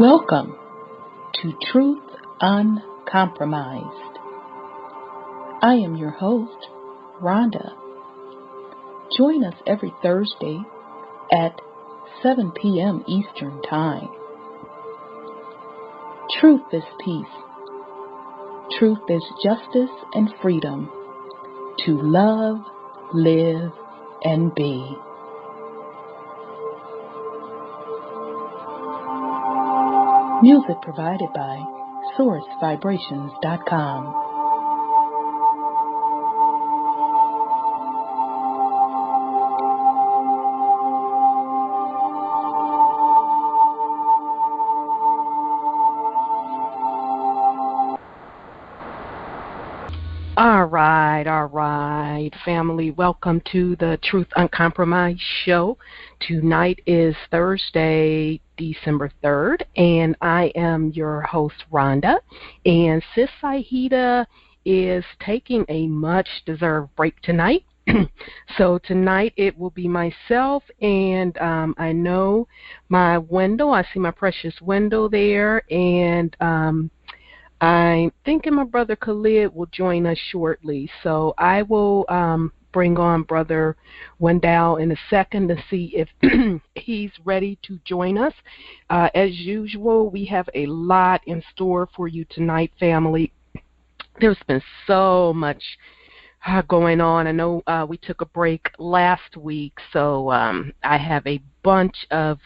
Welcome to Truth Uncompromised. I am your host, Rhonda. Join us every Thursday at 7 p.m. Eastern Time. Truth is peace. Truth is justice and freedom to love, live, and be. Music provided by SourceVibrations.com. All right, family. Welcome to the Truth Uncompromised show. Tonight is Thursday, December 3rd, and I am your host, Rhonda. And Sis Saida is taking a much-deserved break tonight. So tonight it will be myself, and I know my Wendell. I see my precious Wendell there, and I'm thinking my brother Khalid will join us shortly. So I will bring on Brother Wendell in a second to see if he's ready to join us. As usual, we have a lot in store for you tonight, family. There's been so much going on. I know we took a break last week, so I have a bunch of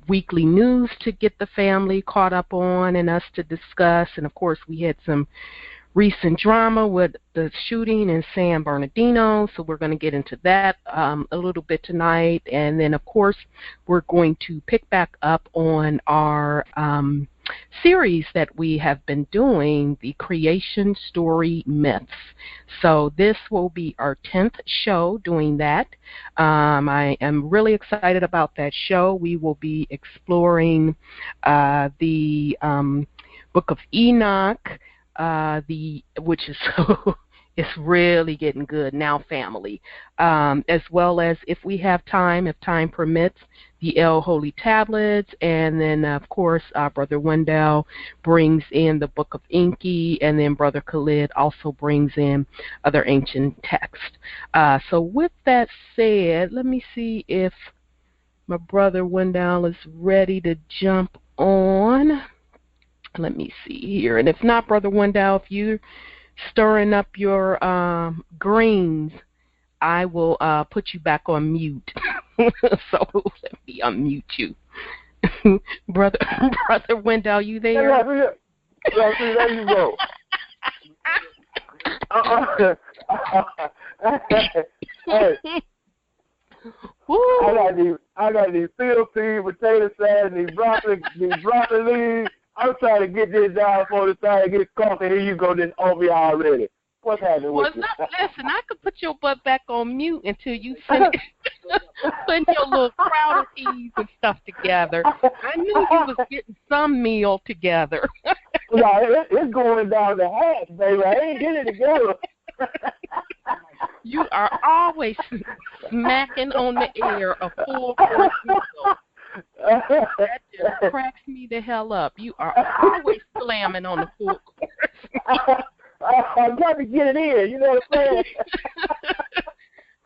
weekly news to get the family caught up on and us to discuss. And, of course, we had some recent drama with the shooting in San Bernardino, so we're going to get into that a little bit tonight. And then, of course, we're going to pick back up on our series that we have been doing, the Creation Story Myths. So this will be our 10th show doing that. I am really excited about that show. We will be exploring the Book of Enoch, which is it's really getting good now, family, as well as, if we have time, if time permits, the El Holy Tablets, and then, of course, Brother Wendell brings in the Book of Enki, and then Brother Khalid also brings in other ancient texts. So with that said, let me see if my Brother Wendell is ready to jump on. Let me see here. And if not, Brother Wendell, if you're stirring up your greens, I will put you back on mute. So let me unmute you. Brother Wendell, you there? Yeah, there you go. Hey, I got these Philippine potato salad, these broccoli leaves. I'm trying to get this down for the time to get coffee. Here you go, this over here already. What's happening with you? Listen, I could put your butt back on mute until you finish putting your little crowd peas and stuff together. I knew you was getting some meal together. No, it's going down the hatch, baby. I ain't getting it together. You are always smacking on the air a full course meal. That just cracks me the hell up. You are always slamming on the full course. I'm trying to get it in, you know what I'm saying?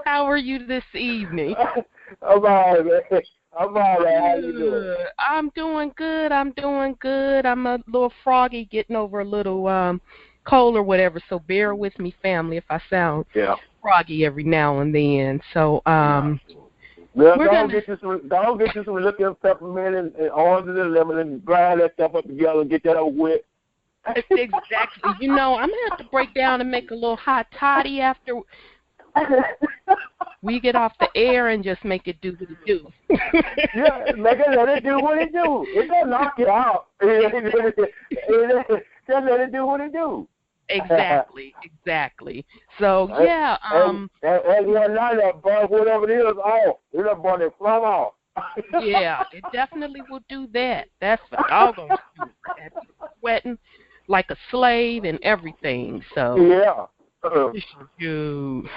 How are you this evening? I'm all right, man. I'm all right. How you doing? I'm doing good. I'm a little froggy, getting over a little cold or whatever, so bear with me, family, if I sound froggy every now and then. So, well, don't get you some liquor and peppermint and orange and lemon and grind that stuff up together and get that over with. Exactly. You know, I'm going to have to break down and make a little hot toddy after we get off the air and just make it do what it do. Yeah, let it do what it do. It doesn't knock it out. Just let it do what it do. Exactly. So, yeah. And that bug, whatever it is, off. It'll burn it plumb off. Yeah, it definitely will do that. That's what I'm going to do. Sweating like a slave and everything. So yeah.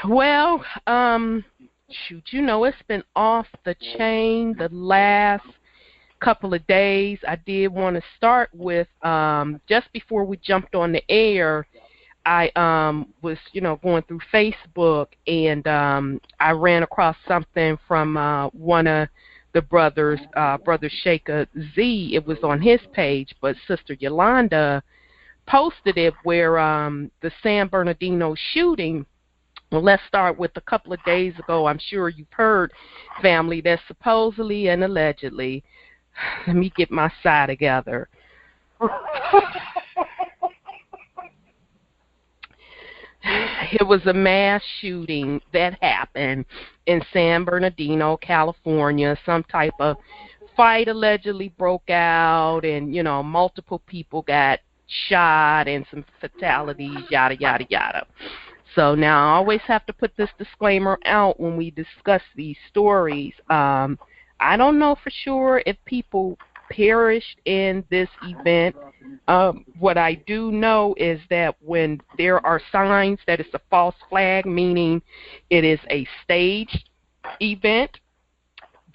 Well, shoot, you know, it's been off the chain the last couple of days, I did want to start with just before we jumped on the air. I was, going through Facebook, and I ran across something from one of the brothers, Brother Shaker Z. It was on his page, but Sister Yolanda posted it where the San Bernardino shooting. Well, let's start with a couple of days ago. I'm sure you've heard, family, that supposedly and allegedly, let me get my side together. It was a mass shooting that happened in San Bernardino, California. Some type of fight allegedly broke out, and, multiple people got shot and some fatalities, yada, yada, yada. So now I always have to put this disclaimer out when we discuss these stories. I don't know for sure if people perished in this event. What I do know is that when there are signs that it's a false flag, meaning it is a staged event,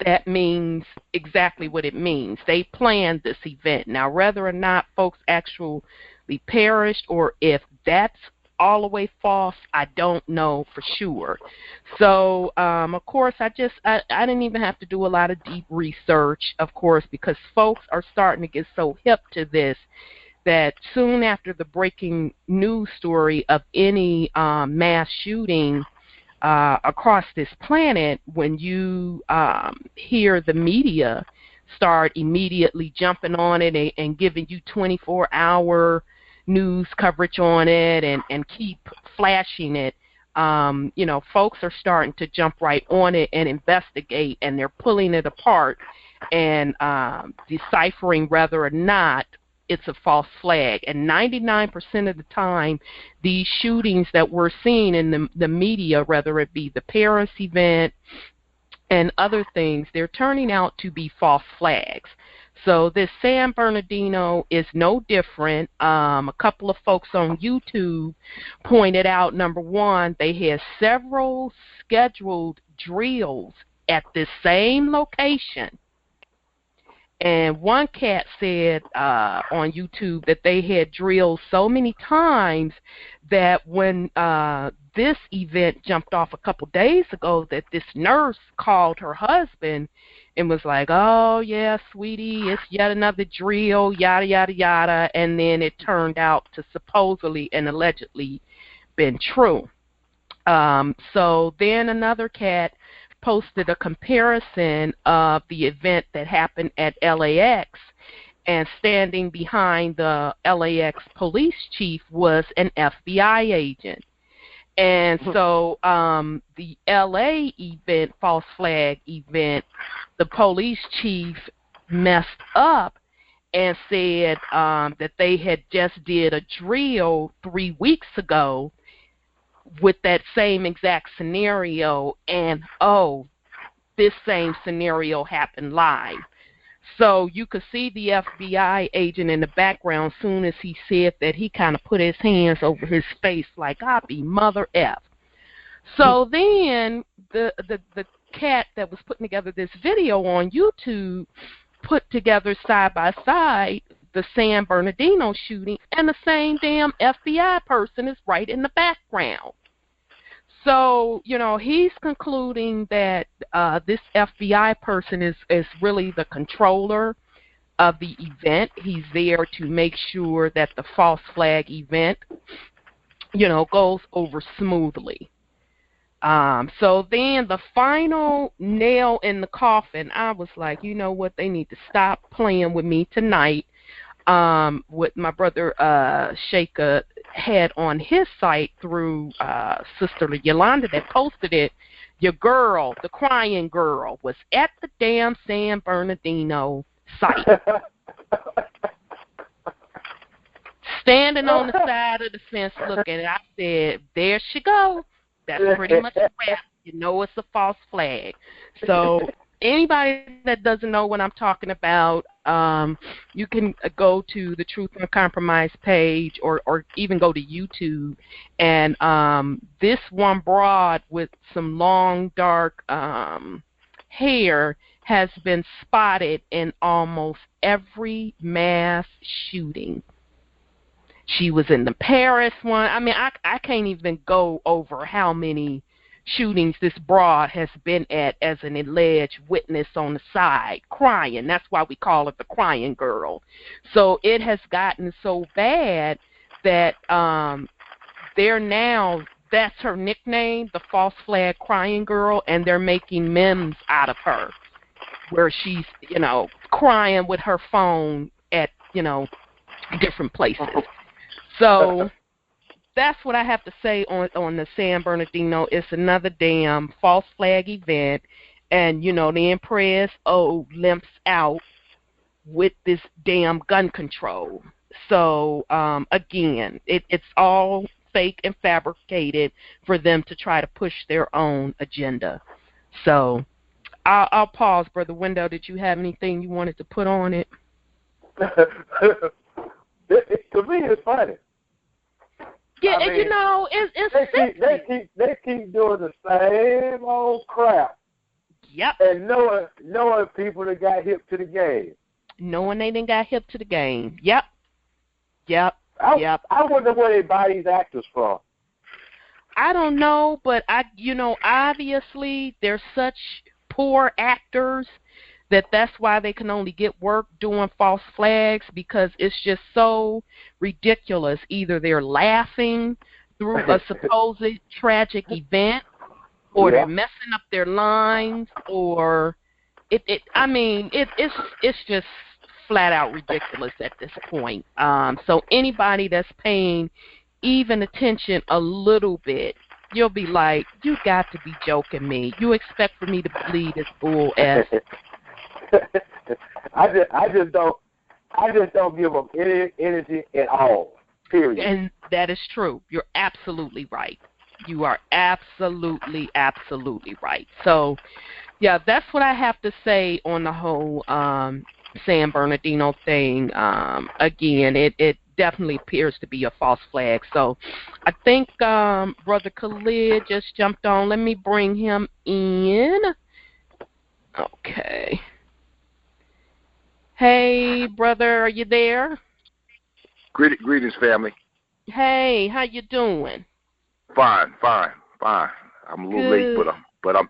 that means exactly what it means. They planned this event. Now, whether or not folks actually perished or if that's all the way false, I don't know for sure. So, of course, I didn't even have to do a lot of deep research, of course, because folks are starting to get so hip to this that soon after the breaking news story of any mass shooting across this planet, when you hear the media start immediately jumping on it and giving you 24-hour news coverage on it and keep flashing it, folks are starting to jump right on it and investigate, and they're pulling it apart and deciphering whether or not it's a false flag. And 99% of the time, these shootings that we're seeing in the media, whether it be the Paris event and other things, they're turning out to be false flags. So this San Bernardino is no different. A couple of folks on YouTube pointed out, number one, they had several scheduled drills at this same location. And one cat said on YouTube that they had drilled so many times that when this event jumped off a couple days ago, that this nurse called her husband and was like, "Oh, yeah, sweetie, it's yet another drill, yada, yada, yada." And then it turned out to supposedly and allegedly been true. So then another cat posted a comparison of the event that happened at LAX, and standing behind the LAX police chief was an FBI agent. And so the LA event, false flag event, the police chief messed up and said that they had just did a drill 3 weeks ago with that same exact scenario, and this same scenario happened live. So you could see the FBI agent in the background. Soon as he said that, he kind of put his hands over his face like, "I be mother F." So then the cat that was putting together this video on YouTube put together side by side the San Bernardino shooting, and the same damn FBI person is right in the background. So, he's concluding that this FBI person is really the controller of the event. He's there to make sure that the false flag event, goes over smoothly. So then the final nail in the coffin, I was like, you know what, they need to stop playing with me tonight. What my brother Shaker had on his site through Sister Yolanda that posted it. Your girl, the crying girl, was at the damn San Bernardino site. Standing on the side of the fence looking. I said, there she go. That's pretty much a wrap. You know it's a false flag. So anybody that doesn't know what I'm talking about, you can go to the Truth Uncompromised page or even go to YouTube. And this one broad with some long, dark hair has been spotted in almost every mass shooting. She was in the Paris one. I mean, I can't even go over how many shootings this broad has been at as an alleged witness on the side, crying. That's why we call it the crying girl. So it has gotten so bad that they're now, that's her nickname, the false flag crying girl, and they're making memes out of her where she's, crying with her phone at, different places. So that's what I have to say on the San Bernardino. It's another damn false flag event, and, the Empress limps out with this damn gun control. So, again, it's all fake and fabricated for them to try to push their own agenda. So I'll pause, Brother Wendell. Did you have anything you wanted to put on it? To me, it's funny. Yeah, I mean, it's they keep doing the same old crap. Yep. And knowing people that got hip to the game. Knowing they didn't got hip to the game. Yep. I wonder where they buy these actors from. I don't know, but obviously they're such poor actors that's why they can only get work doing false flags, because it's just so ridiculous. Either they're laughing through a supposed tragic event, or they're messing up their lines, or it's just flat out ridiculous at this point. So anybody that's paying even attention a little bit, you'll be like, you got to be joking me. You expect for me to believe this bull ass? I just don't give them any energy at all. Period. And that is true. You're absolutely right. You are absolutely right. So, yeah, that's what I have to say on the whole San Bernardino thing. Again, it definitely appears to be a false flag. So I think Brother Khalid just jumped on. Let me bring him in. Okay. Hey, brother, are you there? Greetings, family. Hey, how you doing? Fine. I'm a little late, but I'm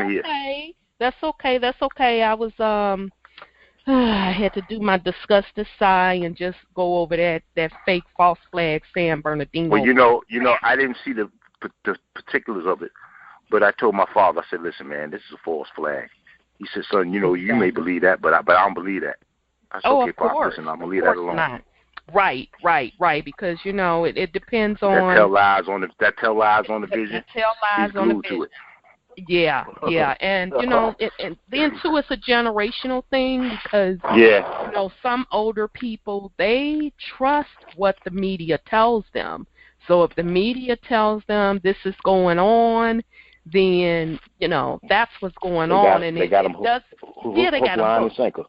here. Okay. That's okay. I was I had to do my discuss this side and just go over that fake false flag San Bernardino. Well, I didn't see the particulars of it, but I told my father, I said, listen, man, this is a false flag. He said, son, you may believe that, but I don't believe that. I said, okay, Pop, listen, I'm going to leave that alone. Not. Right, because, it depends on... That tell lies on the vision. That tell lies on the vision. To it. Yeah, and, and then, too, it's a generational thing because, some older people, they trust what the media tells them. So if the media tells them this is going on, then, that's what's going on. And they got them line and sinker.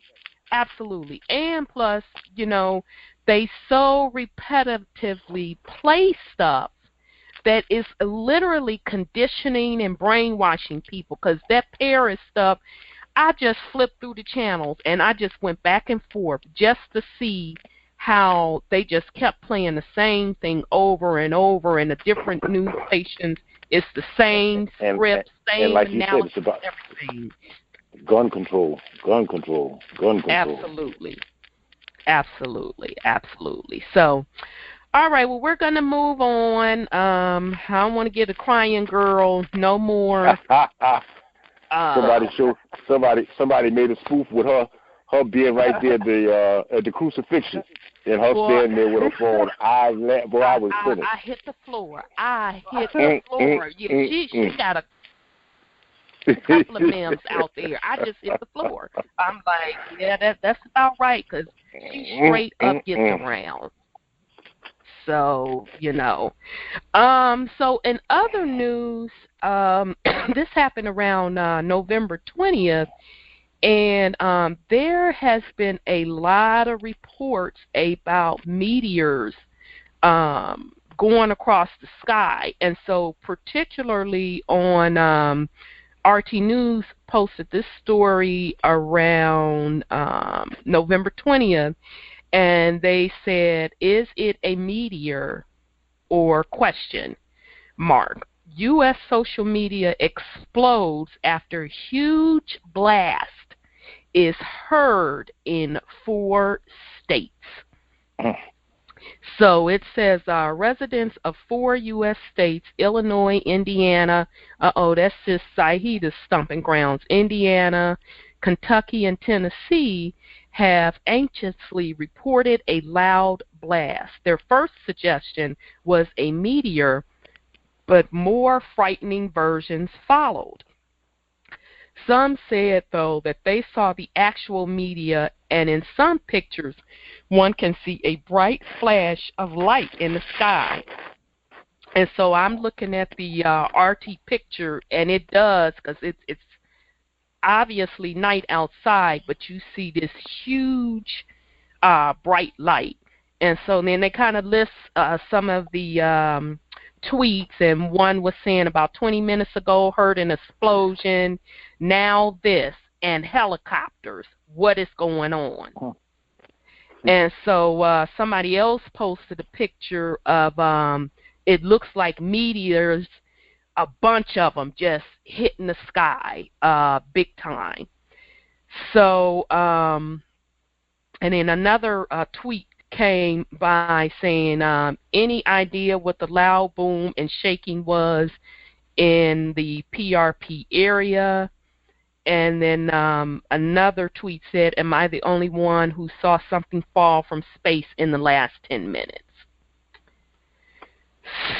Absolutely. And plus, they so repetitively play stuff that is literally conditioning and brainwashing people. Because that Paris stuff, I just flipped through the channels and I just went back and forth just to see how they just kept playing the same thing over and over, and the different news stations, it's the same script, same and like analysis, you said, it's about everything. Gun control. Absolutely. So, all right, well, we're going to move on. I don't want to get a crying girl no more. Somebody made a spoof with her being right there at the crucifixion, and her standing there with her phone. I was finished. I hit the floor. Yeah, she got a couple of memes out there. I just hit the floor. I'm like, yeah, that's about right, because she straight up gets around. So, So in other news, this happened around November 20th, and there has been a lot of reports about meteors going across the sky. And so particularly on RT News posted this story around November 20th, and they said, "Is it a meteor or question mark? U.S. social media explodes after huge blast is heard in 4 states." So it says residents of 4 U.S. states, Illinois, Indiana, that's just Sahida's stomping grounds, Indiana, Kentucky, and Tennessee, have anxiously reported a loud blast. Their first suggestion was a meteor, but more frightening versions followed. Some said, though, that they saw the actual meteor, and in some pictures, one can see a bright flash of light in the sky. And so I'm looking at the RT picture, and it does, because it's obviously night outside, but you see this huge bright light. And so then they kind of list some of the tweets, and one was saying about 20 minutes ago, heard an explosion, now this, and helicopters, what is going on? And so somebody else posted a picture of, it looks like meteors, a bunch of them just hitting the sky big time. So, and then another tweet came by saying, any idea what the loud boom and shaking was in the PRP area? And then another tweet said, am I the only one who saw something fall from space in the last 10 minutes?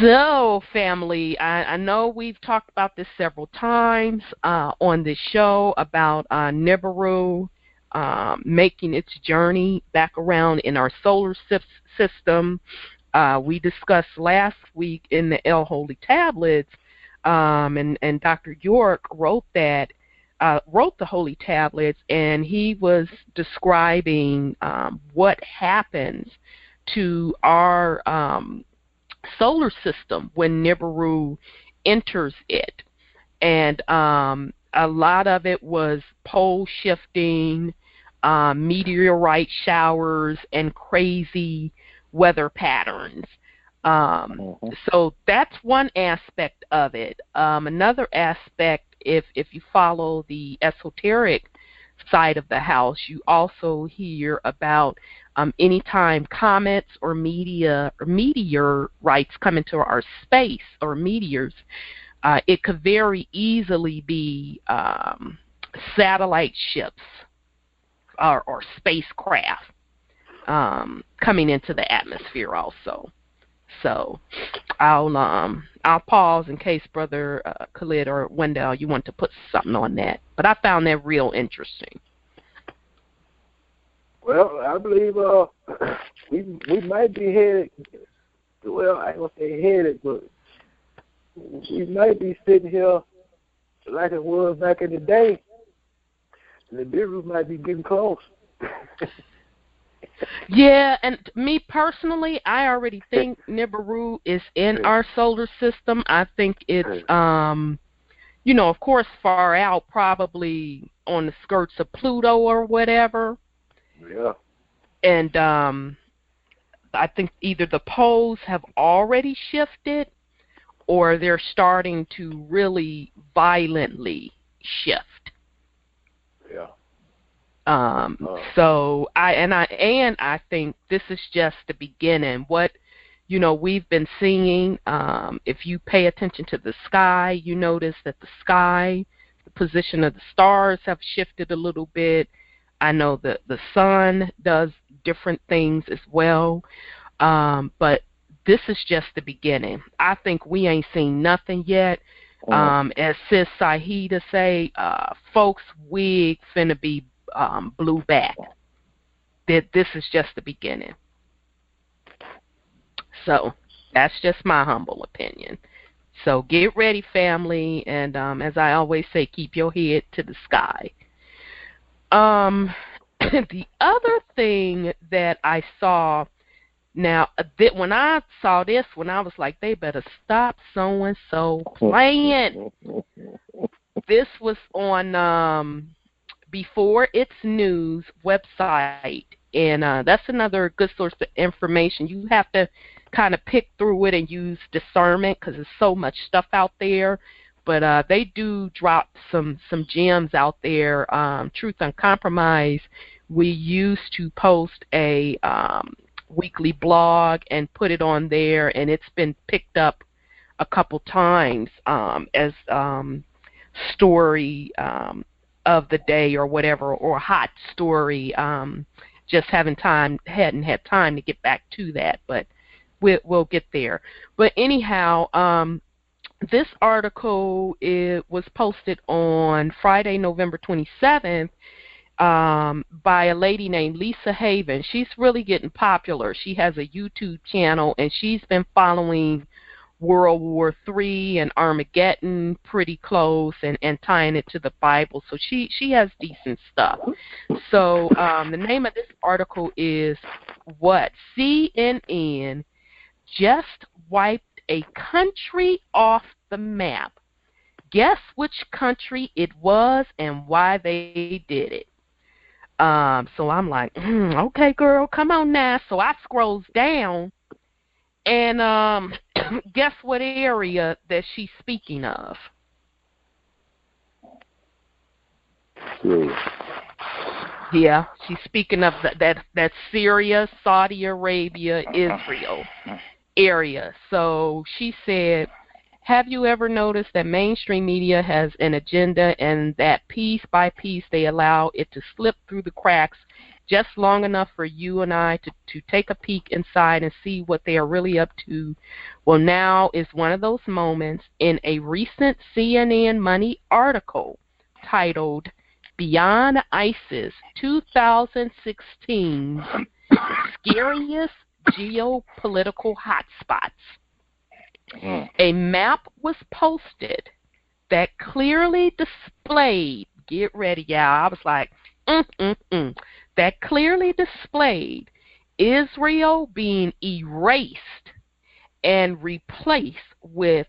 So, family, I know we've talked about this several times on this show about Nibiru making its journey back around in our solar system. We discussed last week in the El Holy Tablets, and Dr. York wrote the Holy Tablets, and he was describing what happens to our solar system when Nibiru enters it. And a lot of it was pole shifting, meteorite showers, and crazy weather patterns. So that's one aspect of it. Another aspect, if you follow the esoteric side of the house, you also hear about anytime comets or meteorites come into our space, or meteors, it could very easily be satellite ships or spacecraft coming into the atmosphere also. So I'll pause in case Brother Khalid or Wendell, you want to put something on that. But I found that real interesting. Well, I believe we might be headed. Well, I ain't gonna say headed, but we might be sitting here like it was back in the day, and the Nibiru might be getting close. Yeah, and me personally, I already think Nibiru is in our solar system. I think it's, of course, far out, probably on the skirts of Pluto or whatever. Yeah. And I think either the poles have already shifted, or they're starting to really violently shift. Yeah. So I think this is just the beginning. What we've been seeing, if you pay attention to the sky, you notice that the position of the stars have shifted a little bit. I know that the sun does different things as well, but this is just the beginning. I think we ain't seen nothing yet. As Sis Sahida say, folks, we finna be blew back. That this is just the beginning. So that's just my humble opinion. So get ready, family, and as I always say, keep your head to the sky. The other thing that I saw, now, when I saw this, when I was like, they better stop so-and-so playing. This was on Before It's News website, and that's another good source of information. You have to kind of pick through it and use discernment because there's so much stuff out there. But they do drop some gems out there. Truth Uncompromised, we used to post a weekly blog and put it on there, and it's been picked up a couple times as story of the day or whatever, or hot story. Just hadn't had time to get back to that, but we'll get there. But anyhow, this article was posted on Friday, November 27th, by a lady named Lisa Haven. She's really getting popular. She has a YouTube channel, and she's been following World War III and Armageddon pretty close, and tying it to the Bible. So she has decent stuff. So the name of this article is What CNN Just Wiped a Country Off the Map. Guess which country it was and why they did it. So I'm like, okay, girl, come on now. So I scrolls down, and guess what area that she's speaking of? Yeah, she's speaking of that Syria, Saudi Arabia, Israel area. So she said, have you ever noticed that mainstream media has an agenda, and that piece by piece they allow it to slip through the cracks just long enough for you and I to take a peek inside and see what they are really up to? Well, now is one of those moments in a recent CNN Money article titled Beyond ISIS 2016 Scariest Geopolitical Hotspots. A map was posted that clearly displayed, get ready, y'all, I was like, that clearly displayed Israel being erased and replaced with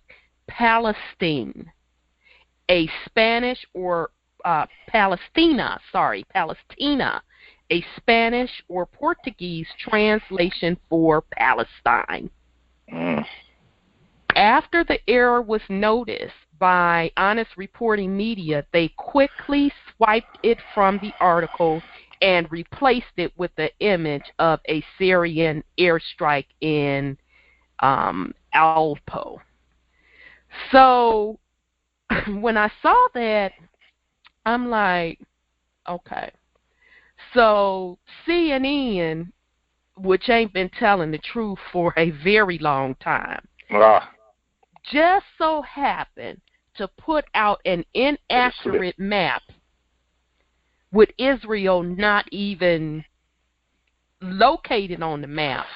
Palestine, a Spanish or Palestina, a Spanish or Portuguese translation for Palestine. After the error was noticed by Honest Reporting Media, they quickly swiped it from the article and replaced it with the image of a Syrian airstrike in Aleppo. So when I saw that, I'm like, okay. So CNN, which ain't been telling the truth for a very long time, just so happened to put out an inaccurate map with Israel not even located on the map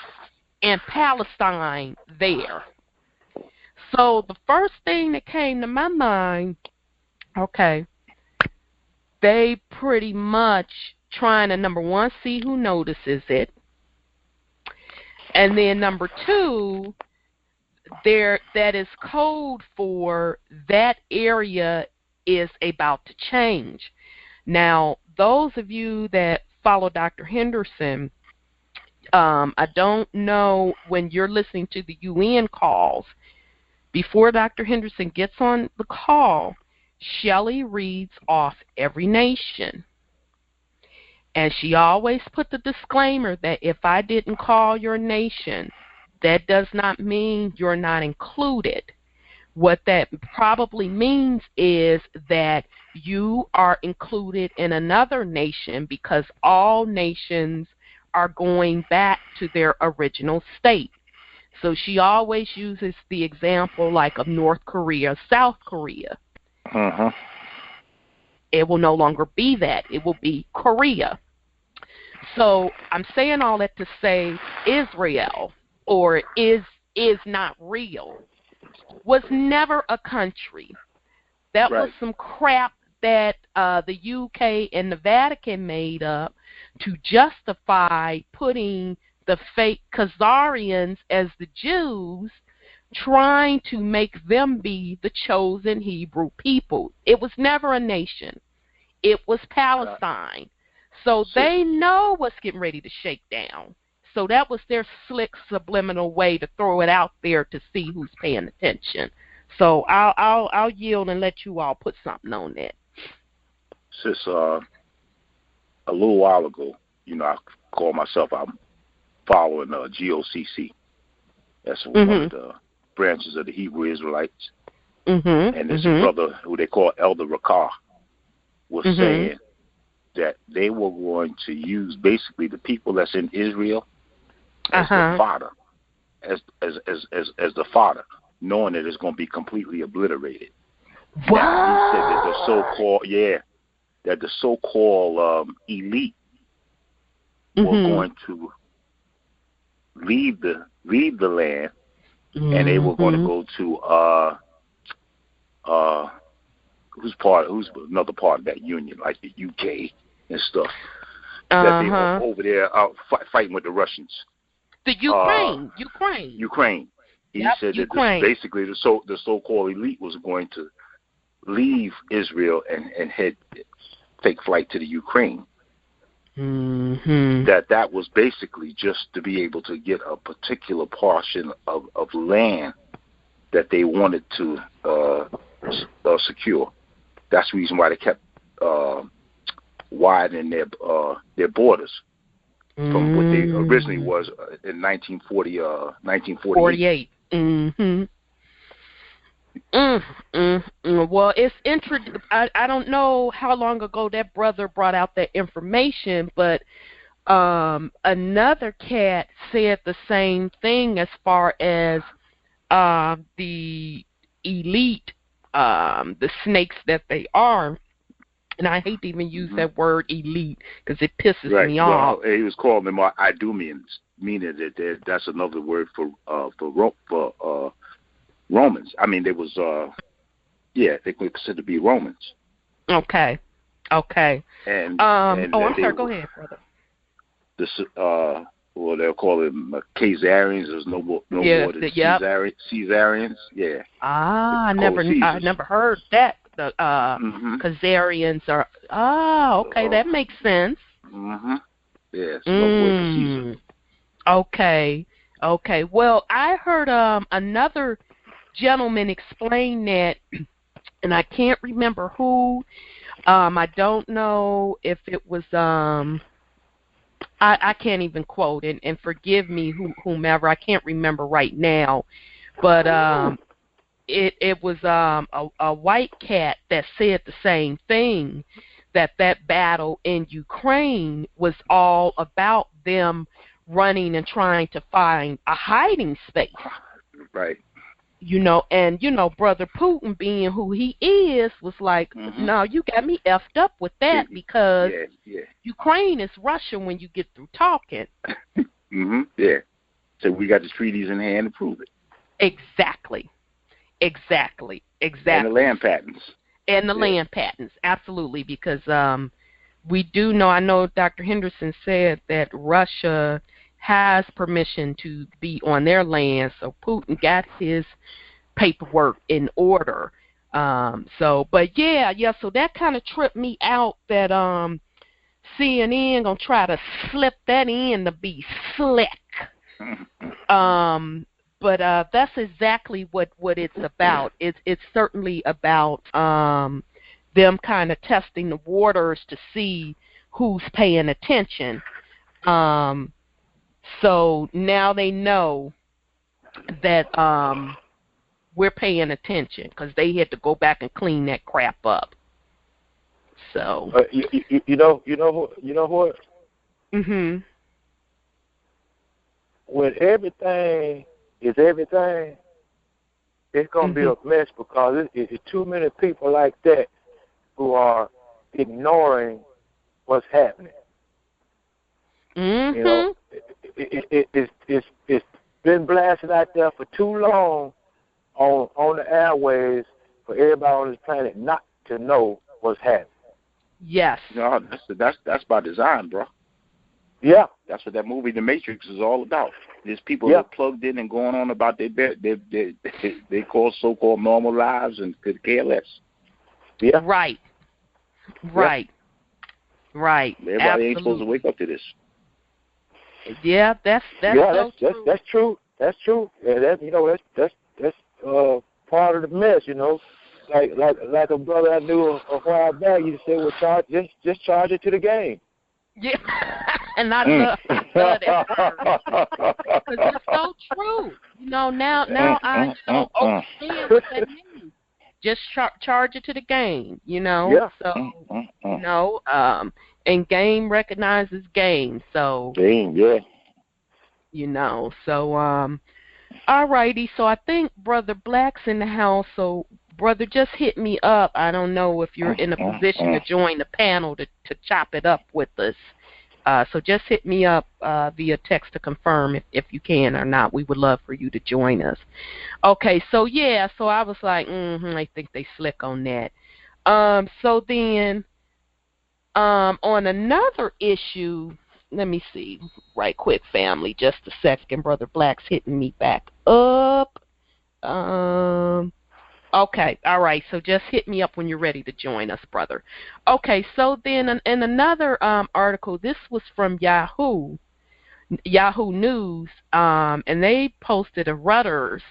and Palestine there. So the first thing that came to my mind, okay, they pretty much trying to, number one, see who notices it, and then number two, that is code for that area is about to change. Now, those of you that follow Dr. Henderson, I don't know when you're listening to the UN calls, before Dr. Henderson gets on the call, Shelley reads off every nation. And she always put the disclaimer that if I didn't call your nation, that does not mean you're not included. What that probably means is that you are included in another nation, because all nations are going back to their original state. So she always uses the example like of North Korea, South Korea. It will no longer be that. It will be Korea. So I'm saying all that to say Israel, or is not real, was never a country. That was some crap that the UK and the Vatican made up to justify putting the fake Khazarians as the Jews trying to make them be the chosen Hebrew people. It was never a nation. It was Palestine. So they know what's getting ready to shake down. So that was their slick subliminal way to throw it out there to see who's paying attention. So I'll yield and let you all put something on that. Sis, a little while ago, I call myself, I'm following GOCC. That's one of the branches of the Hebrew Israelites. And this brother who they call Elder Rakar was saying that they were going to use basically the people that's in Israel as the fodder, as the fodder, knowing that it's going to be completely obliterated. What? Now, he said that the so-called elite were going to leave the land, and they were going to go to who's another part of that union, like the UK and stuff. That they were over there out fighting with the Russians. The Ukraine. He said that basically the so-called elite was going to leave Israel and take flight to the Ukraine. That was basically just to be able to get a particular portion of land that they wanted to secure. That's the reason why they kept widening their borders from what they originally was in 1948. Well, it's interesting. I don't know how long ago that brother brought out that information, but another cat said the same thing as far as the elite, the snakes that they are. And I hate to even use that word elite because it pisses me off. Well, he was calling them Idumeans, meaning that that's another word for Romans. I mean, they was they were considered to be Romans. Okay. And I'm sorry. Go ahead, brother. They'll call them Khazarians. There's no more than Caesarians. Yeah. I never heard that. The Khazarians are. Okay, that makes sense. Yeah. No word for Caesar. Okay. Well, I heard another gentleman explain that, and I can't remember who. I don't know if it was I can't even quote, and forgive me, whomever, I can't remember right now, but it was a white cat that said the same thing, that battle in Ukraine was all about them running and trying to find a hiding space. Right. And Brother Putin, being who he is, was like, no, you got me effed up with that because Ukraine is Russia when you get through talking. Yeah. So we got the treaties in hand to prove it. Exactly. And the land patents. Absolutely, because we do know, I know Dr. Henderson said that Russia has permission to be on their land, so Putin got his paperwork in order. So that kind of tripped me out that CNN gonna try to slip that in to be slick. But that's exactly what it's about. It's certainly about them kind of testing the waters to see who's paying attention. So now they know that we're paying attention because they had to go back and clean that crap up. So you know what? When everything is everything, it's gonna be a mess because it's too many people like that who are ignoring what's happening. It's been blasted out there for too long on the airways for everybody on this planet not to know what's happening. Yes. No, that's by design, bro. Yeah. That's what that movie, The Matrix, is all about. There's people that are plugged in and going on about their so-called normal lives and could care less. Yeah. Right. Right. Right. Everybody Absolutely. ain't supposed to wake up to this. Yeah, that's true. That's true. That's true. Yeah, that's part of the mess, Like a brother I knew a while back, you said, "Well, just charge it to the game." Yeah, and I love that because it's so true. Now I understand what that means. Just charge it to the game, Yeah. So, and game recognizes game. So game, yeah. So all righty. So I think Brother Black's in the house. So brother, just hit me up. I don't know if you're in a position to join the panel to chop it up with us. So just hit me up via text to confirm if you can or not. We would love for you to join us. Okay, so yeah, so I was like, I think they slick on that. So then on another issue, let me see right quick, family, just a second. Brother Black's hitting me back up. Okay, all right, so just hit me up when you're ready to join us, brother. Okay, so then in another article, this was from Yahoo News, and they posted a Reuters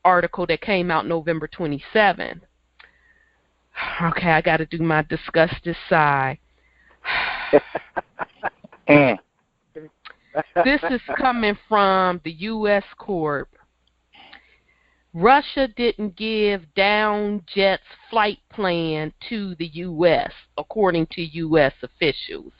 article that came out November 27th. Okay, I got to do my discuss this side. This is coming from the U.S. court. Russia didn't give down jet's flight plan to the U.S., according to U.S. officials.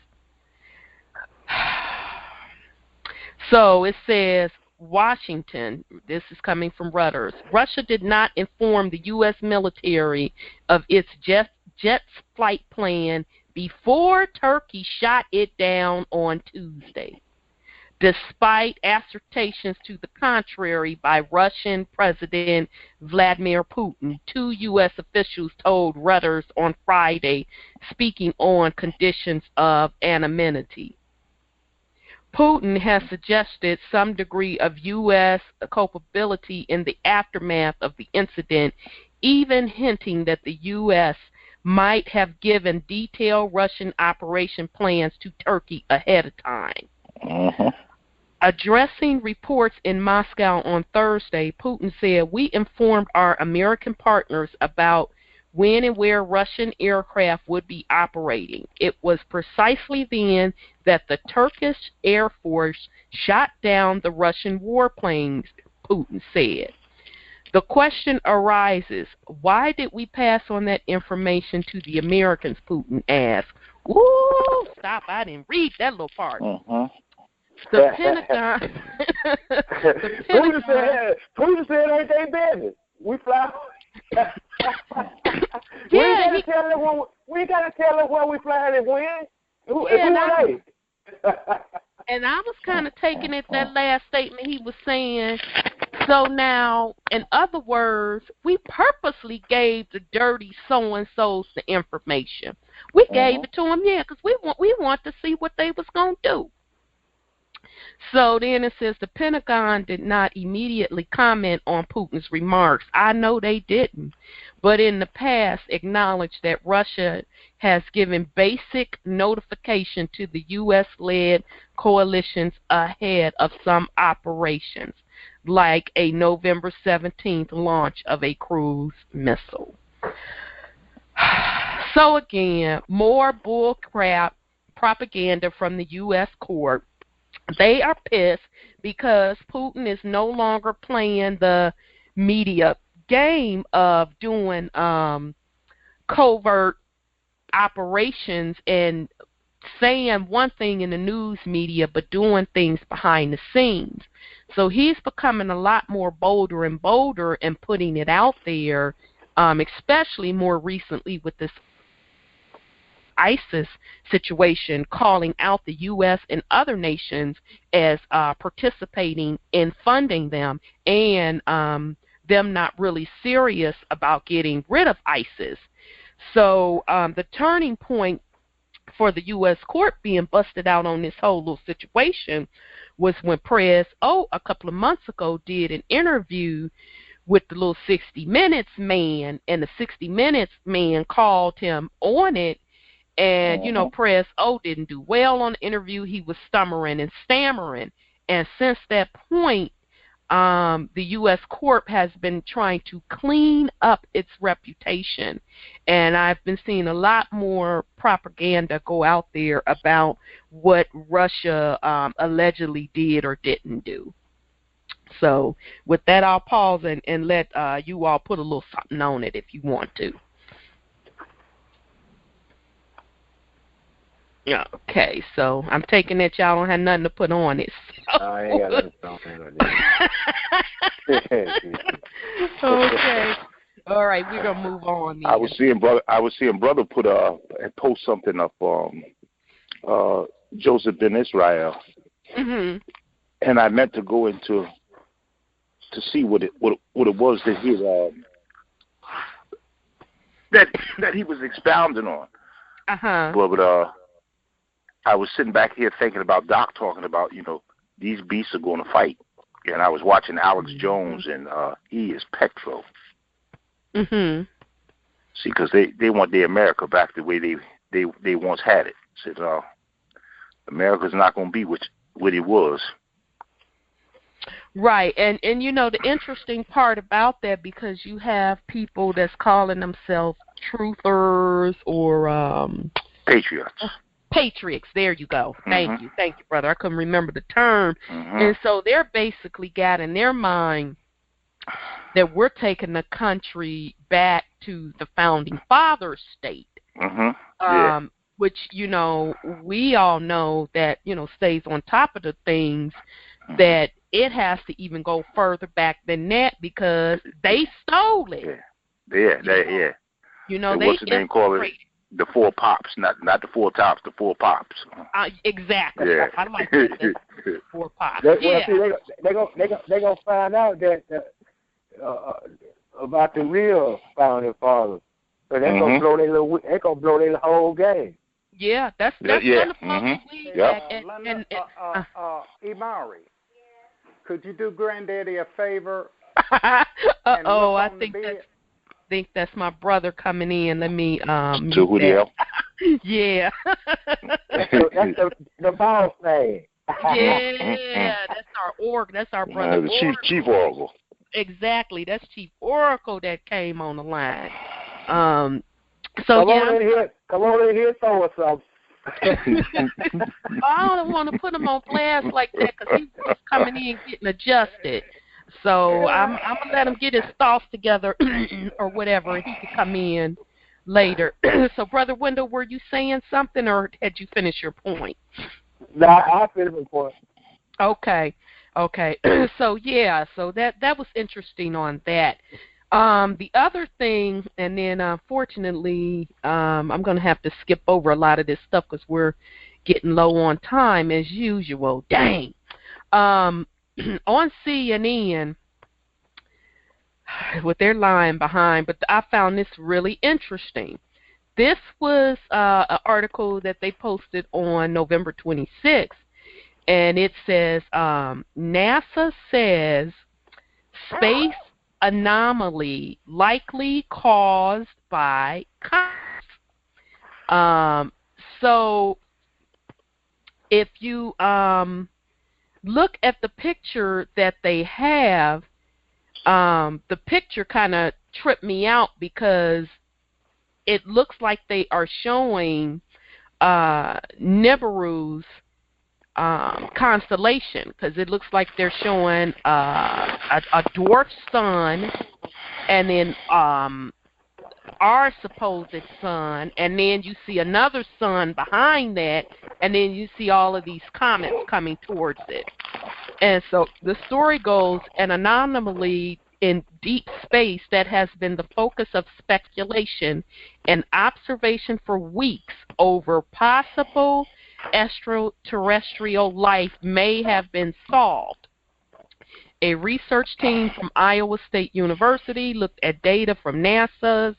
So it says, Washington, this is coming from Reuters, Russia did not inform the U.S. military of its jet's flight plan before Turkey shot it down on Tuesday, despite assertions to the contrary by Russian President Vladimir Putin. Two U.S. officials told Reuters on Friday, speaking on conditions of anonymity. Putin has suggested some degree of U.S. culpability in the aftermath of the incident, even hinting that the U.S. might have given detailed Russian operation plans to Turkey ahead of time. Addressing reports in Moscow on Thursday, Putin said, "We informed our American partners about when and where Russian aircraft would be operating. It was precisely then that the Turkish Air Force shot down the Russian warplanes," Putin said. The question arises, why did we pass on that information to the Americans, Putin asked. Ooh, stop, I didn't read that little part. The Pentagon. Putin said ain't they business. We fly. We ain't gotta tell them where we flying and when. Who are they? And I was kind of taking it, that last statement he was saying. So now, in other words, we purposely gave the dirty so-and-sos the information. We gave it to them, because we want to see what they was going to do. So then it says the Pentagon did not immediately comment on Putin's remarks. I know they didn't, but in the past acknowledged that Russia has given basic notification to the U.S.-led coalitions ahead of some operations, like a November 17th launch of a cruise missile. So again, more bullcrap propaganda from the U.S. court. They are pissed because Putin is no longer playing the media game of doing covert operations and saying one thing in the news media but doing things behind the scenes. So he's becoming a lot more bolder and bolder and putting it out there, especially more recently with this ISIS situation, calling out the U.S. and other nations as participating in funding them, and them not really serious about getting rid of ISIS. So the turning point for the U.S. court being busted out on this whole little situation was when Prez O a couple of months ago did an interview with the little 60 Minutes man, and the 60 Minutes man called him on it, and, you know, Prez O didn't do well on the interview. He was stammering, and since that point, the U.S. Corp has been trying to clean up its reputation, and I've been seeing a lot more propaganda go out there about what Russia allegedly did or didn't do. So with that, I'll pause and let you all put a little something on it if you want to. Okay, so I'm taking it y'all don't have nothing to put on it. So. I ain't got nothing to put on it. Okay. All right, we're gonna move on. Then. I was seeing brother post something up Joseph ben Israel, and I meant to go into to see what it was that he that he was expounding on. But I was sitting back here thinking about Doc talking about, you know, these beasts are going to fight. And I was watching Alex Jones, and he is petrol. See, because they want their America back the way they once had it. Said, America's not going to be what it was. Right, and you know, the interesting part about that, because you have people that's calling themselves truthers or Patriots, there you go. Thank you, brother. I couldn't remember the term. And so they're basically got in their mind that we're taking the country back to the founding fathers state, which, you know, we all know that, you know, stays on top of the things, that it has to even go further back than that because they stole it. Yeah. You know, what's the name called it? The four pops, not the four tops, the four pops. Exactly. Yeah. I like that. Four pops. They're gonna find out that about the real founding fathers. So they're gonna blow their whole game. Yeah, that's gonna probably and Imari, could you do Granddaddy a favor? I think that's my brother coming in. Let me mute that. Yeah. That's the boss thing. Yeah, that's our brother. The Chief Oracle. Exactly, that's Chief Oracle that came on the line. Come on in here, throw us some. I don't want to put him on blast like that because he's coming in getting adjusted. So I'm gonna let him get his thoughts together or whatever, and he can come in later. So, Brother Wendell, were you saying something, or had you finished your point? No, I finished my point. Okay. So that was interesting on that. The other thing, and then unfortunately, I'm gonna have to skip over a lot of this stuff because we're getting low on time as usual. Dang. On CNN, with their line behind, but I found this really interesting. This was an article that they posted on November 26th, and it says, NASA says space anomaly likely caused by comets. So if you look at the picture that they have, the picture kind of tripped me out because it looks like they are showing Nibiru's constellation, because it looks like they're showing a dwarf sun, and then our supposed sun, and then you see another sun behind that, and then you see all of these comets coming towards it. And so the story goes, an anomaly in deep space that has been the focus of speculation and observation for weeks over possible extraterrestrial life may have been solved. A research team from Iowa State University looked at data from NASA's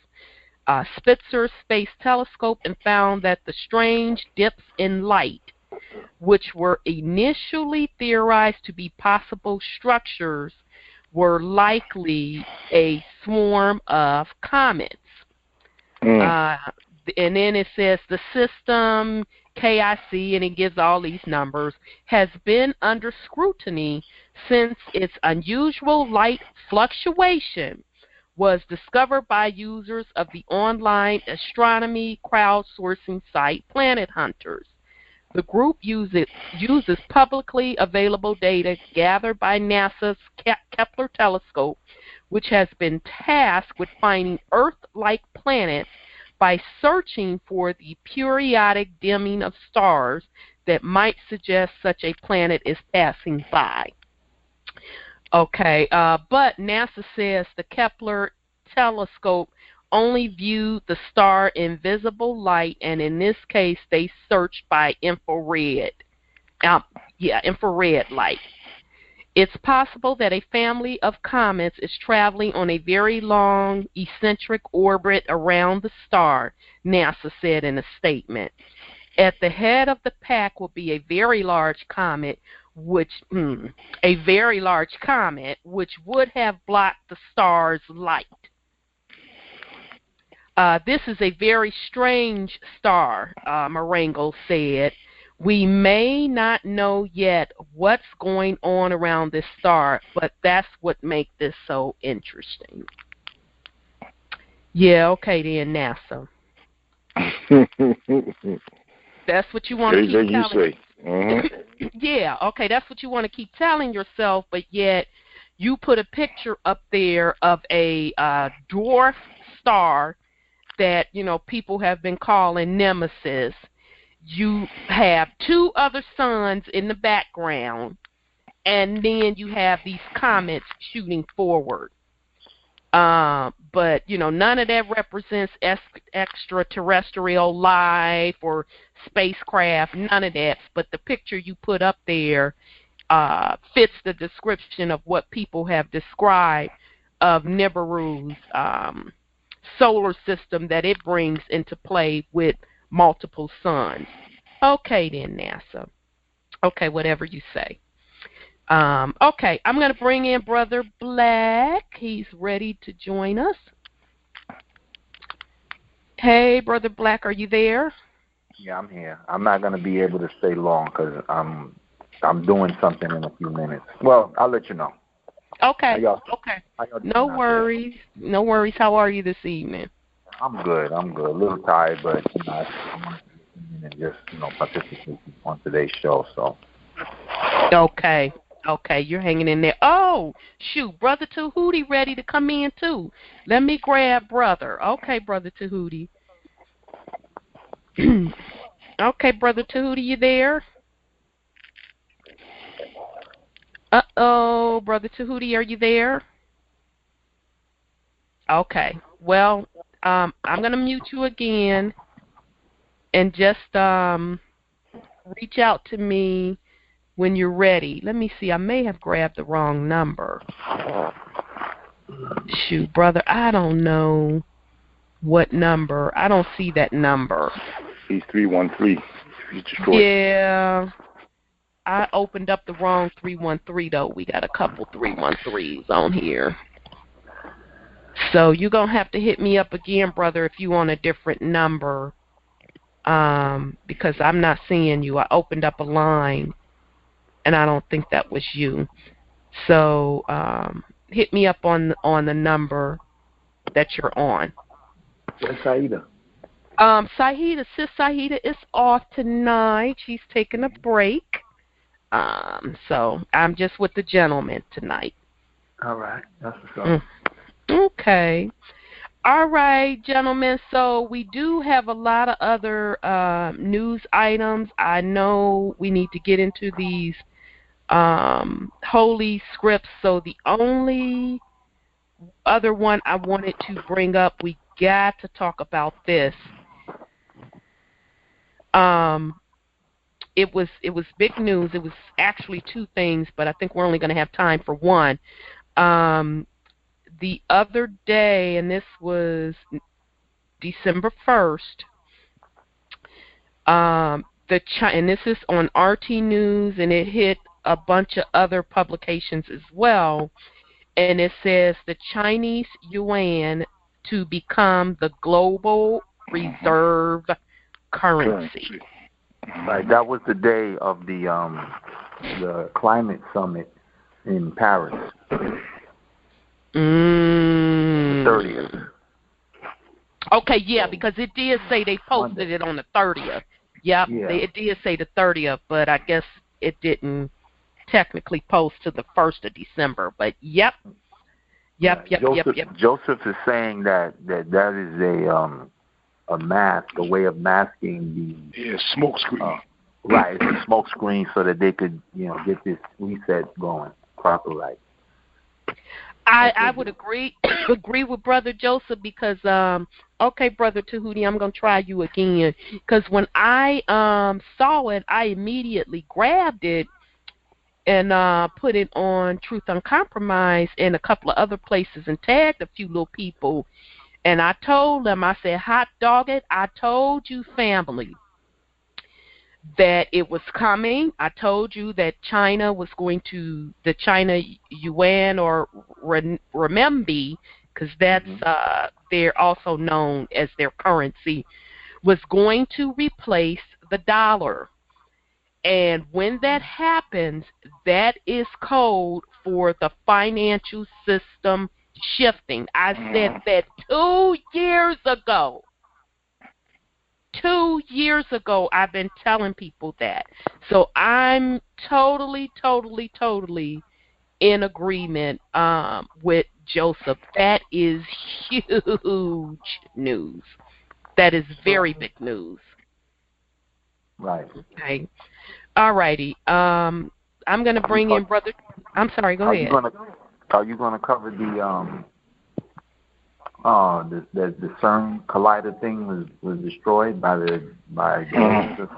Spitzer Space Telescope and found that the strange dips in light, which were initially theorized to be possible structures, were likely a swarm of comets. And then it says the system KIC, and it gives all these numbers, has been under scrutiny since its unusual light fluctuation was discovered by users of the online astronomy crowdsourcing site Planet Hunters. The group uses publicly available data gathered by NASA's Kepler telescope, which has been tasked with finding Earth-like planets by searching for the periodic dimming of stars that might suggest such a planet is passing by. Okay, but NASA says the Kepler telescope only viewed the star in visible light, and in this case, they searched by infrared. Infrared light. It's possible that a family of comets is traveling on a very long eccentric orbit around the star, NASA said in a statement. At the head of the pack will be a very large comet, which would have blocked the star's light. This is a very strange star, Marengo said. We may not know yet what's going on around this star, but that's what makes this so interesting. Yeah, okay then, NASA. That's what you want to keep telling. Yeah, okay, that's what you want to keep telling yourself, but yet you put a picture up there of a dwarf star that, people have been calling Nemesis. You have two other suns in the background, and then you have these comets shooting forward. But, none of that represents extraterrestrial life or spacecraft, none of that. But the picture you put up there fits the description of what people have described of Nibiru's solar system that it brings into play with multiple suns. Okay then, NASA. Okay, whatever you say. Okay, I'm going to bring in Brother Black. He's ready to join us. Hey, Brother Black, are you there? Yeah, I'm here. I'm not going to be able to stay long because I'm doing something in a few minutes. Well, I'll let you know. Okay. Okay. No worries. No worries. How are you this evening? I'm good. A little tired, but I want to just participate on today's show. So. Okay. Okay, you're hanging in there. Oh, shoot, Brother Tahuti ready to come in too. Let me grab Brother. Okay, Brother Tahuti. Okay, Brother Tahuti, you there? Uh-oh, Brother Tahuti, are you there? Okay. Well, I'm going to mute you again and just reach out to me when you're ready. Let me see. I may have grabbed the wrong number. Shoot, brother, I don't know what number. I don't see that number. He's 313. Yeah. I opened up the wrong 313, though. We got a couple 313s on here. So you're going to have to hit me up again, brother, if you want a different number, because I'm not seeing you. I opened up a line, and I don't think that was you. So hit me up on the number that you're on. Where's Saida? Sis Saida is off tonight. She's taking a break. So I'm just with the gentleman tonight. All right. That's what's up. Okay. All right, gentlemen. So we do have a lot of other news items. I know we need to get into these holy scripts. So the only other one I wanted to bring up, we got to talk about this. It was big news. It was actually two things, but I think we're only going to have time for one. The other day, and this was December 1st, and this is on RT News, and it hit a bunch of other publications as well. And it says the Chinese yuan to become the global reserve currency. Right. That was the day of the climate summit in Paris. The 30th. Okay, yeah, because it did say they posted it on the 30th. Yep, yeah. It did say the 30th, but I guess it didn't technically post to the 1st of December. But yep. Joseph is saying that is a mask, a way of masking the smoke screen. Right, it's a smoke screen so that they could, get this reset going proper, right? I would agree with Brother Joseph because okay, Brother Tahuti, I'm gonna try you again because when I saw it, I immediately grabbed it and put it on Truth Uncompromised and a couple of other places and tagged a few little people. And I told them, I said, hot dog it, I told you, family, that it was coming. I told you that China was going to, the China yuan or renminbi, because that's, they're also known as their currency, was going to replace the dollar. And when that happens, that is code for the financial system shifting. I said that 2 years ago. 2 years ago, I've been telling people that. So I'm totally in agreement with Joseph. That is huge news. That is very big news. Right. Okay. All righty. I'm going to bring in Brother. I'm sorry. Go ahead. Are you going to cover the CERN collider thing was destroyed by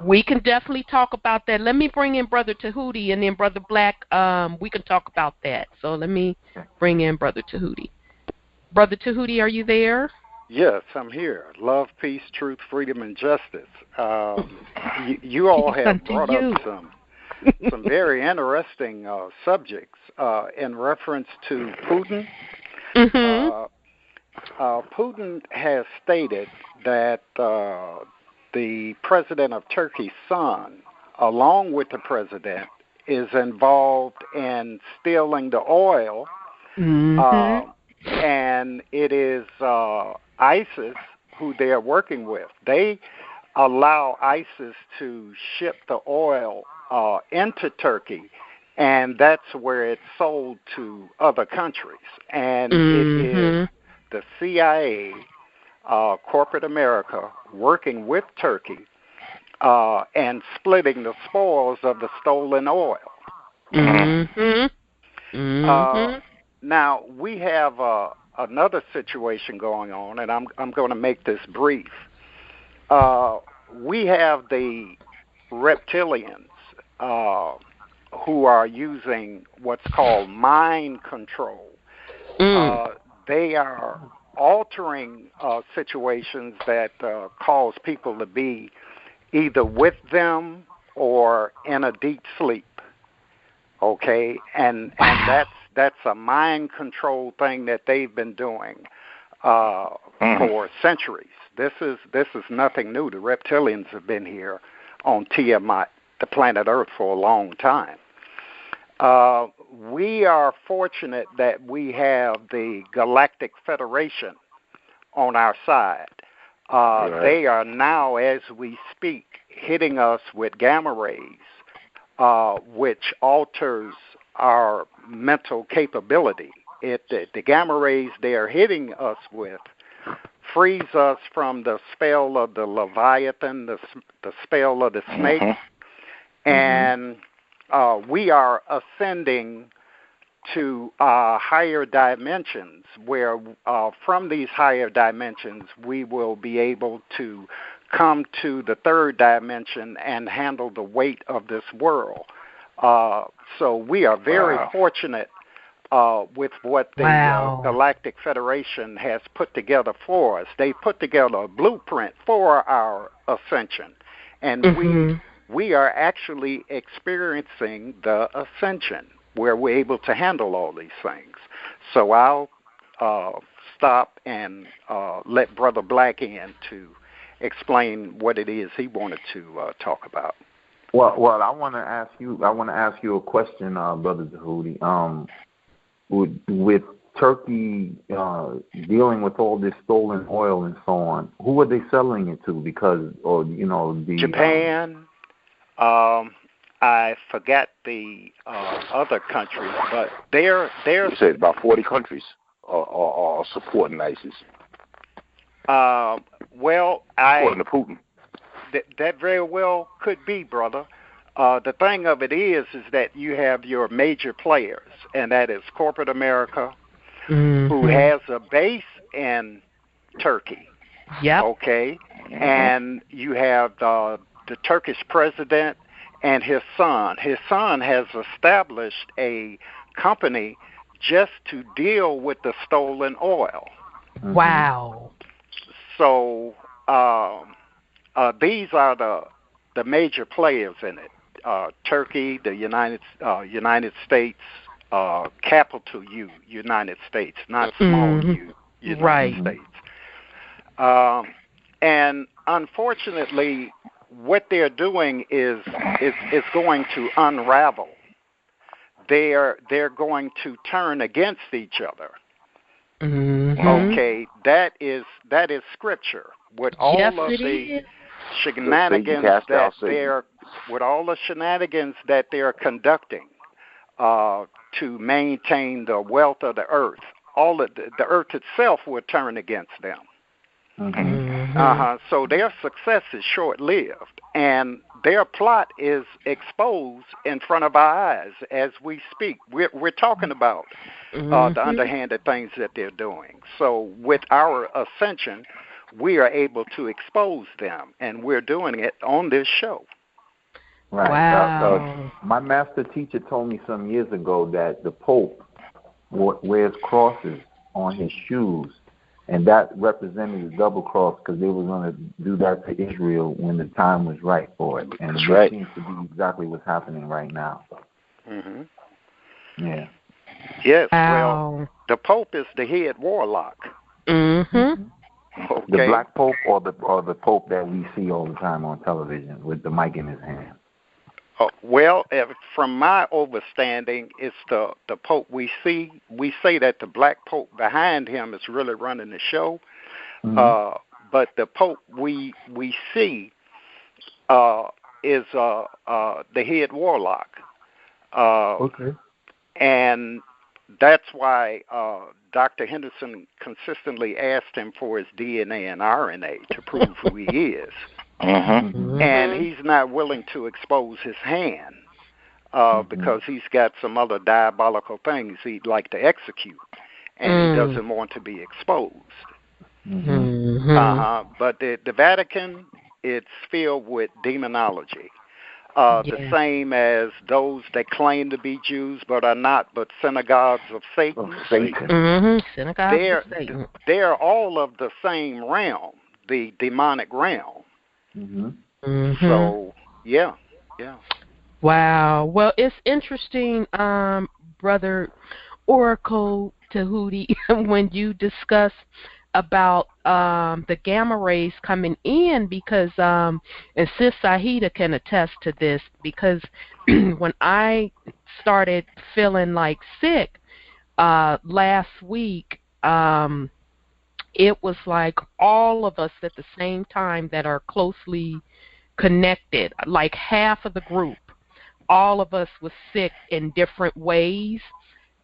We can definitely talk about that. Let me bring in Brother Tahuti and then Brother Black. We can talk about that. So let me bring in Brother Tahuti. Brother Tahuti, are you there? Yes, I'm here. Love, peace, truth, freedom, and justice. You all have brought up some very interesting subjects in reference to Putin. Putin has stated that the president of Turkey's son, along with the president, is involved in stealing the oil, and it is ISIS who they are working with. They allow ISIS to ship the oil into Turkey, and that's where it's sold to other countries. And it is the CIA, corporate America, working with Turkey and splitting the spoils of the stolen oil. Now, we have another situation going on, and I'm going to make this brief. We have the reptilians who are using what's called mind control. They are altering situations that cause people to be either with them or in a deep sleep. Okay, and that's a mind control thing that they've been doing for centuries. This is nothing new. The reptilians have been here on Tiamat, the planet Earth, for a long time. We are fortunate that we have the Galactic Federation on our side. They are now, as we speak, hitting us with gamma rays, which alters our mental capability. The gamma rays they are hitting us with frees us from the spell of the Leviathan, the spell of the snake, and we are ascending to higher dimensions where from these higher dimensions we will be able to come to the third dimension and handle the weight of this world. So we are very fortunate with what the Galactic Federation has put together for us. They put together a blueprint for our ascension, and we are actually experiencing the ascension where we're able to handle all these things. So I'll stop and let Brother Black in to explain what it is he wanted to talk about. Well, I want to ask you a question, Brother Zahudi. With Turkey dealing with all this stolen oil and so on, who are they selling it to? Because, Japan. I forgot the other countries, but they're you said about 40 countries are supporting ISIS. According to Putin. That very well could be, brother. The thing of it is that you have your major players, and that is corporate America, who has a base in Turkey. Yep. Okay, and you have the Turkish president and his son. His son has established a company just to deal with the stolen oil. Wow. So these are the major players in it. Turkey, the United States, capital U, United States, not small u, United States. And unfortunately, what they're doing is going to unravel. They're going to turn against each other. Okay, that is scripture. With all of the shenanigans that they're conducting to maintain the wealth of the earth, the earth itself will turn against them. So their success is short-lived, and their plot is exposed in front of our eyes as we speak. We're talking about the underhanded things that they're doing. So with our ascension, we are able to expose them, and we're doing it on this show. Right. Wow. My master teacher told me some years ago that the Pope wears crosses on his shoes, and that represented the double cross because they were going to do that to Israel when the time was right for it. And that seems to be exactly what's happening right now. Yeah. Yes, well, the Pope is the head warlock. Okay. The Black Pope or the Pope that we see all the time on television with the mic in his hand? Well, from my understanding, it's the Pope we see. We say that the Black Pope behind him is really running the show, but the Pope we see is the head warlock. And that's why Dr. Henderson consistently asked him for his DNA and RNA to prove who he is. And he's not willing to expose his hand because he's got some other diabolical things he'd like to execute, and he doesn't want to be exposed. But the Vatican, it's filled with demonology. The same as those that claim to be Jews but are not, but synagogues of Satan. Synagogues of Satan. They're all of the same realm, the demonic realm. So, yeah. Wow. Well, it's interesting, Brother Oracle Tahuti, when you discuss about the gamma rays coming in, because and Sis Sahida can attest to this, because when I started feeling like sick last week, it was like all of us at the same time that are closely connected, like half of the group, all of us was sick in different ways.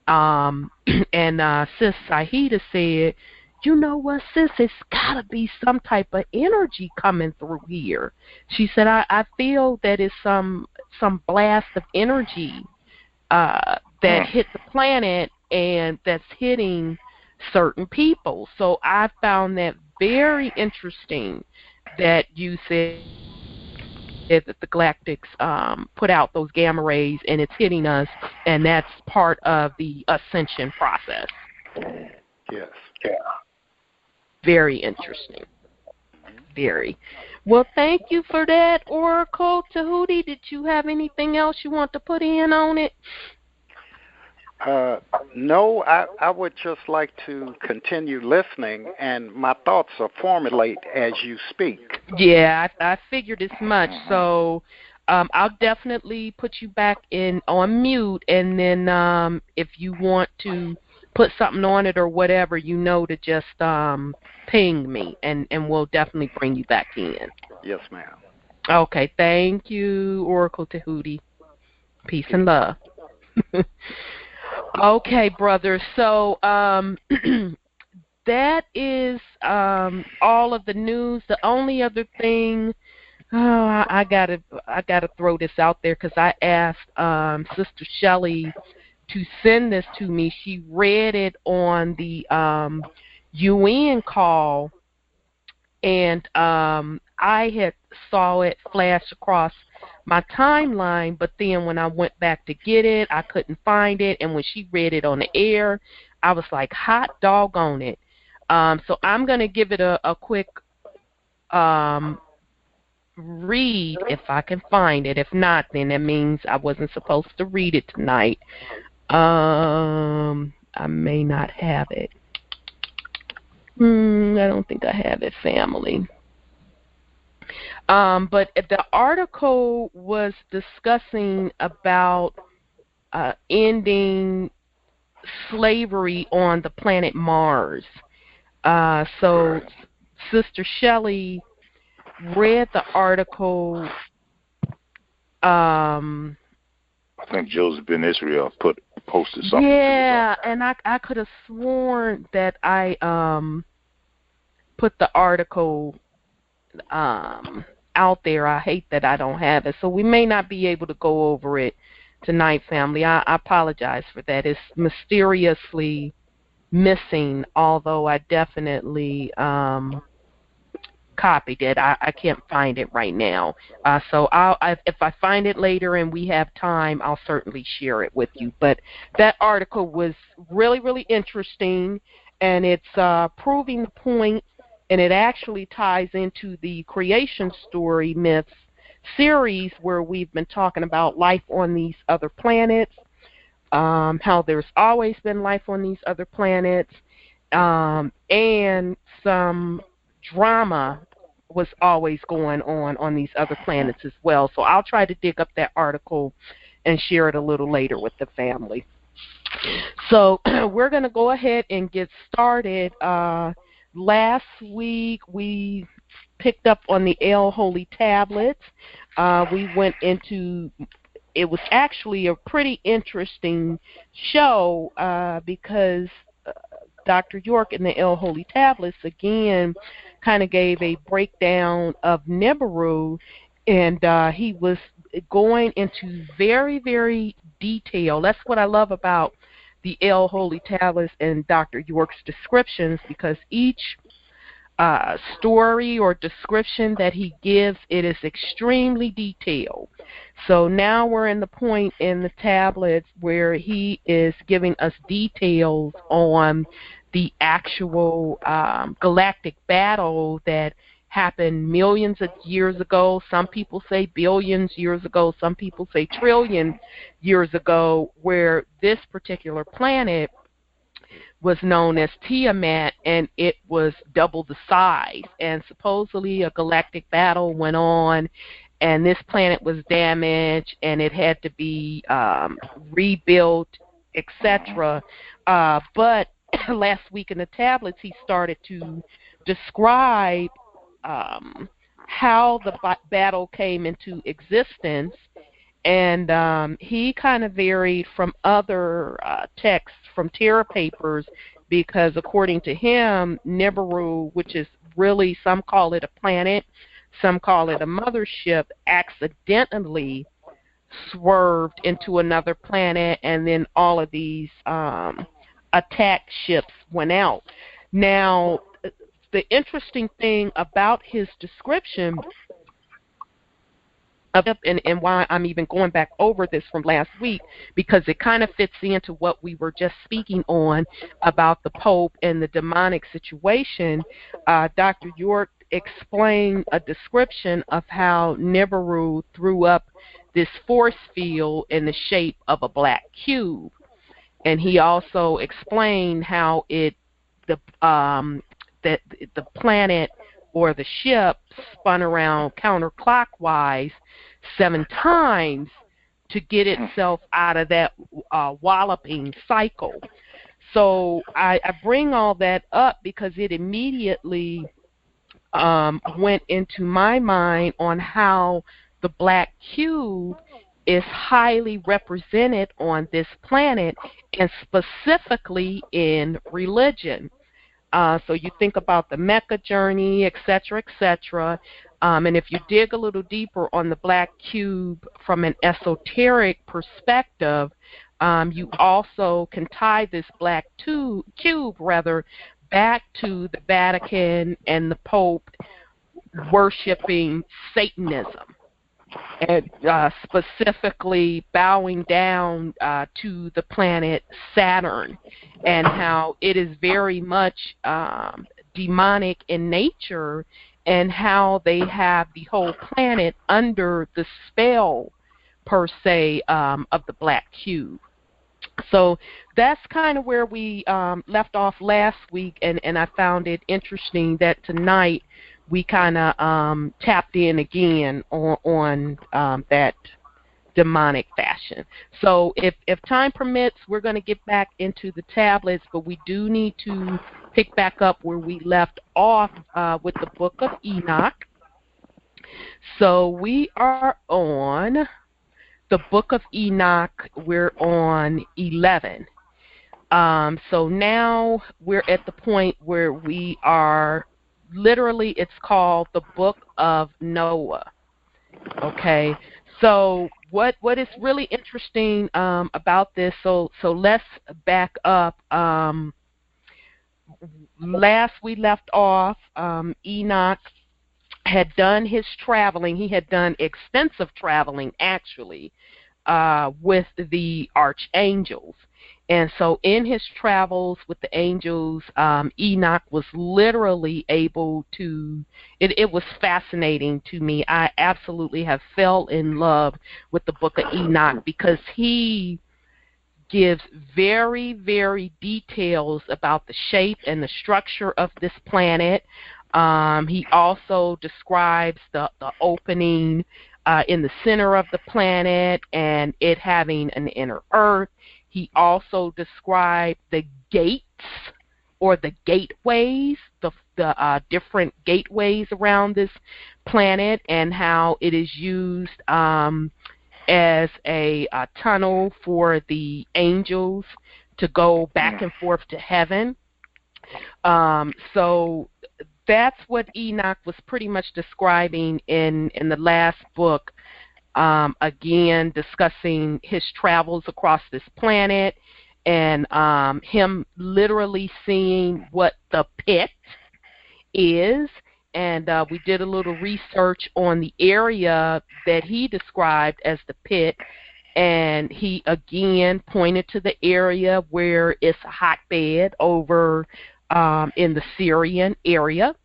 And Sis Sahida said, you know what, sis, it's got to be some type of energy coming through here. She said, I feel that it's some blast of energy that hit the planet and that's hitting certain people. So I found that very interesting that you said said that the galactics put out those gamma rays, and it's hitting us, and that's part of the ascension process. Yes. Yeah. Very interesting. Very. Well, thank you for that, Oracle. Tahuti, did you have anything else you want to put in on it? No, I would just like to continue listening, and my thoughts are formulate as you speak. Yeah, I figured as much. So I'll definitely put you back in on mute, and then if you want to put something on it or whatever, you know to just ping me, and we'll definitely bring you back in. Yes, ma'am. Okay, thank you, Oracle Tahuti. Peace and love. Okay, brother. So that is all of the news. The only other thing, I gotta throw this out there because I asked Sister Shelley to send this to me. She read it on the UN call, and I had saw it flash across my timeline, but then when I went back to get it, I couldn't find it, and when she read it on the air, I was like, hot doggone it. So I'm going to give it a quick read if I can find it. If not, then that means I wasn't supposed to read it tonight. I may not have it. I don't think I have it, family. But the article was discussing about ending slavery on the planet Mars. So Sister Shelley read the article. I think Joseph Ben Israel posted something. Yeah, and I could have sworn that I put the article out there. I hate that I don't have it, so we may not be able to go over it tonight, family. I apologize for that. It's mysteriously missing, although I definitely copied it. I can't find it right now. So if I find it later and we have time, I'll certainly share it with you. But that article was really, really interesting, and it's proving the point, and it actually ties into the creation story myths series where we've been talking about life on these other planets, how there's always been life on these other planets, and some drama was always going on these other planets as well. So I'll try to dig up that article and share it a little later with the family. So we're going to go ahead and get started. Last week we picked up on the El Holy Tablets. We went into, it was actually a pretty interesting show because Dr. York in the El Holy Tablets again kind of gave a breakdown of Nibiru, and he was going into very, very detail. That's what I love about the El Holy Tablets and Dr. York's descriptions, because each story or description that he gives, it is extremely detailed. So now we're in the point in the tablets where he is giving us details on the actual galactic battle that happened millions of years ago. Some people say billions years ago. Some people say trillion years ago, where this particular planet was known as Tiamat, and it was double the size. And supposedly a galactic battle went on, and this planet was damaged, and it had to be rebuilt, etc. But last week in the tablets, he started to describe how the battle came into existence, and he kind of varied from other texts from Terra Papers, because according to him, Nibiru, which is really, some call it a planet, some call it a mothership, accidentally swerved into another planet, and then all of these attack ships went out. Now, the interesting thing about his description and why I'm even going back over this from last week, because it kind of fits into what we were just speaking on about the Pope and the demonic situation. Dr. York explained a description of how Nibiru threw up this force field in the shape of a black cube. And he also explained how that the planet or the ship spun around counterclockwise 7 times to get itself out of that walloping cycle. So I bring all that up because it immediately went into my mind on how the black cube is highly represented on this planet, and specifically in religion. So you think about the Mecca journey, et cetera, and if you dig a little deeper on the black cube from an esoteric perspective, you also can tie this black cube back to the Vatican and the Pope worshiping Satanism, and specifically bowing down to the planet Saturn, and how it is very much demonic in nature, and how they have the whole planet under the spell, per se, of the black cube. So that's kind of where we left off last week, and I found it interesting that tonight we kind of tapped in again on that demonic fashion. So if time permits, we're going to get back into the tablets, but we do need to pick back up where we left off with the Book of Enoch. So we are on the Book of Enoch. We're on 11. So now we're at the point where we are literally, it's called the Book of Noah. Okay, so what is really interesting about this? So let's back up. Last we left off, Enoch had done his traveling. He had done extensive traveling, actually, with the archangels. And so in his travels with the angels, Enoch was literally able to, it was fascinating to me. I absolutely have fell in love with the Book of Enoch, because he gives very, very details about the shape and the structure of this planet. He also describes the opening in the center of the planet and it having an inner earth. He also described the gates or the gateways, the different gateways around this planet, and how it is used as a tunnel for the angels to go back and forth to heaven. So that's what Enoch was pretty much describing in the last book. Again, discussing his travels across this planet, and him literally seeing what the pit is. And we did a little research on the area that he described as the pit, and he again pointed to the area where it's a hotbed over in the Syrian area.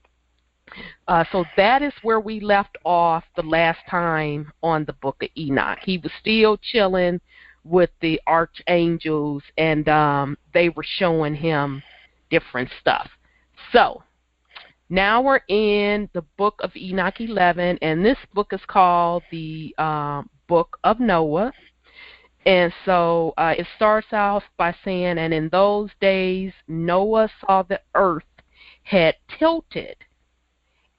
So that is where we left off the last time on the Book of Enoch. He was still chilling with the archangels, and they were showing him different stuff. So now we're in the Book of Enoch 11, and this book is called the Book of Noah. And so it starts off by saying, and in those days Noah saw the earth had tilted,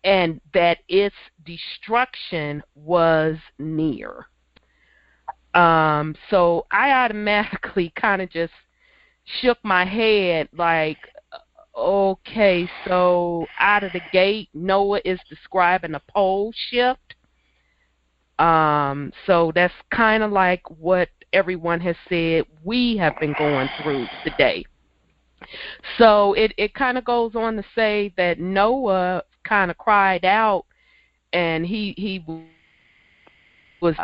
and that its destruction was near. So I automatically kind of just shook my head like, okay, so out of the gate, Noah is describing a pole shift. So that's kind of like what everyone has said we have been going through today. So it kind of goes on to say that Noah kind of cried out, and he was was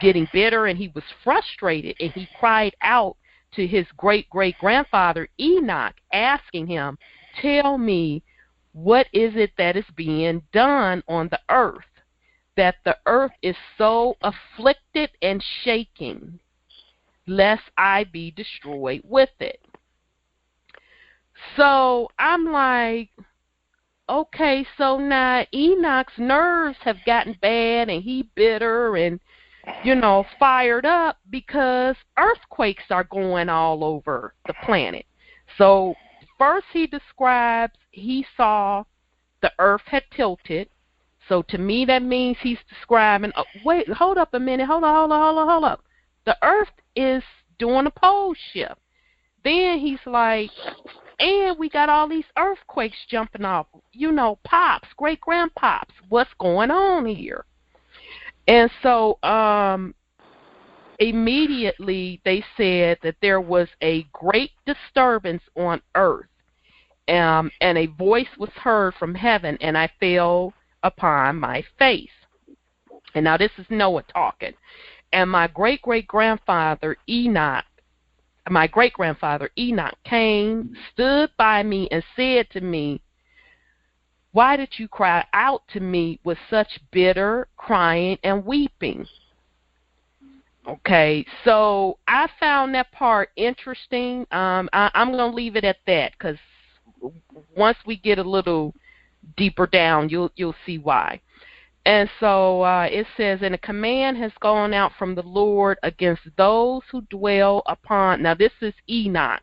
getting bitter, and he was frustrated, and he cried out to his great-great-grandfather Enoch, asking him, tell me, what is it that is being done on the earth, that the earth is so afflicted and shaking, lest I be destroyed with it? So I'm like, okay, so now Enoch's nerves have gotten bad, and he bitter and, fired up because earthquakes are going all over the planet. So first he describes he saw the earth had tilted. So to me that means he's describing, wait, hold up a minute, hold up. The earth is doing a pole shift. Then he's like, and we got all these earthquakes jumping off, pops, great-grandpops. What's going on here? And so immediately they said that there was a great disturbance on earth, and a voice was heard from heaven, and I fell upon my face. And now this is Noah talking. And my great-great-grandfather Enoch came, stood by me, and said to me, why did you cry out to me with such bitter crying and weeping? Okay, so I found that part interesting. I'm going to leave it at that, because once we get a little deeper down, you'll see why. And so it says, and a command has gone out from the Lord against those who dwell upon. Now this is Enoch,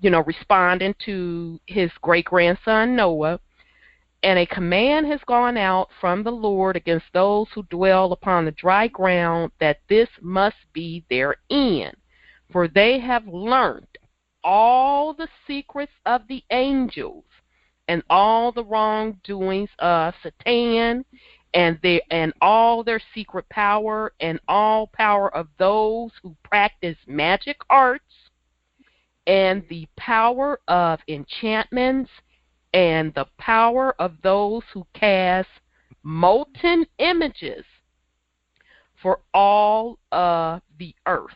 responding to his great-grandson Noah. And a command has gone out from the Lord against those who dwell upon the dry ground, that this must be their end. For they have learned all the secrets of the angels, and all the wrongdoings of Satan, and all their secret power, and all power of those who practice magic arts, and the power of enchantments, and the power of those who cast molten images for all of the earth.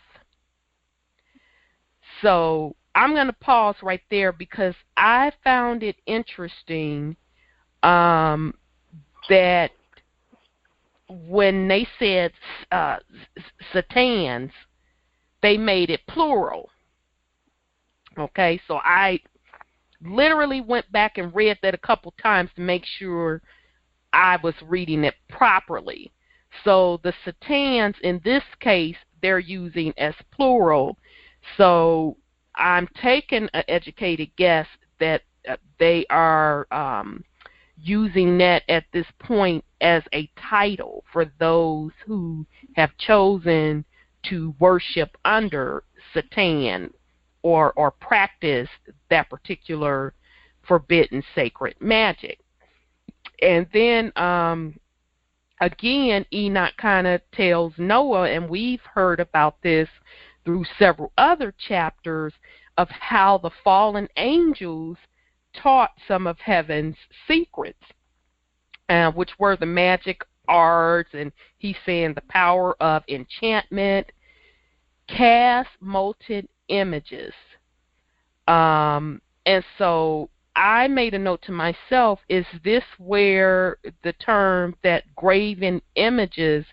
So I'm going to pause right there, because I found it interesting that when they said satans, they made it plural. Okay, so I literally went back and read that a couple times to make sure I was reading it properly. So the satans, in this case, they're using as plural. So I'm taking an educated guess that they are using that at this point as a title for those who have chosen to worship under Satan or practice that particular forbidden sacred magic. And then again, Enoch kind of tells Noah, and we've heard about this through several other chapters, of how the fallen angels taught some of heaven's secrets, which were the magic arts, and he's saying the power of enchantment, cast molten images. And so I made a note to myself, is this where the term that graven images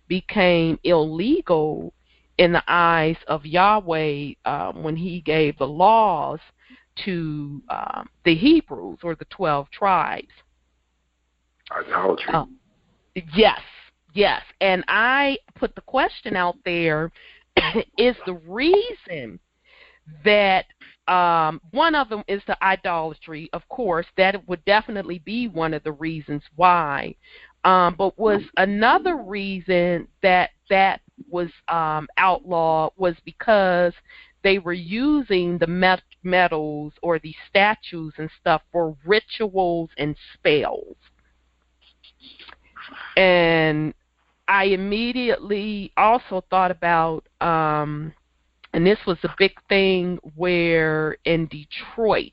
became illegal in the eyes of Yahweh when he gave the laws to the Hebrews, or the 12 tribes? Idolatry. Yes. And I put the question out there, is the reason that one of them is the idolatry, of course, that would definitely be one of the reasons why. But was another reason that was outlawed was because they were using the metals or the statues and stuff for rituals and spells. And I immediately also thought about, and this was a big thing where in Detroit,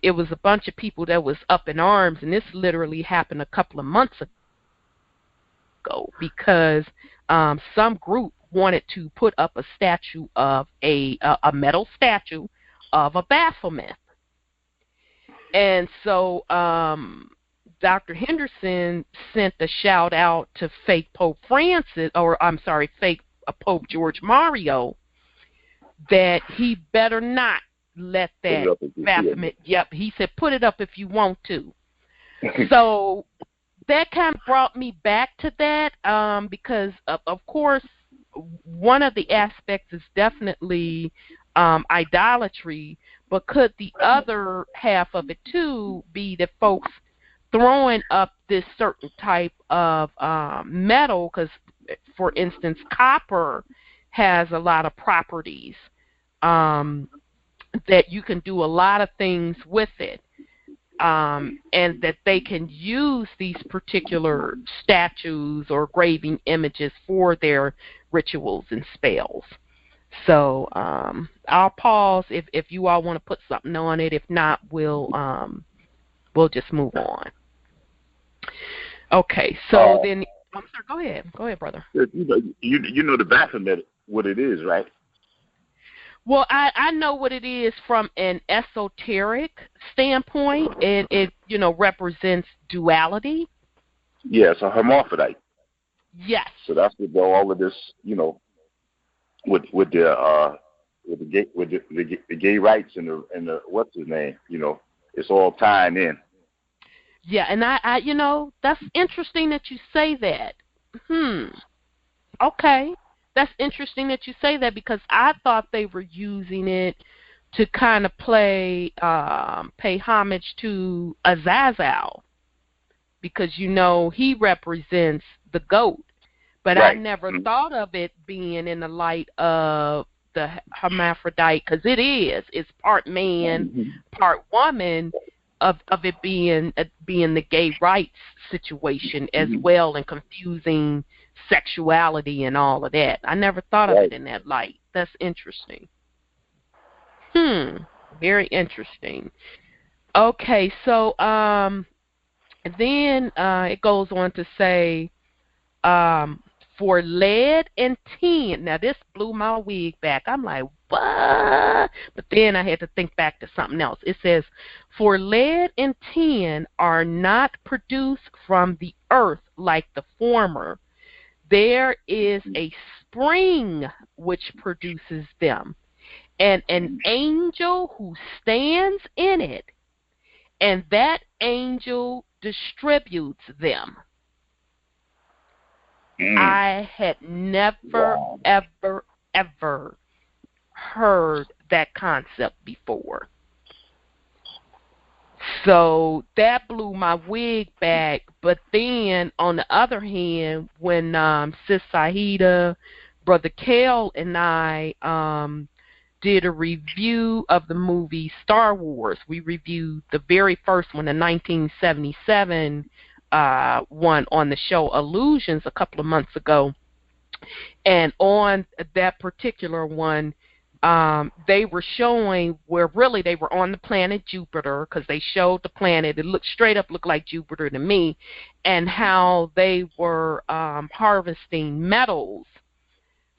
it was a bunch of people that was up in arms, and this literally happened a couple of months ago. scapegoat because some group wanted to put up a statue of a metal statue of a Baphomet. And so Dr. Henderson sent a shout out to fake Pope fake Pope George Mario, that he better not let that Baphomet. Yep, he said, put it up if you want to. So that kind of brought me back to that because, of course, one of the aspects is definitely idolatry, but could the other half of it, too, be that folks throwing up this certain type of metal, because, for instance, copper has a lot of properties that you can do a lot of things with it, and that they can use these particular statues or graving images for their rituals and spells. So I'll pause if you all want to put something on it. If not, we'll just move on. Okay, so then I'm sorry. Go ahead, brother. You know the Baphomet, what it is, right? Well, I know what it is from an esoteric standpoint. It represents duality. Yeah, it's a hermaphrodite. Yes. So that's what all of this, with the gay rights and the what's his name, it's all tying in. Yeah, and I that's interesting that you say that. Okay. That's interesting that you say that, because I thought they were using it to kind of pay homage to Azazel, because he represents the goat. But right. I never thought of it being in the light of the hermaphrodite, because it's part man, part woman, of it being the gay rights situation as well, and confusing sexuality and all of that. I never thought of it in that light. That's interesting. Very interesting. Okay, so then it goes on to say, for lead and tin. Now this blew my wig back. I'm like, what? But then I had to think back to something else. It says, for lead and tin are not produced from the earth like the former. There is a spring which produces them, and an angel who stands in it, and that angel distributes them. I had never, ever, ever heard that concept before. So that blew my wig back. But then, on the other hand, when Sis Saida, Brother Kel, and I did a review of the movie Star Wars, we reviewed the very first one, the 1977 one on the show Illusions a couple of months ago. And on that particular one, they were showing where really they were on the planet Jupiter, because they showed the planet. It looked like Jupiter to me, and how they were harvesting metals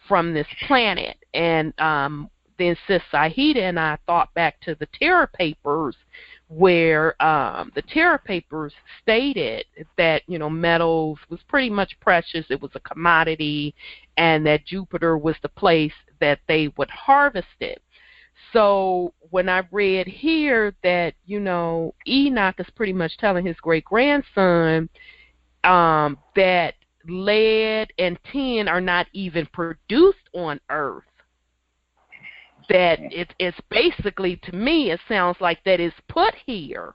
from this planet. And then Sis Saida and I thought back to the Terra Papers, where the Terra Papers stated that, metals was pretty much precious. It was a commodity, and that Jupiter was the place that they would harvest it. So when I read here that, Enoch is pretty much telling his great-grandson that lead and tin are not even produced on Earth, that it's basically, to me, it sounds like that is put here,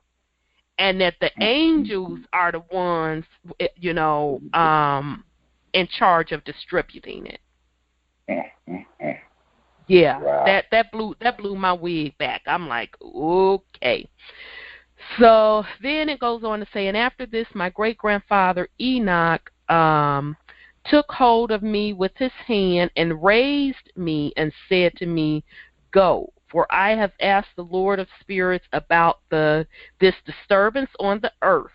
and that the angels are the ones, in charge of distributing it. Yeah, wow. that blew my wig back. I'm like, okay. So then it goes on to say, and after this, my great-grandfather Enoch took hold of me with his hand and raised me and said to me, go, for I have asked the Lord of spirits about this disturbance on the earth.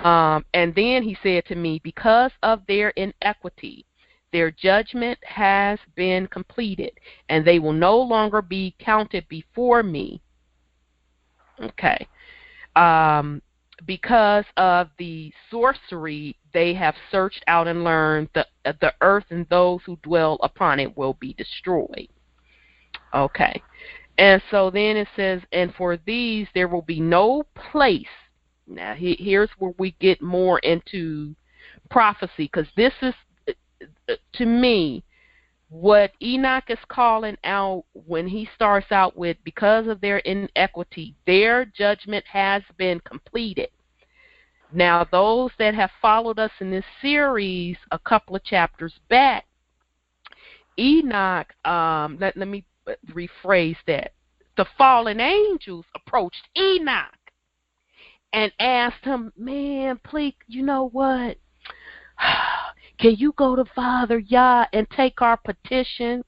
And then he said to me, because of their inequity, their judgment has been completed, and they will no longer be counted before me. Okay. Because of the sorcery they have searched out and learned, the earth and those who dwell upon it will be destroyed. Okay. And so then it says, and for these there will be no place. Now here's where we get more into prophecy, because this is, to me, what Enoch is calling out when he starts out with, because of their inequity, their judgment has been completed. Now, those that have followed us in this series a couple of chapters back, Enoch, let me rephrase that. The fallen angels approached Enoch and asked him, man, please, you know what? Can you go to Father Yah and take our petition?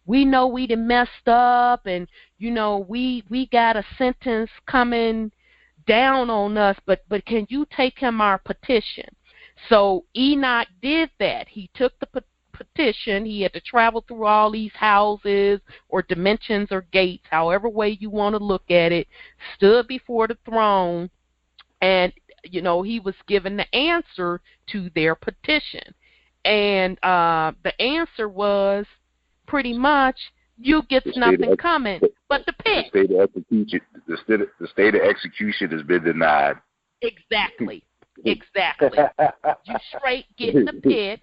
We know we done messed up, and, you know, we got a sentence coming down on us, but can you take him our petition? So Enoch did that. He took the petition. He had to travel through all these houses or dimensions or gates, however way you want to look at it, stood before the throne, and, you know, he was given the answer to their petition. And the answer was pretty much, you get nothing coming but the pit. The state of execution has been denied. Exactly. Exactly. You straight get in the pit,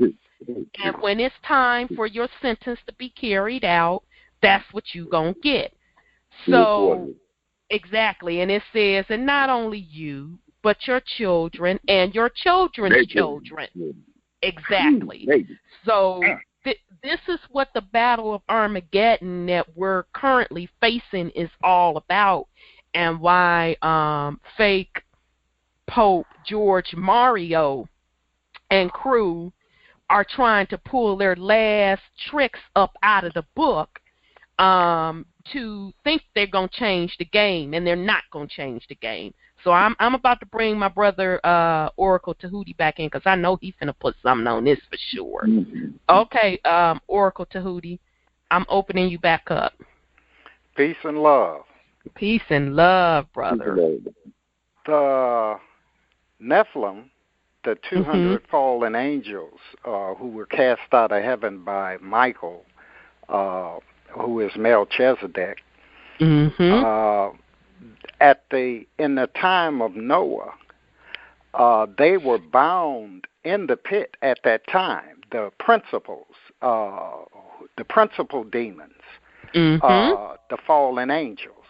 and when it's time for your sentence to be carried out, that's what you gonna get. So, exactly, and it says, and not only you, but your children and your children's children. Exactly. So this is what the Battle of Armageddon that we're currently facing is all about, and why fake Pope George Mario and crew are trying to pull their last tricks up out of the book to think they're going to change the game, and they're not going to change the game. So I'm about to bring my brother Oracle Tahuti back in, because I know he's finna put something on this for sure. Okay, Oracle Tahuti, I'm opening you back up. Peace and love. Peace and love, brother. The Nephilim, the 200 fallen angels who were cast out of heaven by Michael, who is Melchizedek, in the time of Noah, they were bound in the pit at that time. The principal demons, the fallen angels.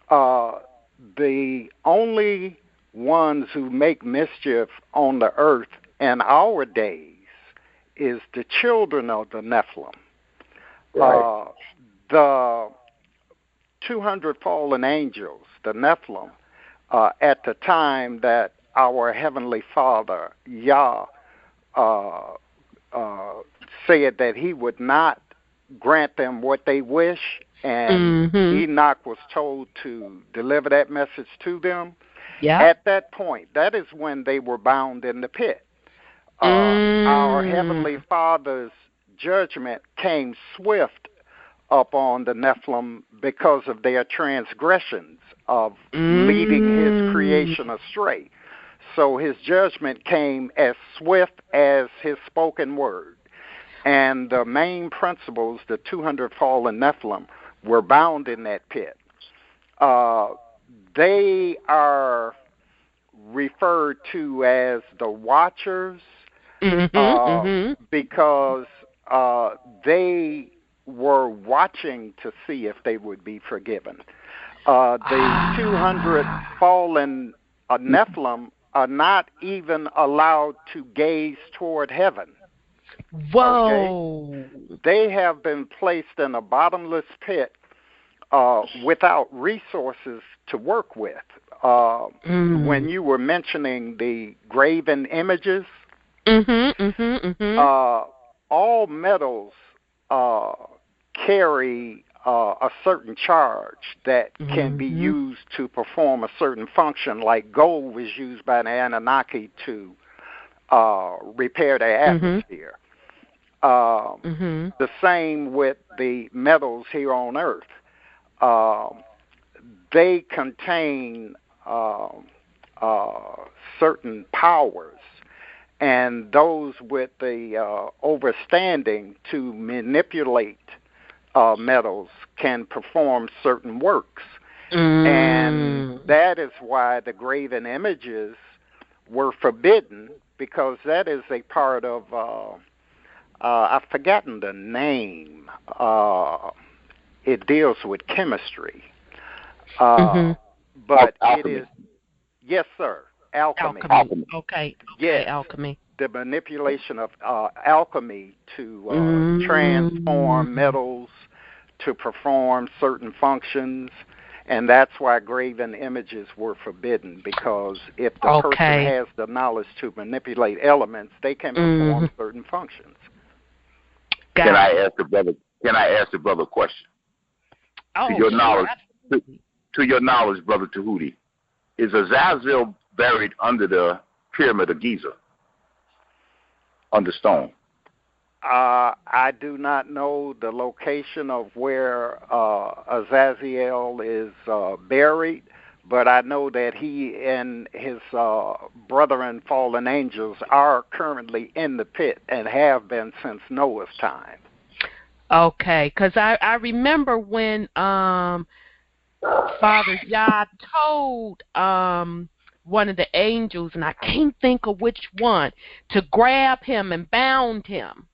The only ones who make mischief on the earth in our days is the children of the Nephilim. Right. The 200 fallen angels, the Nephilim, at the time that our Heavenly Father, Yah, said that he would not grant them what they wish, and Enoch was told to deliver that message to them. Yeah. At that point, that is when they were bound in the pit. Our Heavenly Father's judgment came swift upon the Nephilim because of their transgressions of leading his creation astray. So his judgment came as swift as his spoken word. And the main principles, the 200 fallen Nephilim, were bound in that pit. They are referred to as the Watchers because they were watching to see if they would be forgiven. The 200 fallen Nephilim are not even allowed to gaze toward heaven. Whoa. Okay? They have been placed in a bottomless pit without resources to work with. When you were mentioning the graven images, all metals carry a certain charge that can be used to perform a certain function, like gold was used by the Anunnaki to repair their atmosphere. The same with the metals here on Earth. They contain certain powers, and those with the overstanding to manipulate metals can perform certain works. And that is why the graven images were forbidden, because that is a part of, I've forgotten the name. It deals with chemistry. But alchemy. It is, yes, sir, alchemy. Okay. Yes, alchemy. The manipulation of alchemy to transform metals to perform certain functions. And that's why graven images were forbidden, because if the person has the knowledge to manipulate elements, they can perform certain functions. Can I ask the brother a question? Oh, to your knowledge, Brother Tahuti, is Azazel buried under the Pyramid of Giza, under stone? I do not know the location of where Azazel is buried, but I know that he and his brethren fallen angels are currently in the pit and have been since Noah's time. Okay, because I remember when Father Yah told one of the angels, and I can't think of which one, to grab him and bound him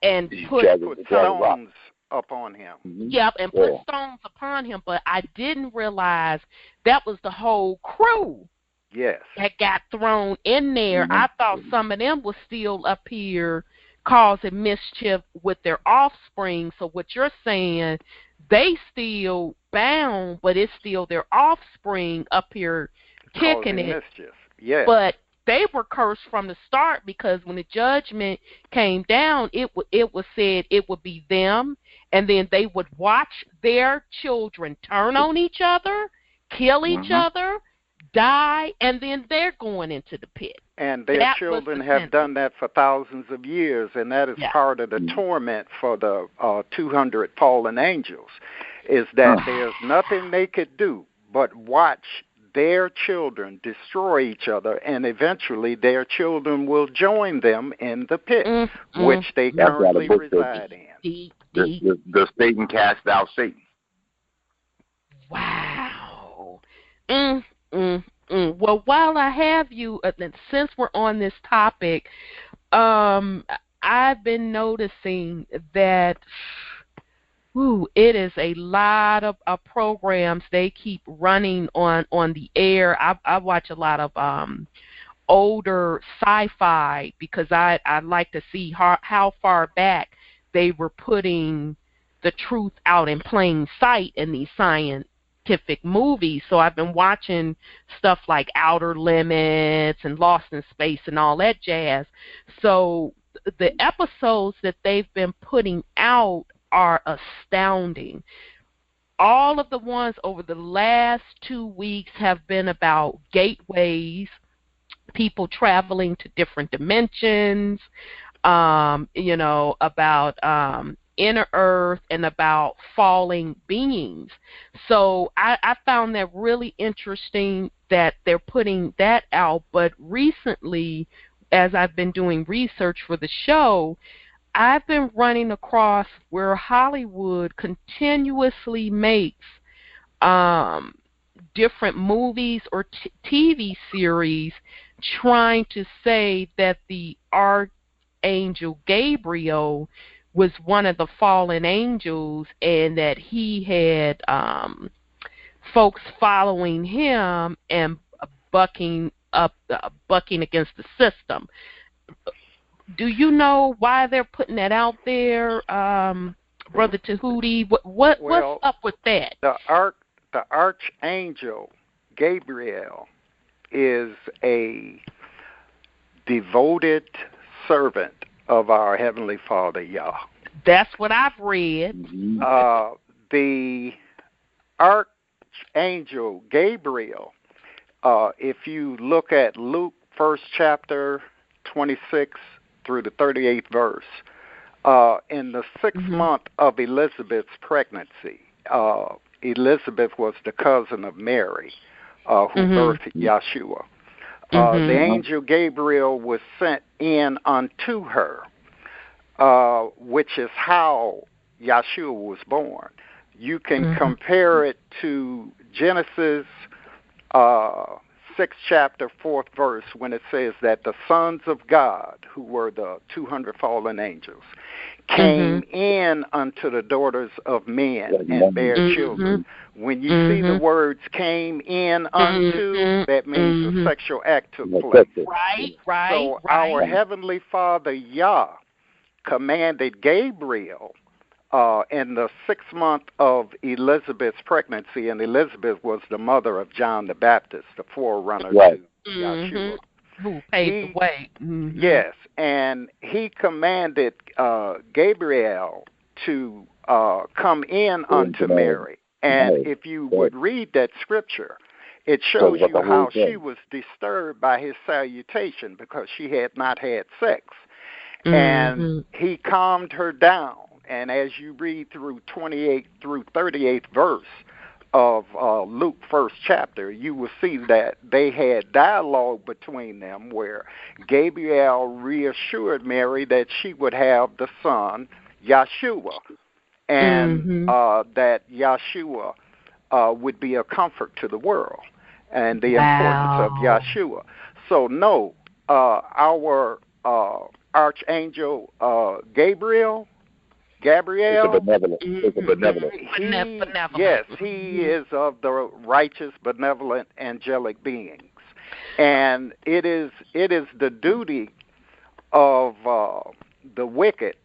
and put stones upon him. Yep, and put stones upon him, but I didn't realize that was the whole crew. Yes. That got thrown in there. I thought some of them were still up here causing mischief with their offspring. So what you're saying, they still bound, but it's still their offspring up here kicking it. Mischief. Yes. But they were cursed from the start, because when the judgment came down, it was said it would be them, and then they would watch their children turn on each other, kill each other, die, and then they're going into the pit. And their children have done that for thousands of years, and that is part of the torment for the 200 fallen angels, is that there's nothing they could do but watch their children destroy each other, and eventually their children will join them in the pit, which they currently reside in. The Satan cast out Satan. Wow. Well, while I have you, since we're on this topic, I've been noticing that it is a lot of programs they keep running on the air. I watch a lot of older sci-fi, because I like to see how far back they were putting the truth out in plain sight in these scientific movies. So I've been watching stuff like Outer Limits and Lost in Space and all that jazz. So the episodes that they've been putting out are astounding. All of the ones over the last 2 weeks have been about gateways, people traveling to different dimensions, about inner earth, and about falling beings. So I found that really interesting that they're putting that out. But recently, as I've been doing research for the show, I've been running across where Hollywood continuously makes different movies or TV series trying to say that the Archangel Gabriel was one of the fallen angels, and that he had folks following him and bucking against the system. Do you know why they're putting that out there, Brother Tahuti? What's up with that? The Archangel Gabriel is a devoted servant of our Heavenly Father, Yah. That's what I've read. The archangel Gabriel, if you look at Luke 1st chapter 26 through the 38th verse, in the 6th month of Elizabeth's pregnancy, Elizabeth was the cousin of Mary, who birthed Yeshua. The angel Gabriel was sent in unto her, which is how Yeshua was born. You can compare it to Genesis 6th chapter 4th verse, when it says that the sons of God, who were the 200 fallen angels, came in unto the daughters of men and bare children. When you see the words came in unto, that means a sexual act took place. Right. So our Heavenly Father, Yah, commanded Gabriel in the 6th month of Elizabeth's pregnancy, and Elizabeth was the mother of John the Baptist, the forerunner to Yeshua. Who paved the way. Yes, and he commanded Gabriel to come in unto Mary. And if you would read that scripture, it shows you how she was disturbed by his salutation because she had not had sex. And he calmed her down. And as you read through 28 through 38th verse of Luke 1st chapter, you will see that they had dialogue between them where Gabriel reassured Mary that she would have the son, Yeshua, and that Yeshua would be a comfort to the world, and the importance of Yeshua. So no, our archangel Gabriel. It's a benevolent. Yes, he is of the righteous, benevolent, angelic beings, and it is the duty of the wicked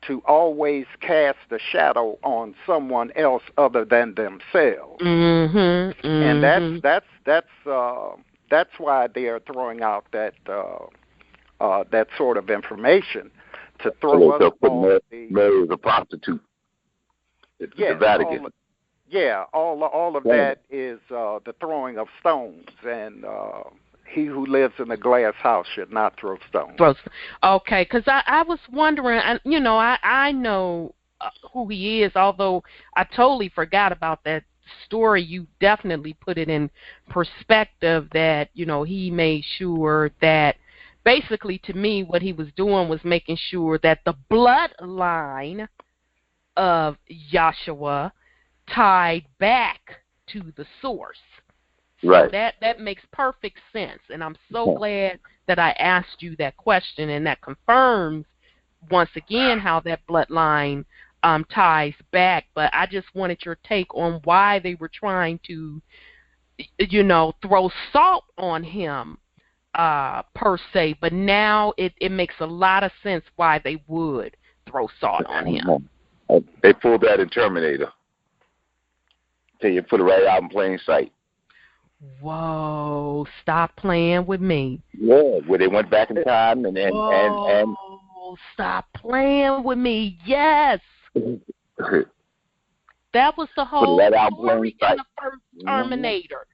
to always cast a shadow on someone else other than themselves, and that's why they are throwing out that that sort of information. To throw us on Mary is a prostitute. It's the Vatican. All of that is the throwing of stones, and he who lives in a glass house should not throw stones. Okay, because I was wondering, I know who he is, although I totally forgot about that story. You definitely put it in perspective that, he made sure that basically, to me, what he was doing was making sure that the bloodline of Yahshua tied back to the source. Right. So that makes perfect sense, and I'm so glad that I asked you that question, and that confirms once again how that bloodline ties back. But I just wanted your take on why they were trying to, throw salt on him. Per se, but now it makes a lot of sense why they would throw salt on him. They pulled that in Terminator. They put it right out in plain sight. Whoa! Stop playing with me. Yeah, where they went back in time and stop playing with me. Yes. That was the whole story in the first Terminator.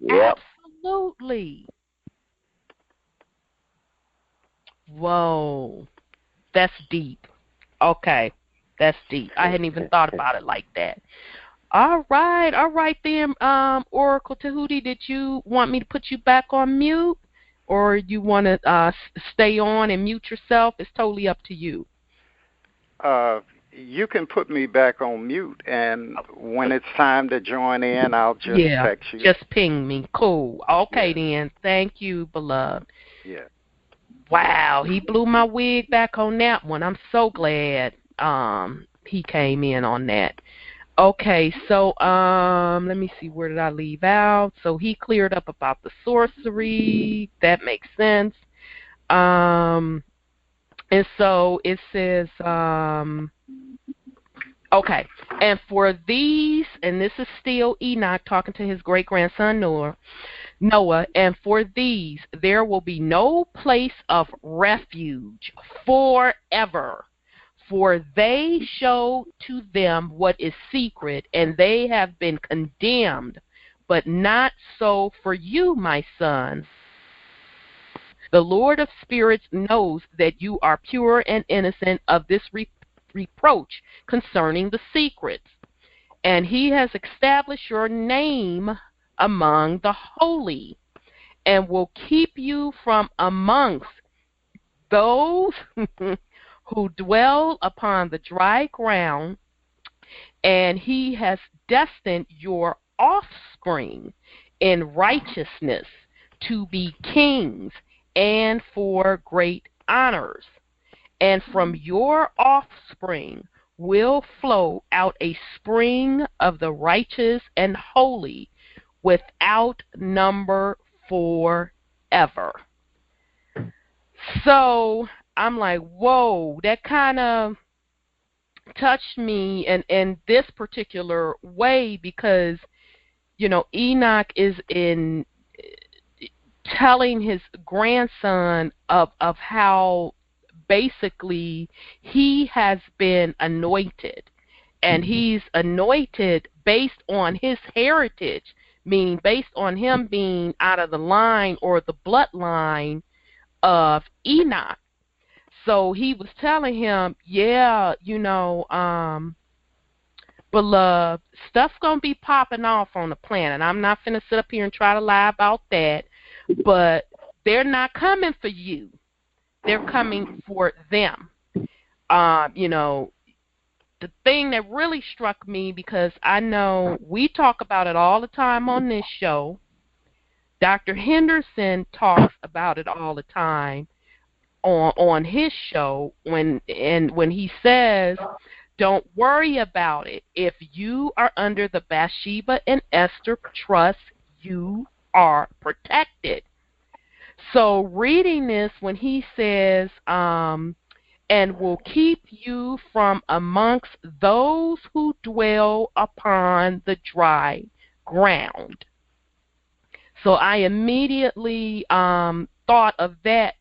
Yep. Absolutely. Whoa, that's deep. Okay, that's deep. I hadn't even thought about it like that. All right then, Oracle Tahuti, did you want me to put you back on mute, or you want to stay on and mute yourself? It's totally up to you. You can put me back on mute, and when it's time to join in, I'll just text you. Just ping me. Cool. Okay then. Thank you, beloved. Yeah. Wow, he blew my wig back on that one. I'm so glad he came in on that. Okay, so let me see, where did I leave out? So he cleared up about the sorcery. That makes sense. And so it says, okay, and for these, and this is still Enoch talking to his great-grandson Noah, and for these there will be no place of refuge forever. For they show to them what is secret, and they have been condemned, but not so for you, my sons. The Lord of spirits knows that you are pure and innocent of this reproach concerning the secrets, and he has established your name among the holy, and will keep you from amongst those who dwell upon the dry ground, and he has destined your offspring in righteousness to be kings and for great honors. And from your offspring will flow out a spring of the righteous and holy without number forever. So I'm like, whoa, that kind of touched me in this particular way, because, you know, Enoch is in telling his grandson of how basically he has been anointed, and he's anointed based on his heritage, meaning based on him being out of the line or the bloodline of Enoch. So he was telling him, yeah, you know, beloved, stuff's going to be popping off on the planet. I'm not going to sit up here and try to lie about that, but they're not coming for you. They're coming for them. You know, the thing that really struck me, because I know we talk about it all the time on this show, Dr. Henderson talks about it all the time on his show when he says, don't worry about it. If you are under the Bathsheba and Esther trust, you are protected. So reading this, when he says, and will keep you from amongst those who dwell upon the dry ground. So I immediately thought of that,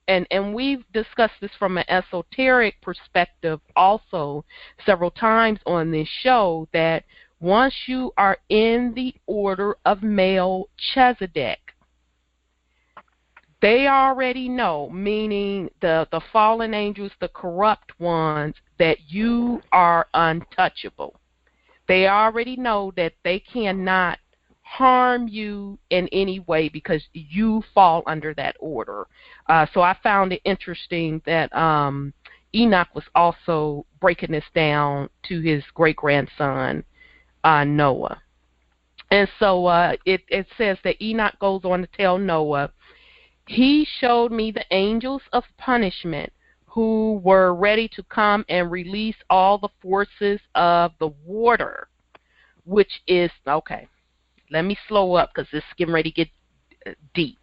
and we've discussed this from an esoteric perspective also several times on this show, that once you are in the order of Melchizedek, they already know, meaning the fallen angels, the corrupt ones, that you are untouchable. They already know that they cannot harm you in any way because you fall under that order. So I found it interesting that Enoch was also breaking this down to his great-grandson, Noah. And so it says that Enoch goes on to tell Noah, he showed me the angels of punishment who were ready to come and release all the forces of the water, which is, okay, let me slow up because this is getting ready to get deep.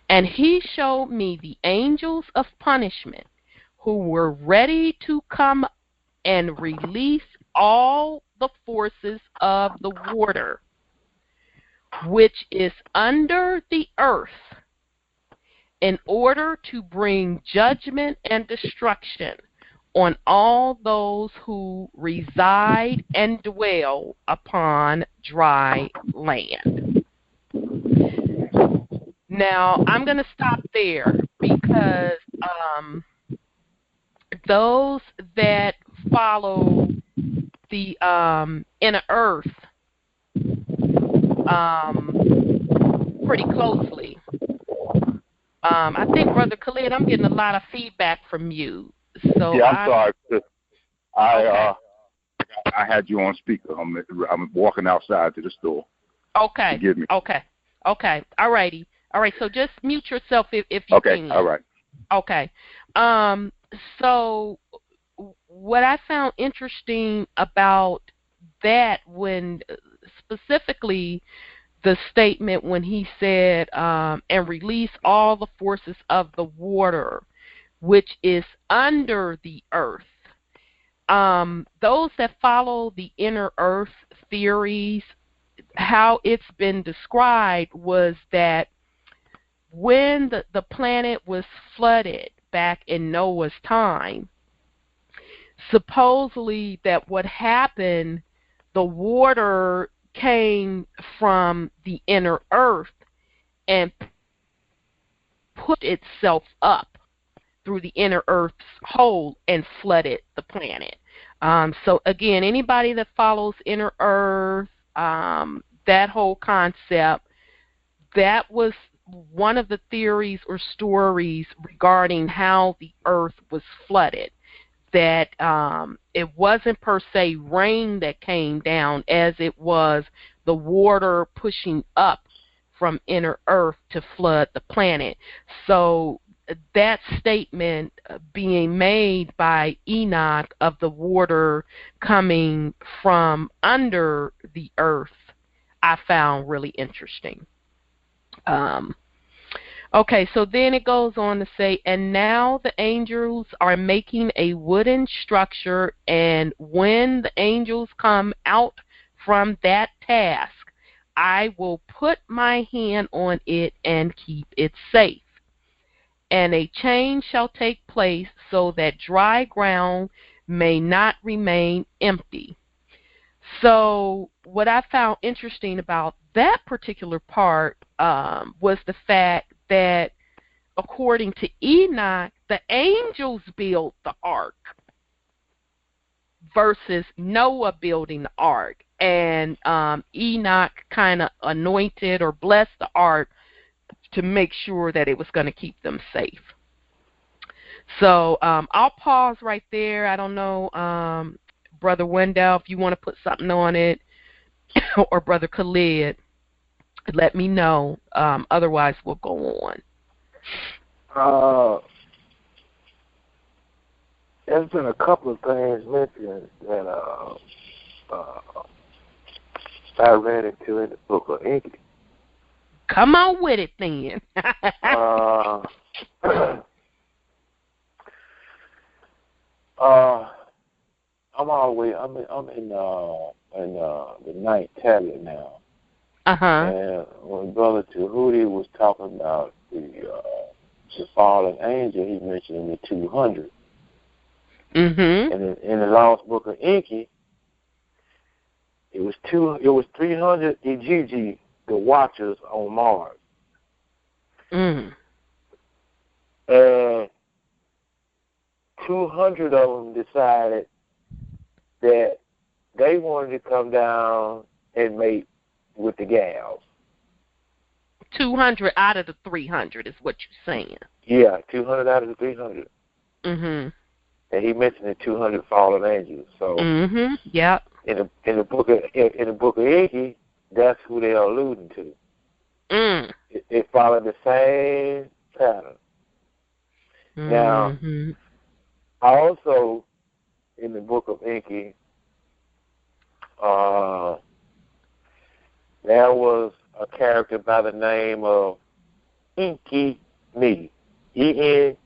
And he showed me the angels of punishment who were ready to come and release all the forces of the water, which is under the earth, in order to bring judgment and destruction on all those who reside and dwell upon dry land. Now, I'm going to stop there because those that follow the inner earth pretty closely, I think, Brother Khalid, I'm getting a lot of feedback from you. So yeah, I'm sorry. I had you on speaker. I'm walking outside to the store. Okay. Forgive me. Okay. All righty. All right. So just mute yourself if you can. Okay. All right. Okay. So what I found interesting about that, when specifically the statement when he said, and release all the forces of the water, which is under the earth. Those that follow the inner earth theories, how it's been described was that when the planet was flooded back in Noah's time, supposedly that what happened, the water came from the inner earth and put itself up through the inner earth's hole and flooded the planet. So again, anybody that follows inner earth, that whole concept, that was one of the theories or stories regarding how the earth was flooded. That it wasn't per se rain that came down as it was the water pushing up from inner earth to flood the planet. So that statement being made by Enoch of the water coming from under the earth, I found really interesting. Okay, so then it goes on to say, and now the angels are making a wooden structure, and when the angels come out from that task, I will put my hand on it and keep it safe. And a change shall take place so that dry ground may not remain empty. So what I found interesting about that particular part was the fact that, according to Enoch, the angels built the ark versus Noah building the ark. And Enoch kind of anointed or blessed the ark to make sure that it was going to keep them safe. So I'll pause right there. I don't know, Brother Wendell, if you want to put something on it, or Brother Khalid, let me know. Otherwise, we'll go on. There's been a couple of things mentioned that I read into in the Book of Enki. Come on with it, then. I'm in the ninth tablet now. And when Brother Tahuti was talking about the fallen angel, he mentioned the 200. And in the Lost Book of Enki, it was 300 Ijiji, the Watchers on Mars. And 200 of them decided that they wanted to come down and mate with the gals. 200 out of the 300 is what you're saying. Yeah, 200 out of the 300. And he mentioned the 200 fallen angels. So, yeah. In the book of Enki, that's who they are alluding to. It followed the same pattern. Now, also in the Book of Enki, there was a character by the name of Enki Me, Enkime.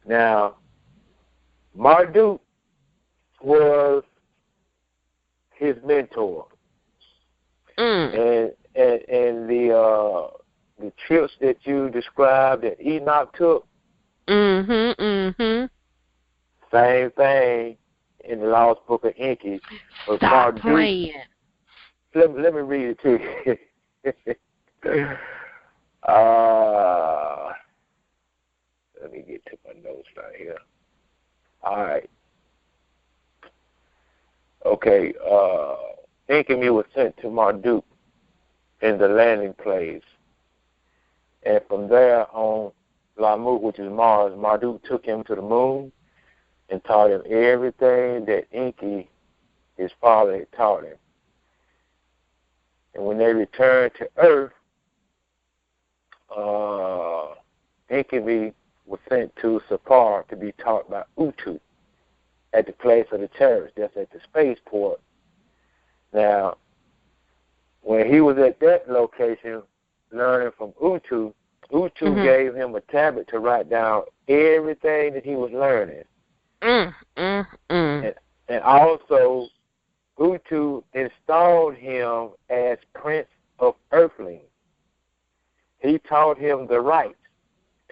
Now, Marduk was his mentor, and the trips that you described that Enoch took, same thing in the Lost Book of Enki. Stop Marduk, playing. Let me read it to you. Let me get to my notes right here. All right. Okay. Enkime was sent to Marduk in the landing place. And from there on Lamut, which is Mars, Marduk took him to the moon and taught him everything that Enki, his father, had taught him. And when they returned to Earth, Enkime was sent to Sapar to be taught by Utu at the place of the church. That's at the spaceport. Now, when he was at that location learning from Utu, Utu gave him a tablet to write down everything that he was learning. And also, Utu installed him as Prince of Earthlings. He taught him the rights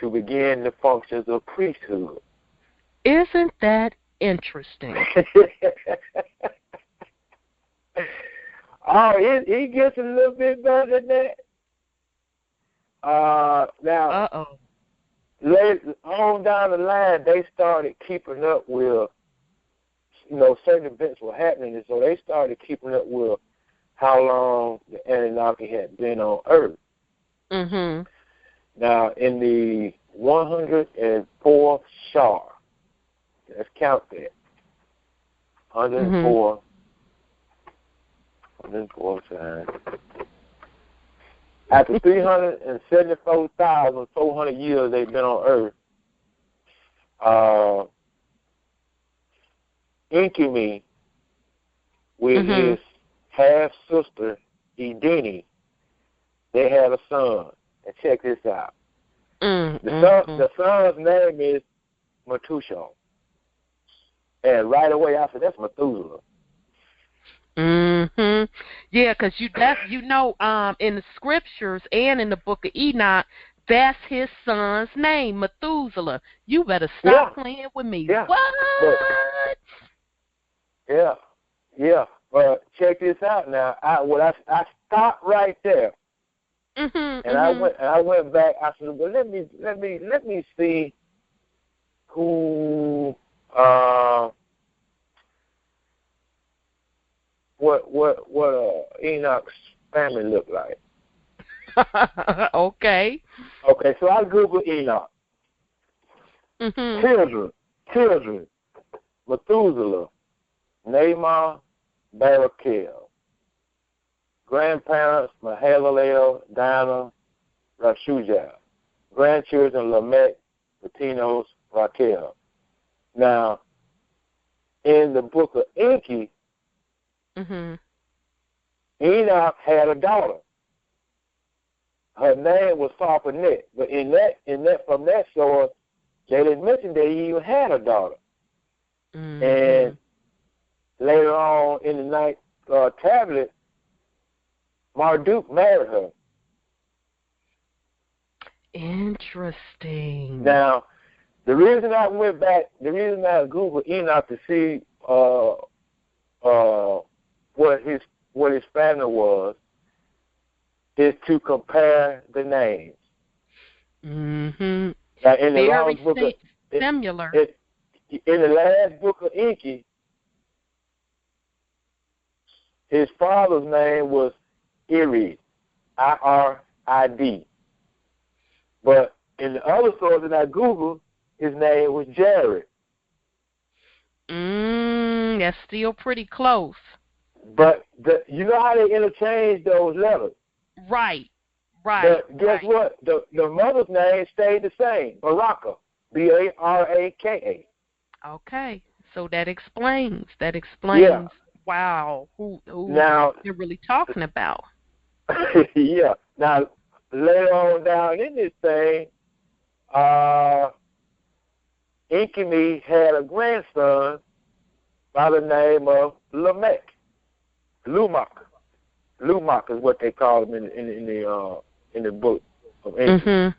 to begin the functions of priesthood. Isn't that interesting? Oh, it gets a little bit better than that. Now, later on down the line, they started keeping up with, certain events were happening, and so they started keeping up with how long the Anunnaki had been on Earth. Mm-hmm. Now, in the 104th Shar, let's count that. 104 times. After 374,400 years they've been on Earth, Enki, with his half-sister, Edeni, they had a son. And check this out. The son's name is Methuselah. And right away I said, that's Methuselah. Mm-hmm. Yeah, because in the scriptures and in the Book of Enoch, that's his son's name, Methuselah. You better stop playing with me. Yeah. What? Yeah. But check this out now. I stopped right there. And I went back. I said, well, let me see who what Enoch's family looked like. Okay, so I Googled Enoch. Children, Methuselah, Namah, Barakel. Grandparents, Mahalalel, Dinah, Rashujah. Grandchildren, Lamech, Patinos, Raquel. Now, in the Book of Enki, Enoch had a daughter. Her name was Sarpanet, but from that source, they didn't mention that he even had a daughter. And later on in the ninth tablet, Marduk married her. Interesting. Now, the reason I Googled Enoch to see what his family was is to compare the names. Mm-hmm. Now, in the very last book similar. In the last book of Enki, his father's name was Irid, I-R-I-D. But in the other source that I Googled, his name was Jared. That's still pretty close. But you know how they interchange those letters? Right. But guess what? The mother's name stayed the same, Baraka, B-A-R-A-K-A. Okay, so that explains. Yeah. Wow, who now, they're really talking about. Yeah. Now, later on down in this thing, Enki had a grandson by the name of Lamech. Lumak is what they call him in the book of Enki.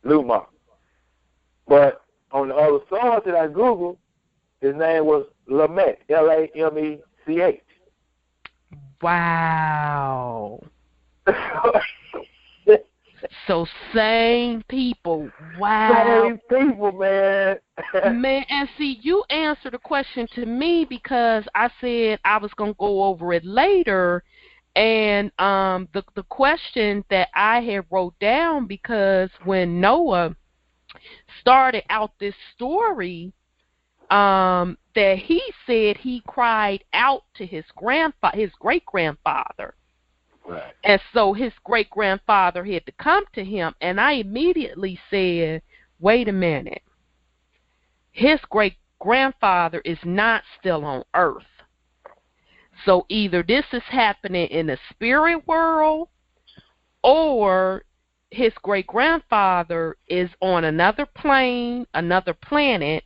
Lumak. But on the other source that I Googled, his name was Lamech, Lamech. Wow. So same people. Wow. Same people, man. Man, and see, you answered the question to me because I said I was going to go over it later. And the question that I had wrote down, because when Noah started out this story, that he said he cried out to his great-grandfather. Right. And so his great-grandfather had to come to him, and I immediately said, wait a minute. His great-grandfather is not still on earth. So either this is happening in the spirit world, or his great-grandfather is on another plane, another planet,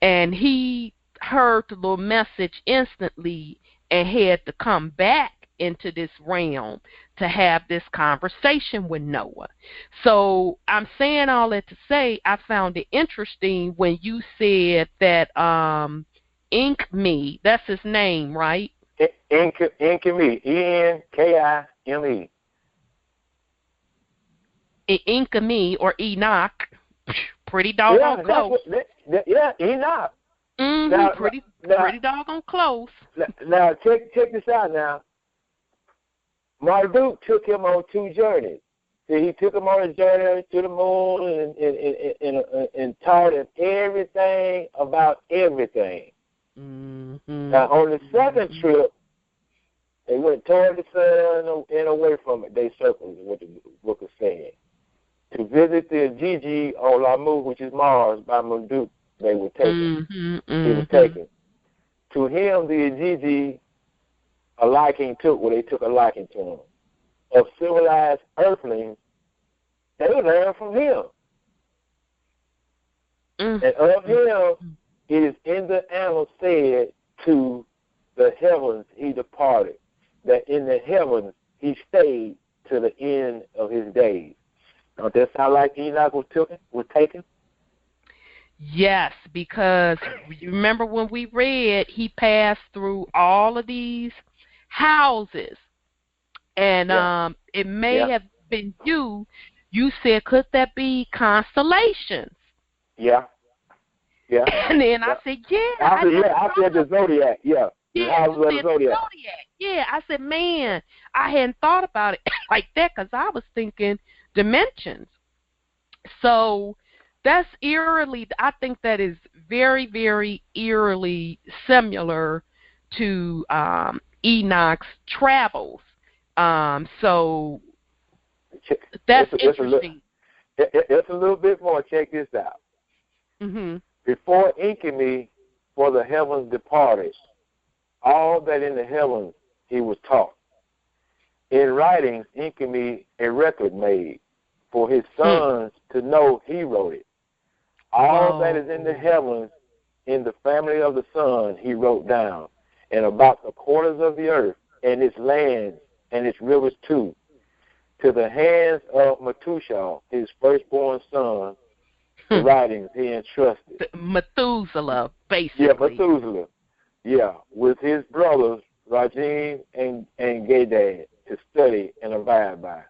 and he heard the little message instantly and had to come back into this realm to have this conversation with Noah. So I'm saying all that to say I found it interesting when you said that Enki, that's his name, right? Enki, Enkime. Enki or Enoch, pretty doggone close. Enoch. Pretty doggone close. Now check this out. Now, Marduk took him on 2 journeys. See, he took him on a journey to the moon and taught him everything about everything. Mm-hmm. Now, on the 2nd trip, they went toward the sun and away from it. They circled what the book is saying. To visit the Gigi on Lamu, which is Mars, by Marduk, they were taken. He was taken. To him, the Gigi, a liking took, well, they took a liking to him. Of civilized earthlings, they learned from him. And of him, it is in the annals said, to the heavens he departed, that in the heavens he stayed to the end of his days. Don't that sound like Enoch was taken? Yes, because you remember when we read, he passed through all of these houses, and it may have been you said, could that be constellations? Yeah. And then I said, I said the zodiac. Yeah, the zodiac. Yeah, I said, man, I hadn't thought about it like that because I was thinking dimensions. So that's eerily, I think that is very, very eerily similar to Enoch's travels. So that's interesting. It's a little bit more. Check this out. Mm-hmm. Before Enki, for the heavens departed, all that in the heavens he was taught. In writings, Enki a record made, for his sons to know he wrote it. All that is in the heavens, in the family of the sun, he wrote down, and about the quarters of the earth, and its lands, and its rivers too, to the hands of Methuselah, his firstborn son, the writings he entrusted. Methuselah, basically. Yeah, Methuselah. Yeah, with his brothers, Rajim and Gadad, to study and abide by.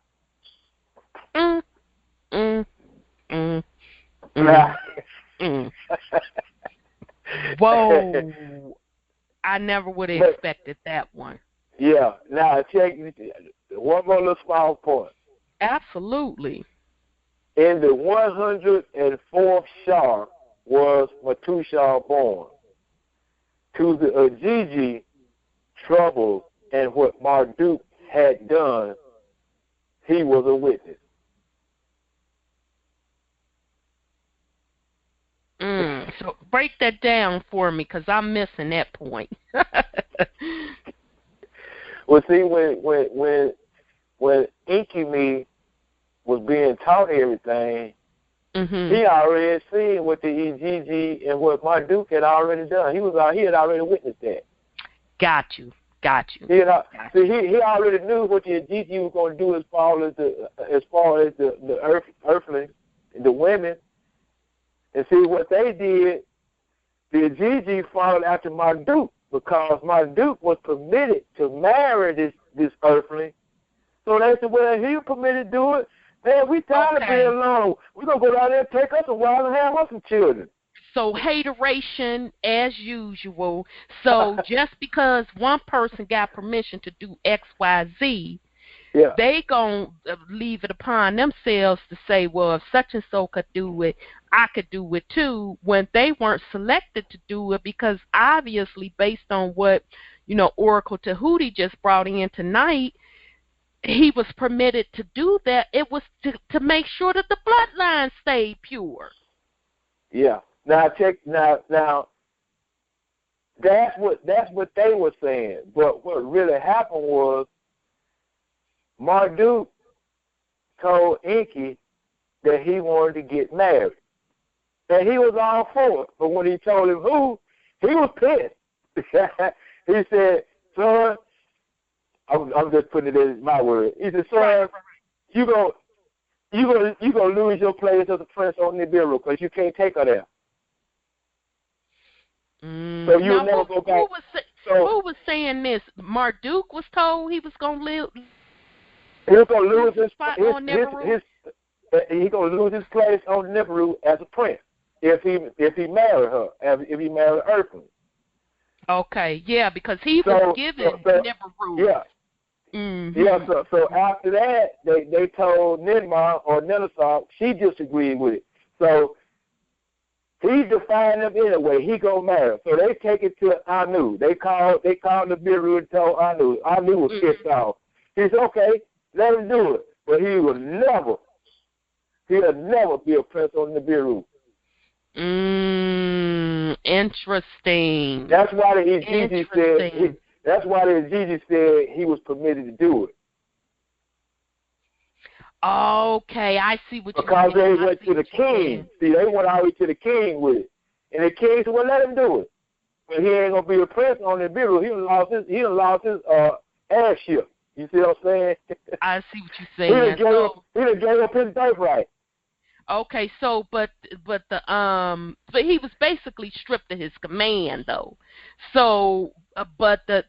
Whoa. I never would have expected that one. Yeah. Now, check one more little small point. Absolutely. In the 104th Shar was Methuselah born. To the Agigi trouble and what Marduk had done, he was a witness. So break that down for me, because I'm missing that point. Well, see, when Enki was being taught everything, he already had seen what the Agigi and what Marduk had already done. He had already witnessed that. Got you. He already knew what the Agigi was going to do as far as the earthlings, the women. And see what they did, the Agigi followed after Marduk, because Marduk was permitted to marry this earthling. So they said, well, he was permitted to do it. Man, we tired of being alone. We're going to go down there and take us a while and have us some children. So hateration as usual. So just because one person got permission to do X, Y, Z, they going to leave it upon themselves to say, well, if such and so could do it, I could do it too, when they weren't selected to do it, because obviously based on what, Oracle Tahuti just brought in tonight, he was permitted to do that. It was to make sure that the bloodline stayed pure. Yeah. Now that's what they were saying. But what really happened was Marduk told Enki that he wanted to get married. And he was all for it. But when he told him who, he was pissed. He said, son, I'm just putting it in my word. He said, son, you gonna lose your place as a prince on Nibiru because you can't take her there. So you now, never go back. Who was saying this? Marduk was told he was gonna live. He was gonna lose his he gonna lose his place on Nibiru as a prince if he married her, if he married an earthling. Okay, yeah, because he was given Nibiru. Yeah. Mm-hmm. Yeah, so after that, they told Ninmah or Ninasar, she disagreed with it. So he defined them anyway. He gonna marry. So they take it to Anu. They called Nibiru and told Anu. Anu was pissed off. He said, okay, let him do it. But he'll never be a prince on Nibiru. Interesting. That's why the Ijiji said. That's why the Ijiji said he was permitted to do it. Okay, I see what you mean. Because they went to the king. See, they went all the way to the king with it, and the king said, "Well, let him do it." But he ain't gonna be a prince on the Nibiru. He done lost his heirship. You see what I'm saying? I see what you're saying. He done gave up his birthright. Okay, so but he was basically stripped of his command though. So but the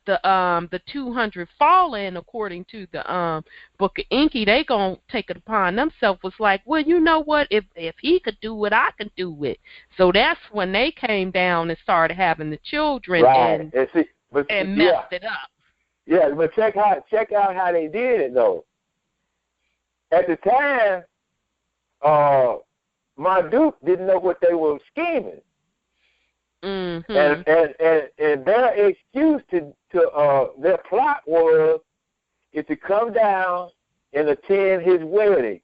200 fallen, according to the Book of Enki, they gonna take it upon themselves. Was like, well, you know what? If he could do it, I can do it. So that's when they came down and started having the children and messed it up. Yeah, but check out how they did it though. At the time, Marduk didn't know what they were scheming. Mm-hmm. And their excuse to their plot is to come down and attend his wedding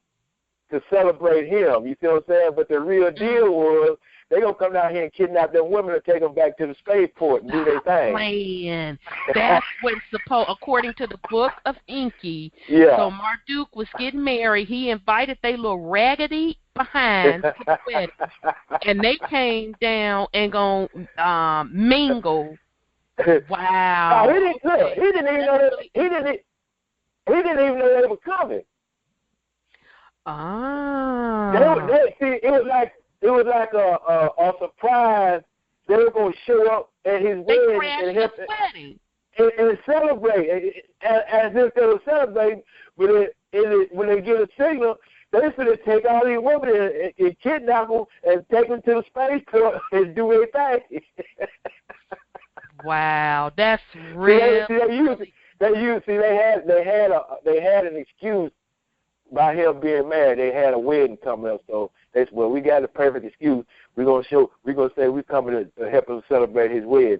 to celebrate him. You see what I'm saying? But the real deal was they gonna come down here and kidnap them women and take them back to the spaceport and do their thing. Man, that's what's supposed, according to the Book of Enki. Yeah. So Marduk was getting married. He invited they little raggedy behind to the wedding, and they came down and gonna mingle. Wow. No, he didn't even know that. He didn't even know they were coming. Ah. It was like a surprise. They were going to show up at his wedding and celebrate as if they were celebrating. But when they get a signal, they're going to take all these women and kidnap them and take them to the spaceport and do their thing. Wow, that's real. They had an excuse by him being married. They had a wedding coming up, so they said, well, we got a perfect excuse. We're gonna say we're coming to help him celebrate his wedding.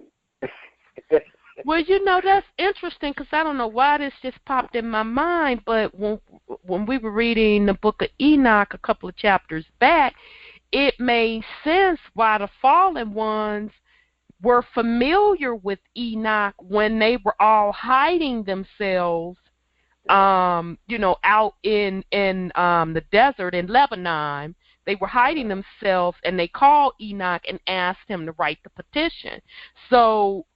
Well, you know, that's interesting because I don't know why this just popped in my mind, but when we were reading the Book of Enoch a couple of chapters back, it made sense why the fallen ones were familiar with Enoch when they were all hiding themselves, out in the desert in Lebanon. They were hiding themselves, and they called Enoch and asked him to write the petition. So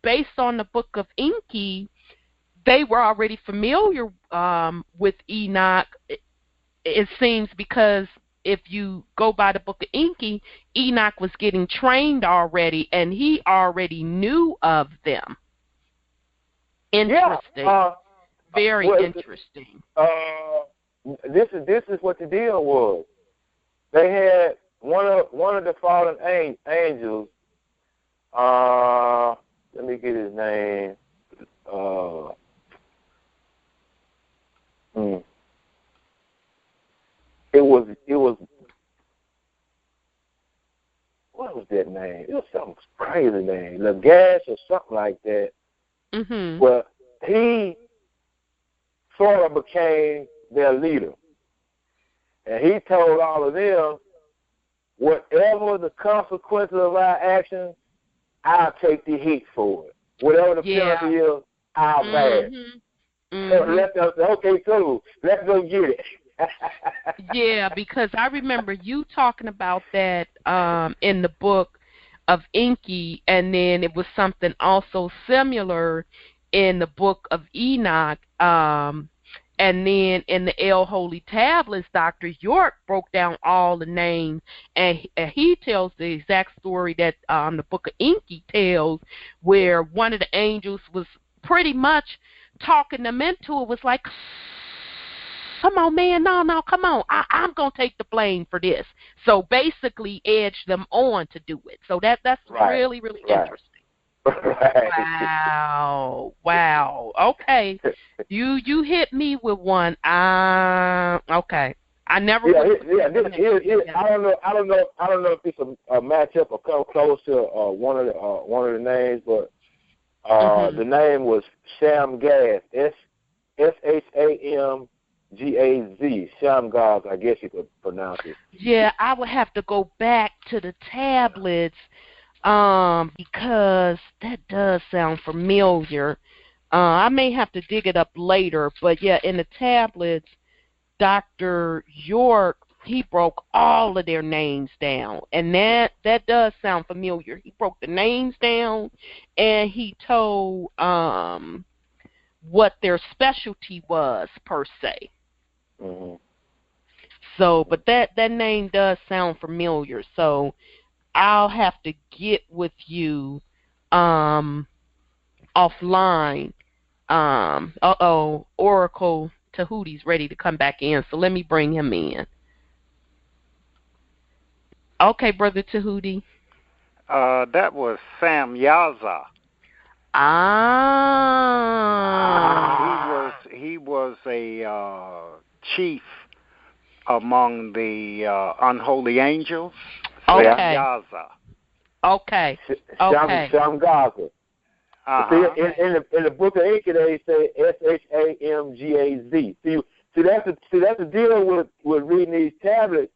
based on the Book of Enki, they were already familiar with Enoch, it seems, because if you go by the Book of Enki, Enoch was getting trained already, and he already knew of them. Interesting. Very interesting. This is what the deal was. They had one of the fallen angels. Let me get his name. It was. What was that name? It was some crazy name, Lagash or something like that. Mm-hmm. Well, he sort of became their leader. And he told all of them, whatever the consequences of our actions, I'll take the heat for it. Whatever the penalty is, I'll bear it. So okay, cool. Let's go get it. Yeah, because I remember you talking about that in the Book of Enki, and then it was something also similar in the Book of Enoch, and then in the El Holy Tablets, Dr. York broke down all the names, and he tells the exact story that the Book of Enki tells, where one of the angels was pretty much talking them into it, was like, come on, man, no, come on, I'm going to take the blame for this. So basically edged them on to do it. So that's really, really interesting. Wow. Okay. You hit me with one. Okay. I never. I don't know if it's a matchup or come close to one of the names, but the name was Shamgaz. Shamgaz. Shamgaz, I guess you could pronounce it. Yeah, I would have to go back to the tablets. Because that does sound familiar. I may have to dig it up later, but yeah, in the tablets, Dr. York, he broke all of their names down, and that does sound familiar. He broke the names down, and he told what their specialty was per se. Mm-hmm. So, but that name does sound familiar. So I'll have to get with you offline. Oracle Tahuti's ready to come back in, so let me bring him in. Okay, Brother Tahuti. That was Sam Yaza. He was a chief among the unholy angels. Okay. Yaza. Okay. Shamgaza. In the Book of Enki, they say Shamgaz. See, that's the deal with reading these tablets.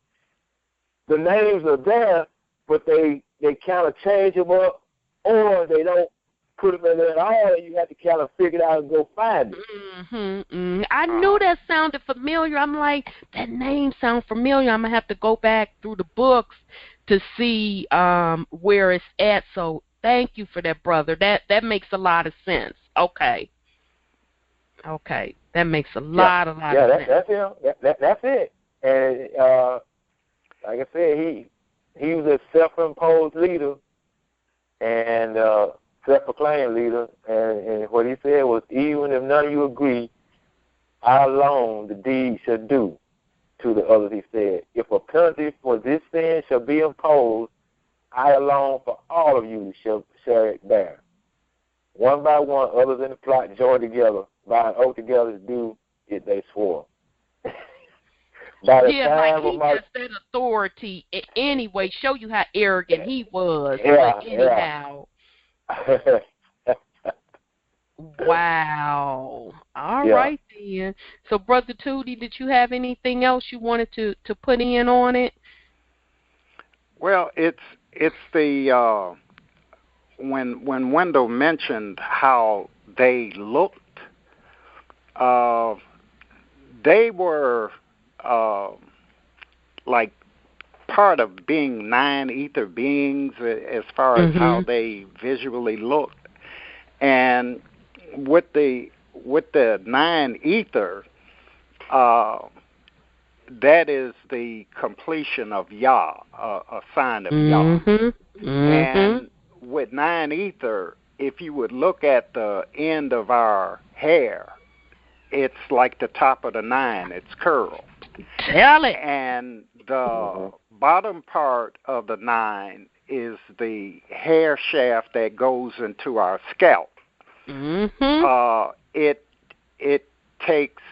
The names are there, but they kind of change them up, or they don't put them in there at all, and you have to kind of figure it out and go find it. I knew that sounded familiar. I'm like, that name sounds familiar. I'm gonna have to go back through the books to see where it's at. So thank you for that, brother. That makes a lot of sense. Okay, that makes a lot of sense. That's him. That's it. And like I said, he was a self-imposed leader and self-proclaimed leader. And what he said was, even if none of you agree, I alone the deed shall do. To the others, he said, if a penalty for this sin shall be imposed, I alone for all of you shall it bear. One by one, others in the plot joined together, by an oath together to do it they swore. Like he just said authority anyway, show you how arrogant he was. But anyhow. Wow. All right then. So, Brother Tootie, did you have anything else you wanted to put in on it? Well, it's the when Wendell mentioned how they looked, they were like part of being nine ether beings as far as how they visually looked. And with the nine ether, that is the completion of Yah, a sign of Yah. And with nine ether, if you would look at the end of our hair, it's like the top of the nine. It's curled. Tell it. And the bottom part of the nine is the hair shaft that goes into our scalp. It takes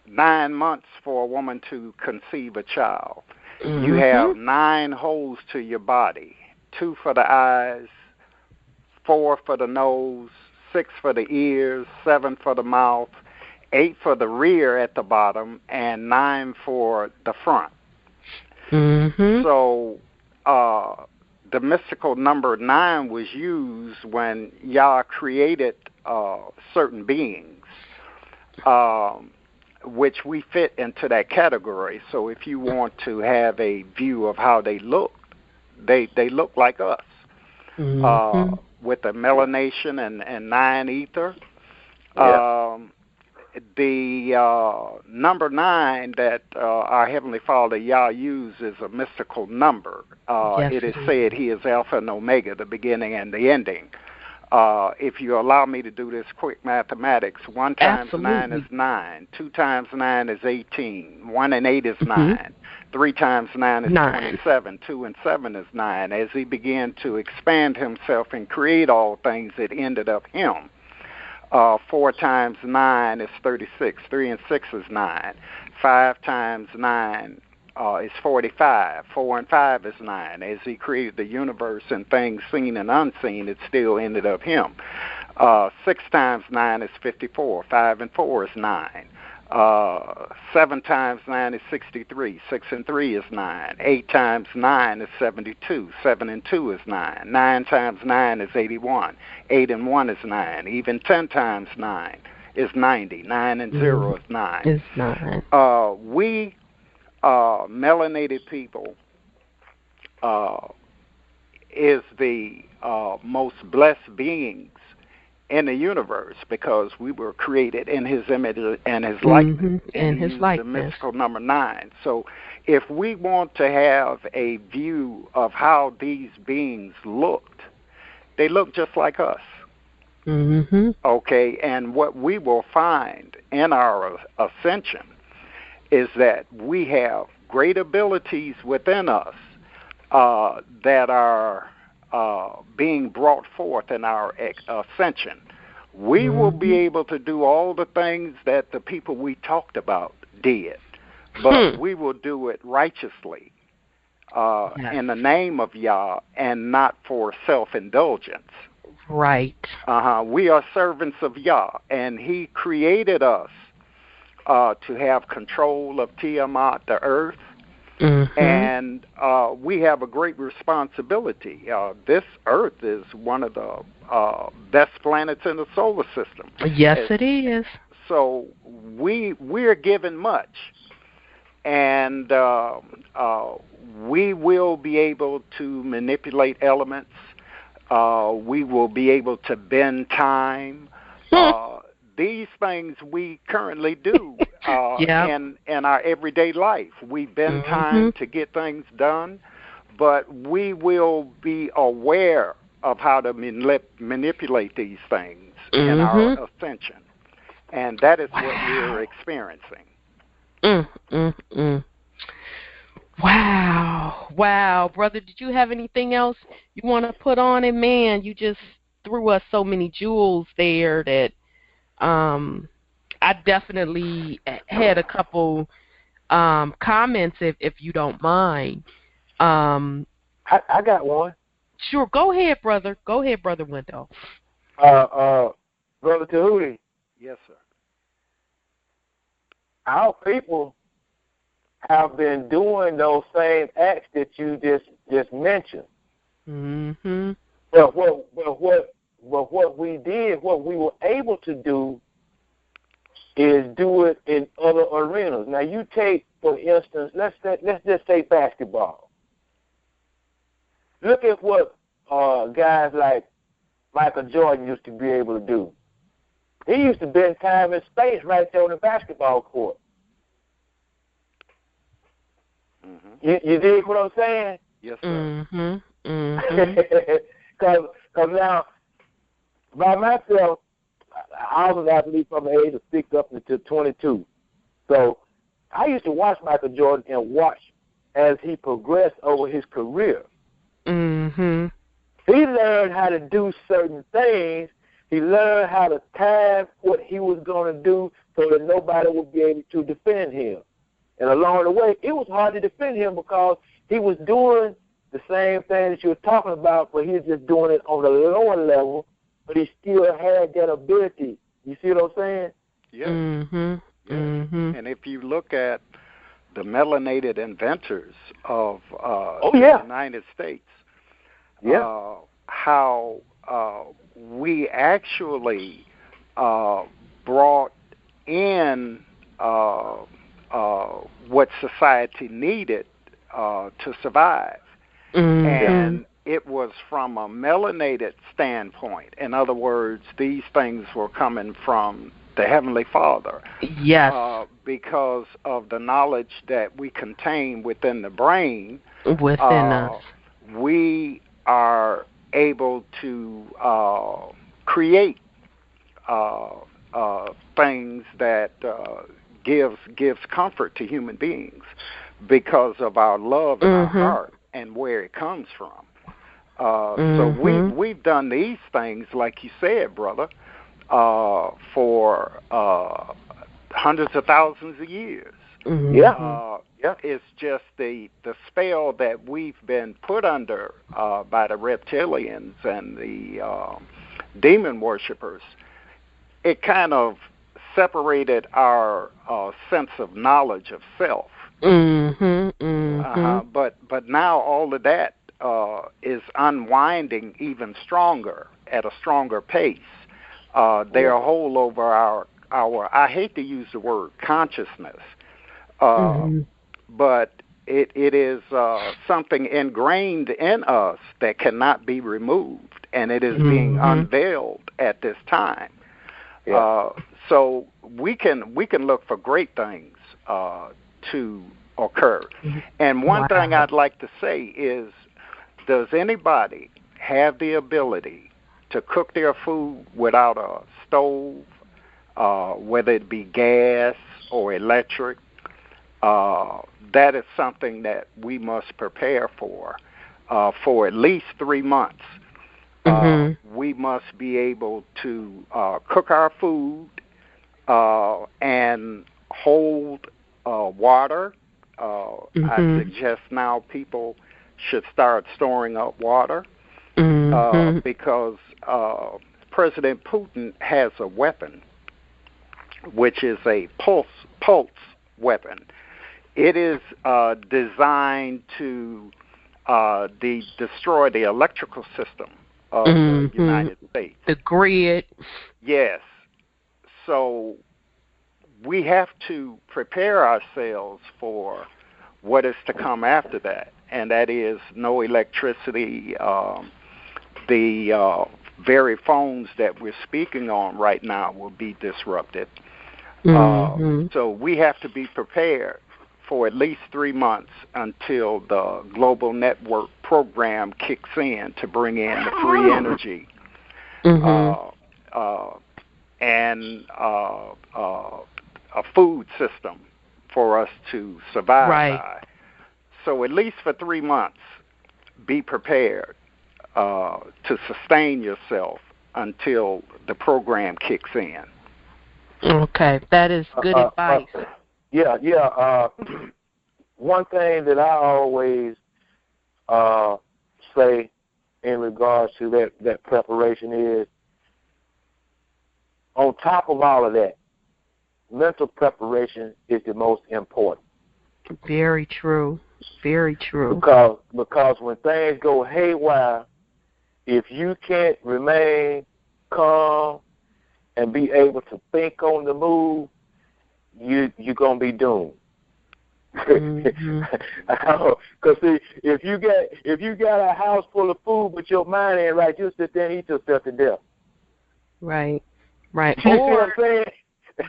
9 months for a woman to conceive a child. You have 9 holes to your body, 2 for the eyes, 4 for the nose, 6 for the ears, 7 for the mouth, 8 for the rear at the bottom, and 9 for the front. So the mystical number 9 was used when Yah created certain beings, which we fit into that category. So if you want to have a view of how they look, they look like us, with the melanation and 9 ether. The number 9 that our Heavenly Father Yah uses is a mystical number. It is said He is Alpha and Omega, the beginning and the ending. If you allow me to do this quick mathematics, 1 times 9 is 9, 2 times 9 is 18, 1 and 8 is 9, 3 times 9 is 27, 2 and 7 is 9. As He began to expand Himself and create all things, it ended up Him. 4 times 9 is 36, 3 and 6 is 9, 5 times 9 is 45, 4 and 5 is 9. As He created the universe and things seen and unseen, it still ended up Him. 6 times 9 is 54, 5 and 4 is 9. 7 times 9 is 63, 6 and 3 is 9. 8 times 9 is 72, 7 and 2 is 9. 9 times 9 is 81, 8 and 1 is 9. Even 10 times 9 is 90, 9 and 0 is 9. Is 9. We melanated people is the most blessed beings in the universe because we were created in His image and His likeness. And His likeness. The mystical number 9. So if we want to have a view of how these beings looked, they look just like us. Okay, and what we will find in our ascension is that we have great abilities within us that are being brought forth in our ascension. We will be able to do all the things that the people we talked about did, but we will do it righteously in the name of Yah and not for self-indulgence. Right. We are servants of Yah, and He created us to have control of Tiamat, the earth, and we have a great responsibility. This earth is one of the best planets in the solar system. Yes, it is. So we're given much, and we will be able to manipulate elements. We will be able to bend time. These things we currently do in our everyday life. We bend time to get things done, but we will be aware of how to manipulate these things in our ascension. And that is what we're experiencing. Wow. Brother, did you have anything else you want to put on it? Man, you just threw us so many jewels there that I definitely had a couple comments, if you don't mind. I got one. Sure, go ahead, brother. Go ahead, Brother Wendell. Brother Tahuti. Yes, sir. Our people have been doing those same acts that you just mentioned. But what we did, what we were able to do, is do it in other arenas. Now, you take, for instance, let's just say basketball. Look at what guys like Michael Jordan used to be able to do. He used to bend time and space right there on the basketball court. You dig what I'm saying? Yes, sir. Because now, by myself, I was an athlete from the age of 6 up until 22. So I used to watch Michael Jordan and watch as he progressed over his career. He learned how to do certain things. He learned how to time what he was going to do so that nobody would be able to defend him. And along the way, it was hard to defend him because he was doing the same thing that you were talking about, but he was just doing it on the lower level, but he still had that ability. You see what I'm saying? Yes. And if you look at the melanated inventors of the United States, how we actually brought in what society needed to survive. And it was from a melanated standpoint. In other words, these things were coming from the Heavenly Father. Yes. Because of the knowledge that we contain within the brain. Within us. We are able to create things that gives comfort to human beings because of our love in our heart and where it comes from. So we've done these things, like you said, brother, for hundreds of thousands of years. It's just the spell that we've been put under by the reptilians and the demon worshippers. It kind of separated our sense of knowledge of self. But now all of that is unwinding even stronger, at a stronger pace. They're a hold over our, I hate to use the word consciousness, but it is something ingrained in us that cannot be removed, and it is being unveiled at this time. So we can look for great things to occur. And one thing I'd like to say is, does anybody have the ability to cook their food without a stove, whether it be gas or electric? That is something that we must prepare for at least 3 months. We must be able to cook our food and hold water. I suggest now people should start storing up water because President Putin has a weapon, which is a pulse weapon. It is designed to destroy the electrical system of the United States. The grid. Yes. So we have to prepare ourselves for what is to come after that, and that is no electricity. The very phones that we're speaking on right now will be disrupted. So we have to be prepared for at least 3 months until the global network program kicks in to bring in the free energy and a food system for us to survive by. So at least for 3 months, be prepared to sustain yourself until the program kicks in. Okay, that is good advice. One thing that I always say in regards to that preparation is, on top of all of that, mental preparation is the most important. Very true. Very true. Because when things go haywire, if you can't remain calm and be able to think on the move, you're gonna be doomed. Because if you got a house full of food but your mind ain't right, you'll sit there and eat yourself to death. Right. You see what I'm saying?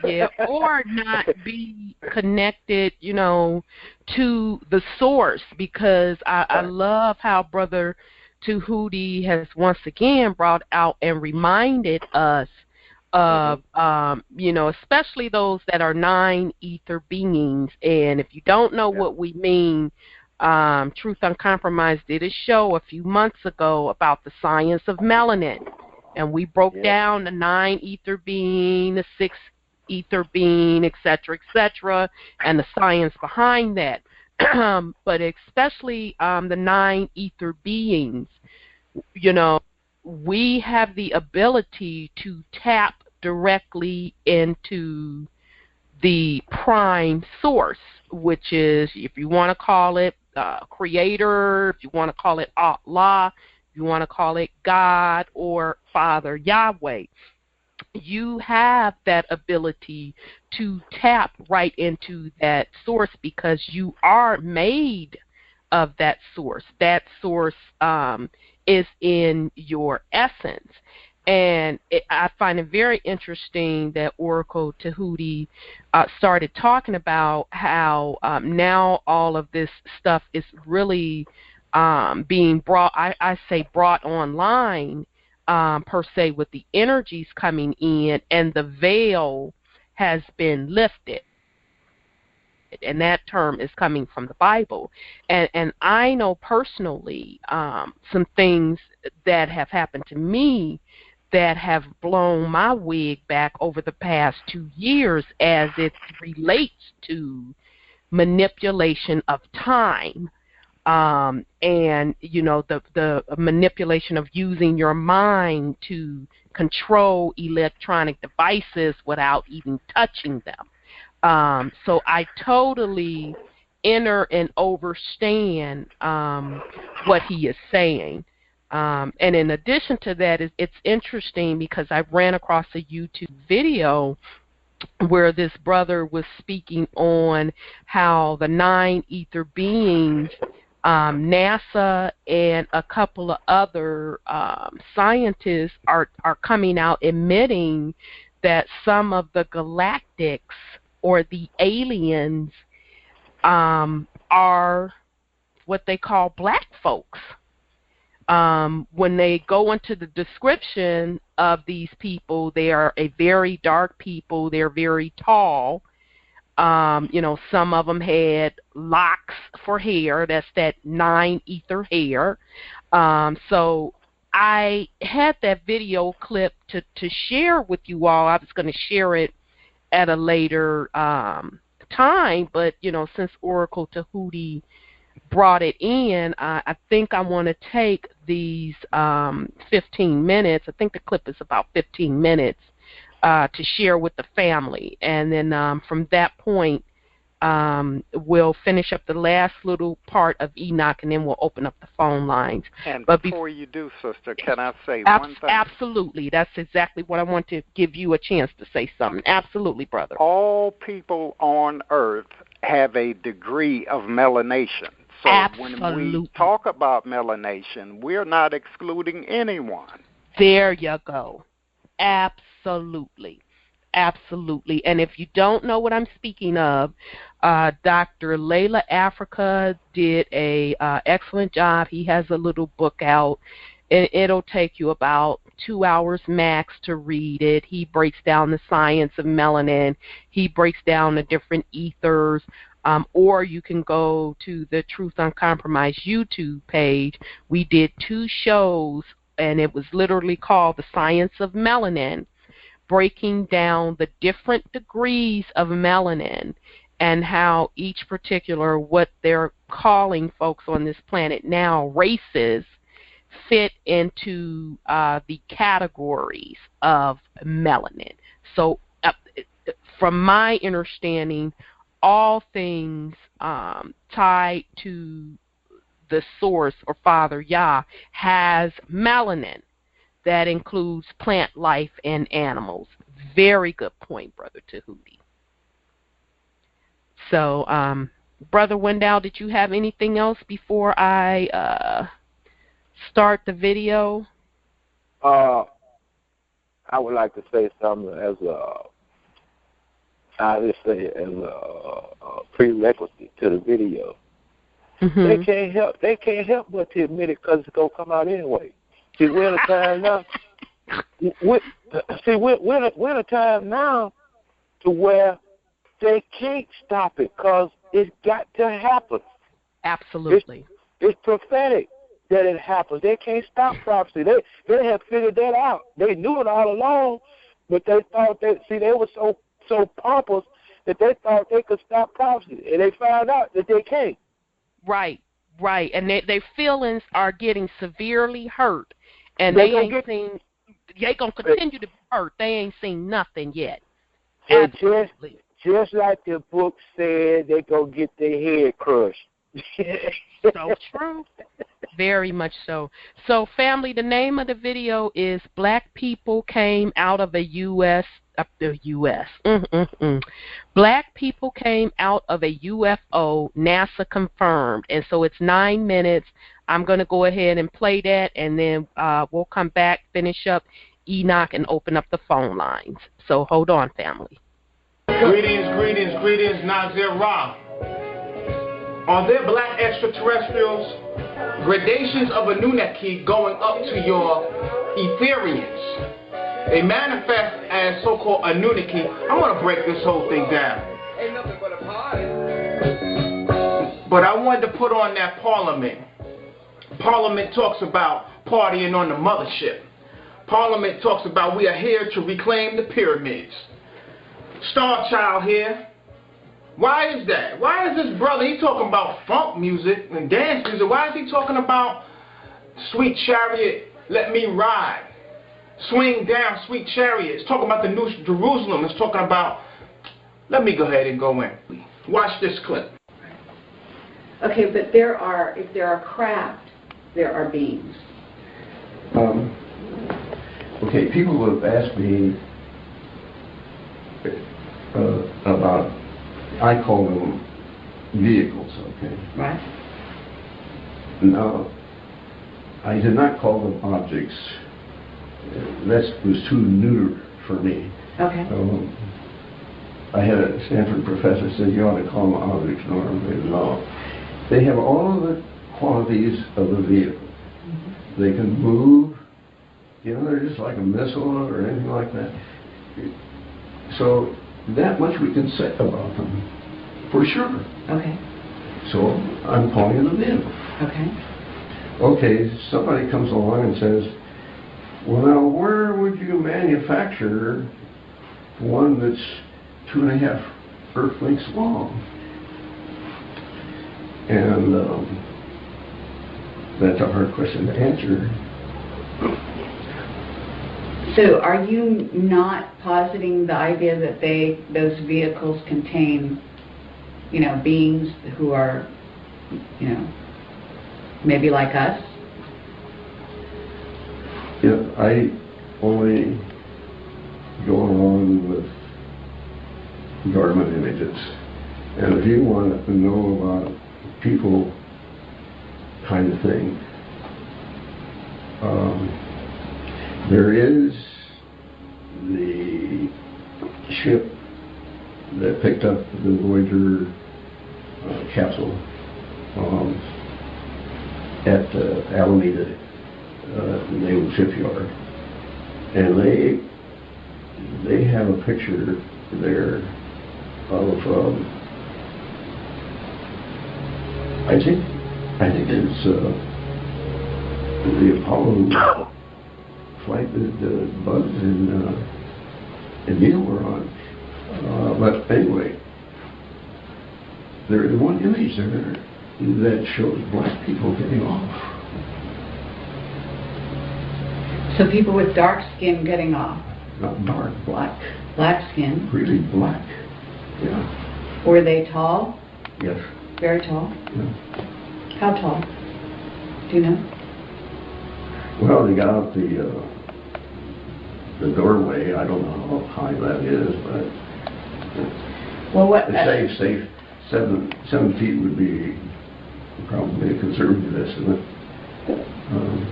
Yeah, or not be connected, to the source, because I love how Brother Tahuti has once again brought out and reminded us of, especially those that are 9 ether beings. And if you don't know what we mean, Truth Uncompromised did a show a few months ago about the science of melanin. And we broke down the 9 ether being, the 6 ether being, et cetera, and the science behind that. But especially the 9 ether beings, we have the ability to tap directly into the prime source, which is, if you want to call it creator, if you want to call it Allah, if you want to call it God or Father Yahweh. You have that ability to tap right into that source because you are made of that source. That source is in your essence. And I find it very interesting that Oracle Tahuti started talking about how now all of this stuff is really being brought, I say brought online per se, with the energies coming in, and the veil has been lifted. And that term is coming from the Bible. And I know personally some things that have happened to me that have blown my wig back over the past 2 years as it relates to manipulation of time. And, you know, the manipulation of using your mind to control electronic devices without even touching them. So I totally enter and understand what he is saying. And in addition to that, it's interesting because I ran across a YouTube video where this brother was speaking on how the 9 ether beings, NASA and a couple of other scientists are coming out admitting that some of the galactics or the aliens are what they call black folks. When they go into the description of these people, they are a very dark people. They're very tall. You know, some of them had locks for hair. That's that 9 ether hair. So I had that video clip to share with you all. I was going to share it at a later time, but, you know, since Oracle Tahuti brought it in, I think I want to take these 15 minutes. I think the clip is about 15 minutes to share with the family. And then from that point, we'll finish up the last little part of Enoch, and then we'll open up the phone lines. And before you do, sister, can I say one thing? Absolutely. That's exactly what I want to give you a chance to say something. Absolutely, brother. All people on earth have a degree of melanation. So Absolutely. When we talk about melanation, we're not excluding anyone. There you go. Absolutely. Absolutely. And if you don't know what I'm speaking of, Dr. Layla Africa did a excellent job. He has a little book out. It'll take you about 2 hours max to read it. He breaks down the science of melanin. He breaks down the different ethers. Or you can go to the Truth Uncompromised YouTube page. We did 2 shows, and it was literally called The Science of Melanin, breaking down the different degrees of melanin and how each particular, what they're calling folks on this planet now, races, fit into the categories of melanin. So from my understanding, all things tied to the source or Father Yah has melanin. That includes plant life and animals. Very good point, Brother Tahuti. So, Brother Wendell, did you have anything else before I start the video? I would like to say something as a prerequisite to the video. Mm-hmm. They can't help but to admit it because it's gonna come out anyway. See, we're in a time now. We're a time now to where they can't stop it because it's got to happen. Absolutely. It's prophetic that it happens. They can't stop prophecy. They have figured that out. They knew it all along, but they thought they were so pompous that they thought they could stop prophecy, and they found out that they can't. Right. And their feelings are getting severely hurt. And they gonna continue to be hurt. They ain't seen nothing yet. Absolutely. Just like the book said, they gonna get their head crushed. So true. Very much so. So, family, the name of the video is Black People Came Out of a Black People Came Out of a UFO, NASA confirmed. And so it's 9 minutes. I'm going to go ahead and play that, and then we'll come back, finish up Enoch, and open up the phone lines. So hold on, family. Greetings, greetings, greetings, Nazir Ra. Are there black extraterrestrials? Gradations of Anunnaki going up to your Etherians. They manifest as so-called Anunnaki. I want to break this whole thing down. Ain't nothing but a party. But I wanted to put on that Parliament. Parliament talks about partying on the mothership. Parliament talks about we are here to reclaim the pyramids. Star Child here. Why is that? Why is this brother, he's talking about funk music and dance music. Why is he talking about Sweet Chariot, Let Me Ride? Swing Down, Sweet Chariot. It's talking about the New Jerusalem. It's talking about, let me go ahead and go in. Watch this clip. Okay, but if there are craft, there are beings. Okay, people have asked me about, I call them vehicles, okay? Right. Now, I did not call them objects. That was too neuter for me. Okay. I had a Stanford professor say you ought to call them objects normally. No. They have all of the qualities of a vehicle. Mm-hmm. They can move. You know, they're just like a missile or anything like that. So that much we can say about them, for sure. Okay. So I'm calling it a vehicle. Okay. Okay, somebody comes along and says, well, now, where would you manufacture one that's 2.5 Earth lengths long? And that's a hard question to answer. So are you not positing the idea that those vehicles contain, beings who are, maybe like us? Yeah, I only go along with government images. And if you want to know about people kind of thing, there is the ship that picked up the Voyager capsule at Alameda Naval Shipyard, and they have a picture there of I think it's the Apollo flight that Buzz and Neil were on. But anyway, there is one image there that shows black people getting off. So people with dark skin getting off? Not dark, black. Black skin? Really black, yeah. Were they tall? Yes. Very tall? Yeah. How tall? Do you know? Well, they got out the doorway. I don't know how high that is, but well, what? Say 7 feet would be probably a conservative estimate.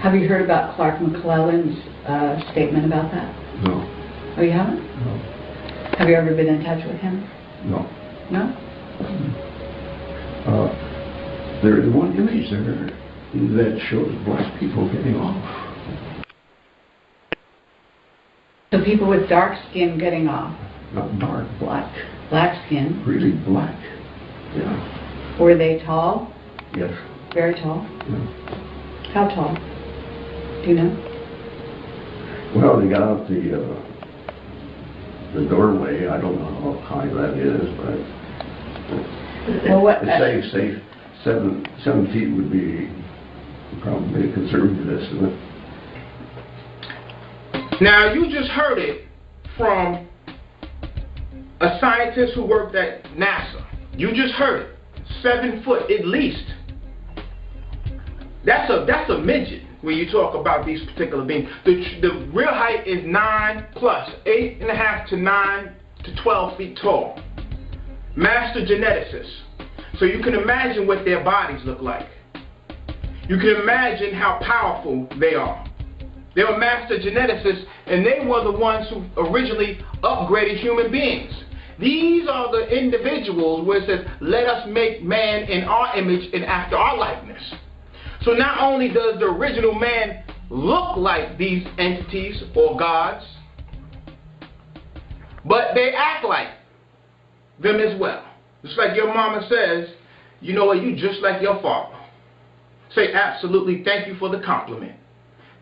Have you heard about Clark McClellan's statement about that? No. Oh, you haven't? No. Have you ever been in touch with him? No. No? There is one image there that shows black people getting off. So people with dark skin getting off? Not dark, black. Black skin? Really black, yeah. Were they tall? Yes. Very tall? Yeah. How tall? Do you know? Well, they got out the doorway. I don't know how high that is, but well, what? Say 7 feet would be probably a conservative estimate. Now, you just heard it from a scientist who worked at NASA. You just heard it. 7 foot at least. That's a midget when you talk about these particular beings. The real height is 9 plus, 8.5 to 9 to 12 feet tall. Master geneticists. So you can imagine what their bodies look like. You can imagine how powerful they are. They were master geneticists, and they were the ones who originally upgraded human beings. These are the individuals where it says, let us make man in our image and after our likeness. So not only does the original man look like these entities or gods, but they act like them as well. Just like your mama says, you know what, you just like your father. Say absolutely, thank you for the compliment.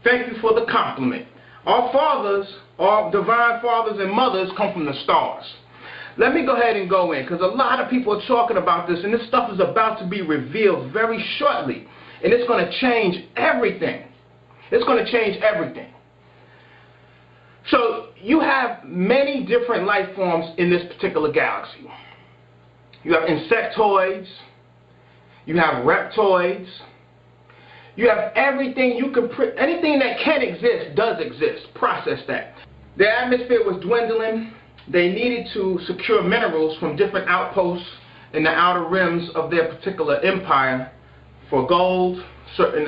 Thank you for the compliment. Our fathers, our divine fathers and mothers come from the stars. Let me go ahead and go in, because a lot of people are talking about this, and this stuff is about to be revealed very shortly. And it's going to change everything. It's going to change everything. So you have many different life forms in this particular galaxy. You have insectoids. You have reptoids. You have everything you can, anything that can exist does exist. Process that. The atmosphere was dwindling. They needed to secure minerals from different outposts in the outer rims of their particular empire for gold, certain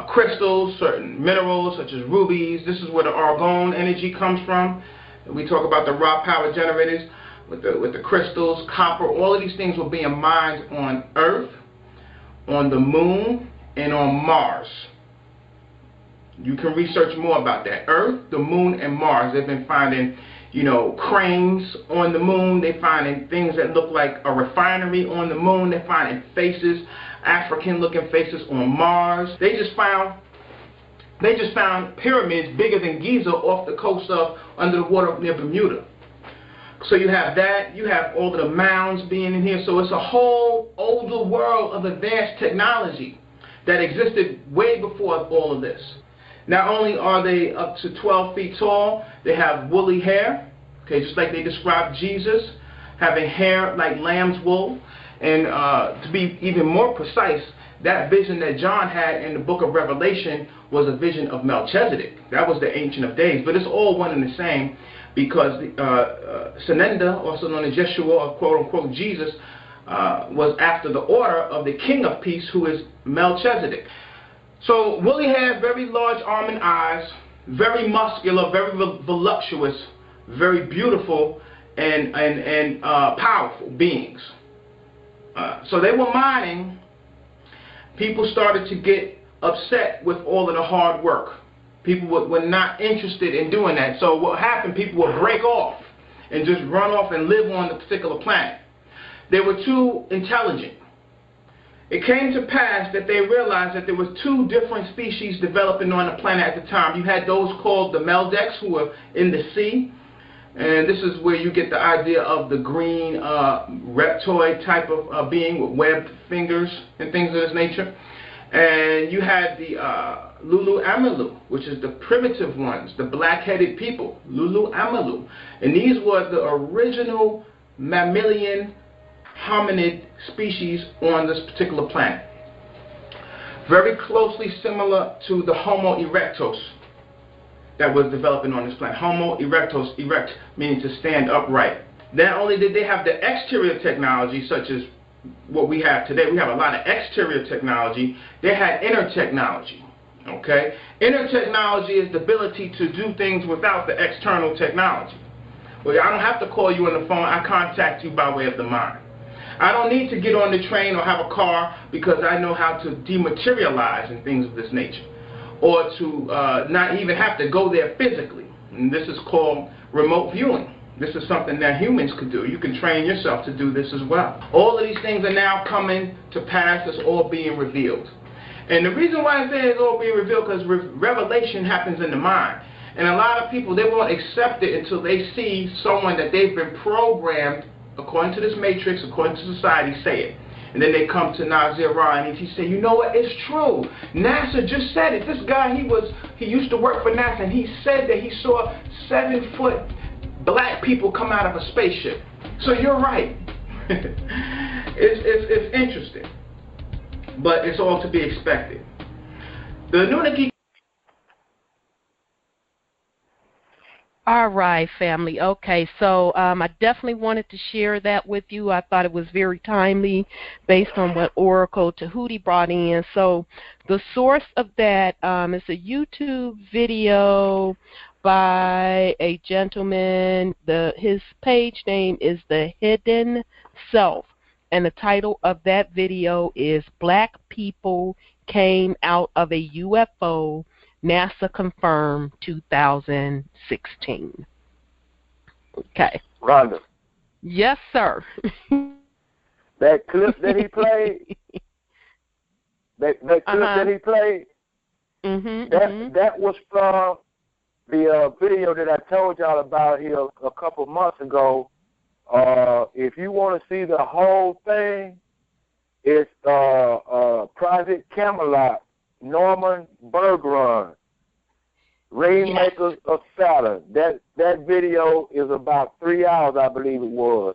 crystals, certain minerals such as rubies. This is where the argon energy comes from. We talk about the raw power generators with the crystals, copper. All of these things were being mined on Earth, on the moon, and on Mars. You can research more about that. Earth, the moon, and Mars. They've been finding, cranes on the moon. They're finding things that look like a refinery on the moon. They're finding faces, African-looking faces on Mars. They just found pyramids bigger than Giza off the coast of under the water near Bermuda. So you have that. You have all of the mounds being in here. So it's a whole older world of advanced technology that existed way before all of this. Not only are they up to 12 feet tall, they have woolly hair, okay, just like they described Jesus, having hair like lamb's wool. And to be even more precise, that vision that John had in the book of Revelation was a vision of Melchizedek. That was the Ancient of Days. But it's all one and the same, because Senenda, also known as Yeshua, or quote-unquote Jesus, was after the order of the King of Peace, who is Melchizedek. So woolly hair, very large almond eyes, very muscular, very voluptuous, very beautiful, and powerful beings. So they were mining. People started to get upset with all of the hard work. People were not interested in doing that. So what happened, people would break off and just run off and live on the particular planet. They were too intelligent. It came to pass that they realized that there was two different species developing on the planet at the time. You had those called the Meldecs, who were in the sea. And this is where you get the idea of the green reptoid type of being with webbed fingers and things of this nature. And you had the Lulu Amalu, which is the primitive ones, the black-headed people, Lulu Amalu. And these were the original mammalian hominid species on this particular planet. Very closely similar to the Homo erectus that was developing on this planet. Homo erectus, erect meaning to stand upright. Not only did they have the exterior technology, such as what we have today, we have a lot of exterior technology, they had inner technology. Okay? Inner technology is the ability to do things without the external technology. Well, I don't have to call you on the phone, I contact you by way of the mind. I don't need to get on the train or have a car because I know how to dematerialize and things of this nature. Or to not even have to go there physically. And this is called remote viewing. This is something that humans could do. You can train yourself to do this as well. All of these things are now coming to pass. It's all being revealed. And the reason why I say it's all being revealed because revelation happens in the mind. And a lot of people, they won't accept it until they see someone that they've been programmed, according to this matrix, according to society, say it. And then they come to Nazir Ra and he say, you know what, it's true. NASA just said it. This guy, he used to work for NASA, and he said that he saw 7-foot black people come out of a spaceship. So you're right. It's interesting. but it's all to be expected. The Anunnaki. All right, family. Okay, so I definitely wanted to share that with you. I thought it was very timely based on what Oracle Tahuti brought in. So the source of that is a YouTube video by a gentleman. His page name is The Hidden Self, and the title of that video is Black People Came Out of a UFO, NASA confirmed 2016. Okay. Rhonda. Yes, sir. That clip that he played, that clip that he played, that was from the video that I told y'all about here a couple months ago. If you want to see the whole thing, it's Project Camelot, Norman Bergeron, Rainmakers of Saturn. That video is about 3 hours, I believe it was.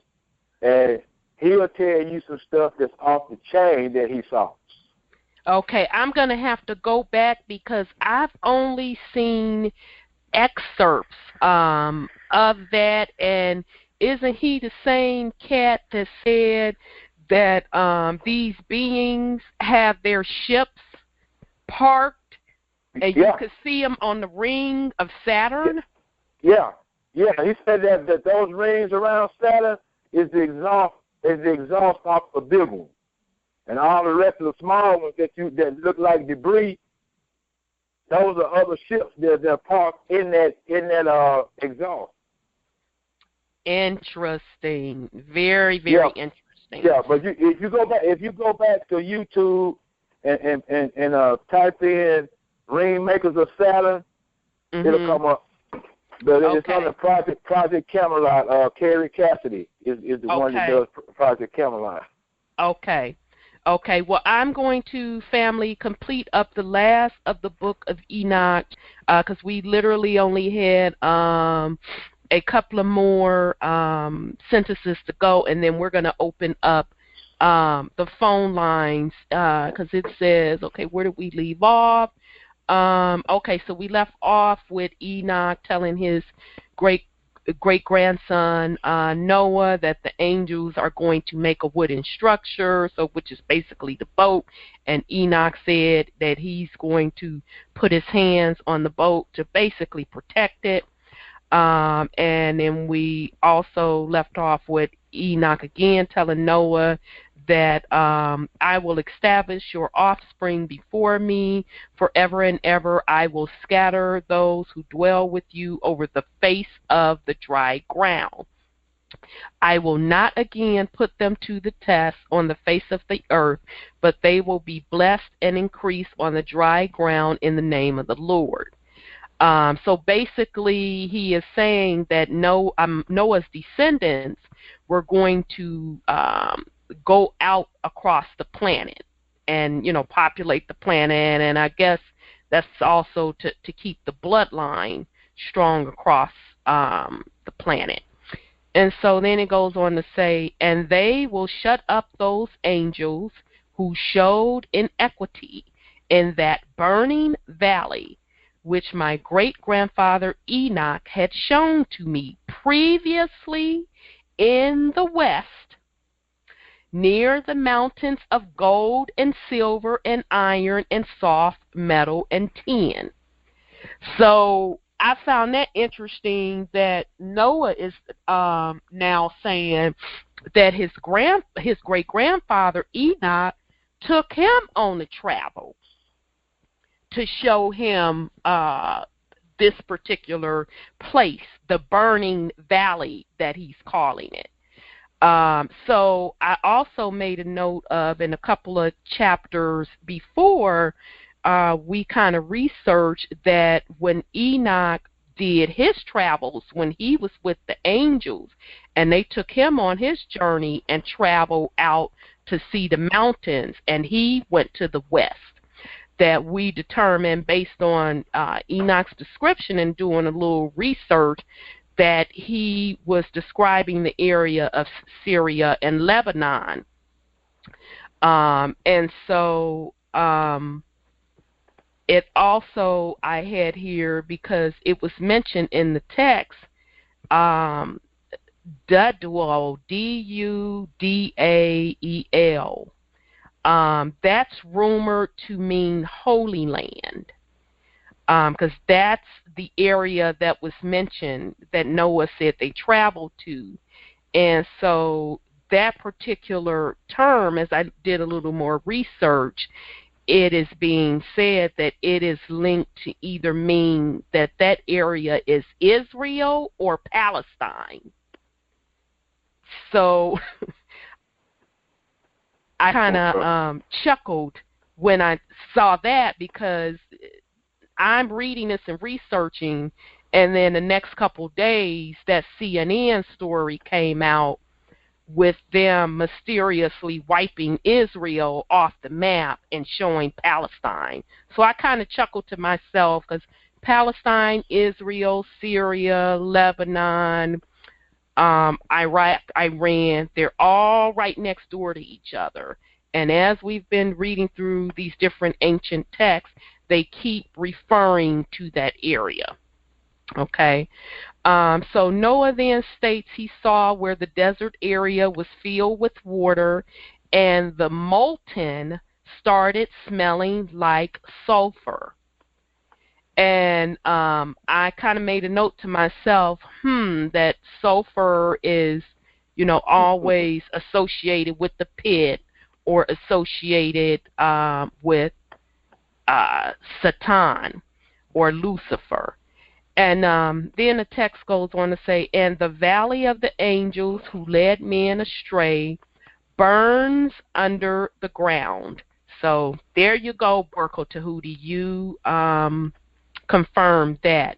And he'll tell you some stuff that's off the chain that he saw. Okay, I'm going to have to go back because I've only seen excerpts of that. And isn't he the same cat that said that these beings have their ships parked and you could see them on the ring of Saturn? Yeah. He said that those rings around Saturn is the exhaust off the big one, and all the rest of the small ones that look like debris. Those are other ships that are parked in that exhaust. Interesting. Very interesting. Yeah, but if you go back to YouTube and type in Rainmakers of Saturn, it'll come up. But it's on the Project Camelot. Carrie Cassidy is the one that does Project Camelot. Okay. Well, I'm going to, family, complete up the last of the Book of Enoch because we literally only had a couple of more sentences to go, and then we're going to open up the phone lines because it says, okay, where did we leave off? Okay, so we left off with Enoch telling his great-grandson Noah that the angels are going to make a wooden structure, which is basically the boat, and Enoch said that he's going to put his hands on the boat to basically protect it. And then we also left off with Enoch again telling Noah that I will establish your offspring before me forever and ever. I will scatter those who dwell with you over the face of the dry ground. I will not again put them to the test on the face of the earth, but they will be blessed and increase on the dry ground in the name of the Lord. So basically, he is saying that Noah's descendants were going to go out across the planet and, populate the planet. And I guess that's also to keep the bloodline strong across the planet. And so then it goes on to say, and they will shut up those angels who showed inequity in that burning valley which my great-grandfather Enoch had shown to me previously in the west, near the mountains of gold and silver and iron and soft metal and tin. So I found that interesting that Noah is now saying that his great-grandfather Enoch took him on the travel to show him this particular place, the burning valley that he's calling it. So I also made a note of, in a couple of chapters before, we kind of researched that when Enoch did his travels, when he was with the angels, and they took him on his journey and traveled out to see the mountains, and he went to the west, that we determined based on Enoch's description and doing a little research that he was describing the area of Syria and Lebanon. And so it also, I had here, because it was mentioned in the text, Dudael, Dudael. That's rumored to mean Holy Land, because that's the area that was mentioned that Noah said they traveled to. And so that particular term, as I did a little more research, it is being said that it is linked to either mean that that area is Israel or Palestine. So I kind of chuckled when I saw that, because I'm reading this and researching, and then the next couple days that CNN story came out with them mysteriously wiping Israel off the map and showing Palestine. So I kind of chuckled to myself, because Palestine, Israel, Syria, Lebanon, Iraq, Iran, they're all right next door to each other. And as we've been reading through these different ancient texts, they keep referring to that area. Okay. So Noah then states he saw where the desert area was filled with water, and the molten started smelling like sulfur. And I kind of made a note to myself, that sulfur is, always associated with the pit, or associated with Satan or Lucifer. And then the text goes on to say, and the valley of the angels who led men astray burns under the ground. So there you go, Burkle Tahuti. You confirmed that.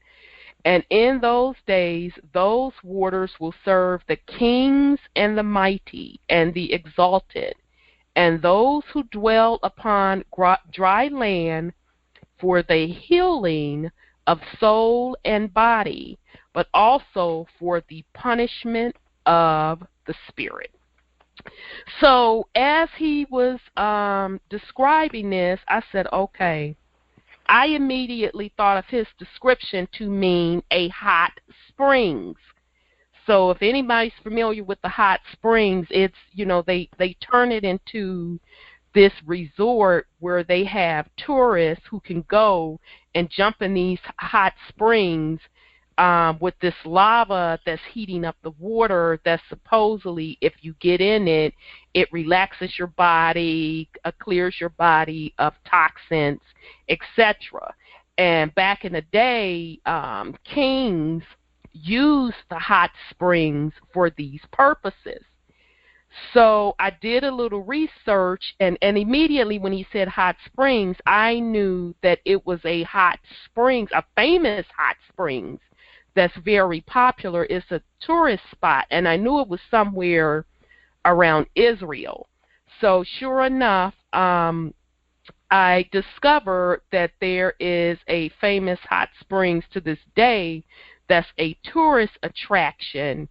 And in those days, those waters will serve the kings and the mighty and the exalted, and those who dwell upon dry land, for the healing of soul and body, but also for the punishment of the spirit. So as he was describing this, I said, okay, I immediately thought of his description to mean a hot springs. So if anybody's familiar with the hot springs, it's, they turn it into this resort where they have tourists who can go and jump in these hot springs with this lava that's heating up the water, that supposedly, if you get in it, it relaxes your body, clears your body of toxins, etc. And back in the day, kings used the hot springs for these purposes. So I did a little research, and immediately when he said hot springs, I knew that it was a hot springs, a famous hot springs that's very popular. It's a tourist spot, and I knew it was somewhere around Israel. So sure enough, I discovered that there is a famous hot springs to this day that's a tourist attraction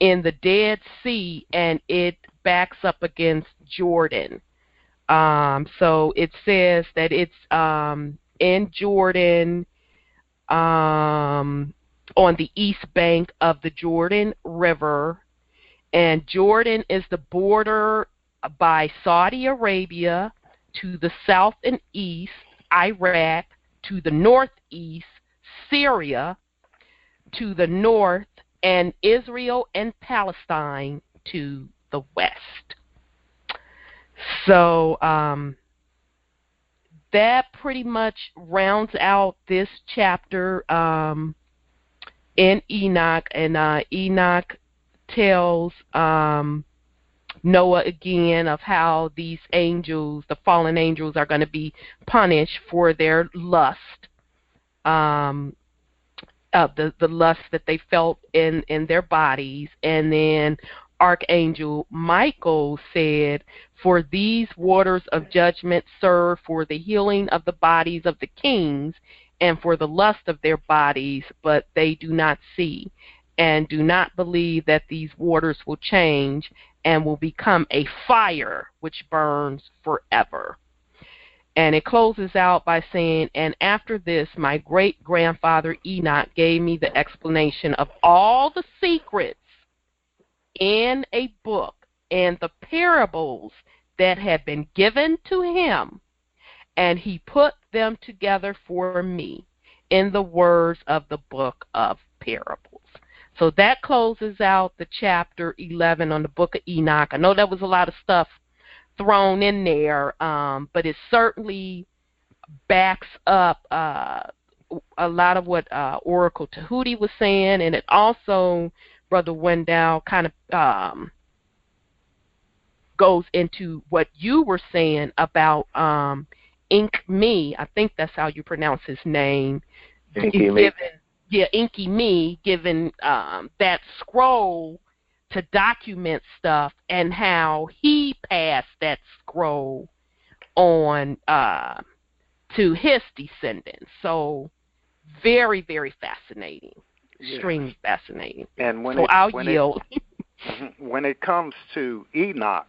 in the Dead Sea, and it backs up against Jordan. So it says that it's in Jordan, on the east bank of the Jordan River. And Jordan is the border by Saudi Arabia, to the south and east, Iraq, to the northeast, Syria, to the north, and Israel and Palestine to the west. So that pretty much rounds out this chapter in Enoch. And Enoch tells Noah again of how these angels, the fallen angels, are going to be punished for their lust, the lust that they felt in their bodies. And then Archangel Michael said, for these waters of judgment serve for the healing of the bodies of the kings and for the lust of their bodies, but they do not see and do not believe that these waters will change, and will become a fire which burns forever. And it closes out by saying, and after this, my great-grandfather Enoch gave me the explanation of all the secrets in a book and the parables that had been given to him, and he put them together for me in the words of the book of parables. So that closes out the chapter 11 on the book of Enoch. I know that was a lot of stuff thrown in there, but it certainly backs up a lot of what Oracle Tahuti was saying, and it also, Brother Wendell, kind of goes into what you were saying about Enki. I think that's how you pronounce his name. Enki Me, given that scroll to document stuff, and how he passed that scroll on to his descendants. So very, very fascinating. Extremely fascinating. And when yield. When it comes to Enoch,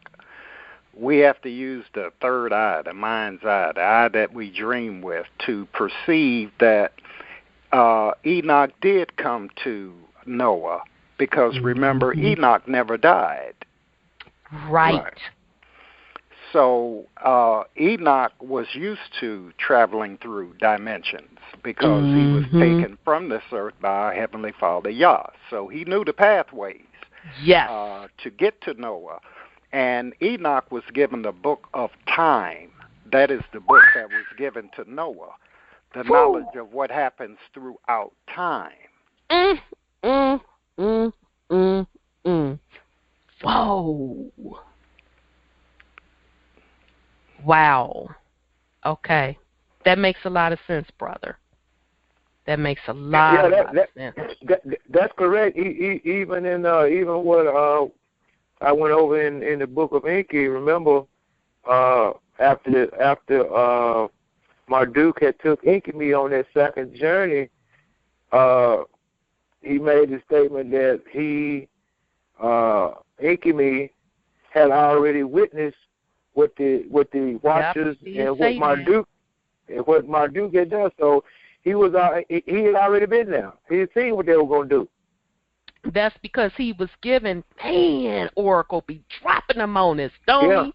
we have to use the third eye, the mind's eye, the eye that we dream with, to perceive that Enoch did come to Noah, because remember, Enoch never died. Right. So Enoch was used to traveling through dimensions because he was taken from this earth by our Heavenly Father Yah. So he knew the pathways to get to Noah. And Enoch was given the book of time. That is the book that was given to Noah, the knowledge of what happens throughout time. Whoa. Wow. Okay. That makes a lot of sense, brother. That makes a lot of sense. That's correct. Even in even what I went over in the Book of Enki. Remember, after Marduk had took Enki on that second journey, he made the statement that Enki had already witnessed what the Watchers and what Marduk had done. So he had already been there. He had seen what they were going to do. That's because he was given, man, Oracle be dropping them on us, don't he?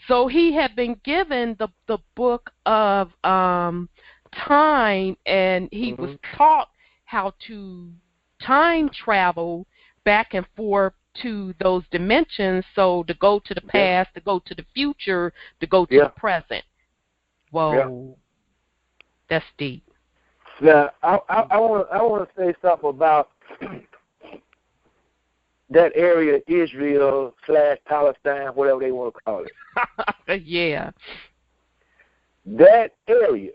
So he had been given the book of time, and he was taught how to time travel back and forth to those dimensions, so to go to the past, to go to the future, to go to the present. Whoa. That's deep. Now, I want to say something about that area, Israel / Palestine, whatever they want to call it. Yeah. That area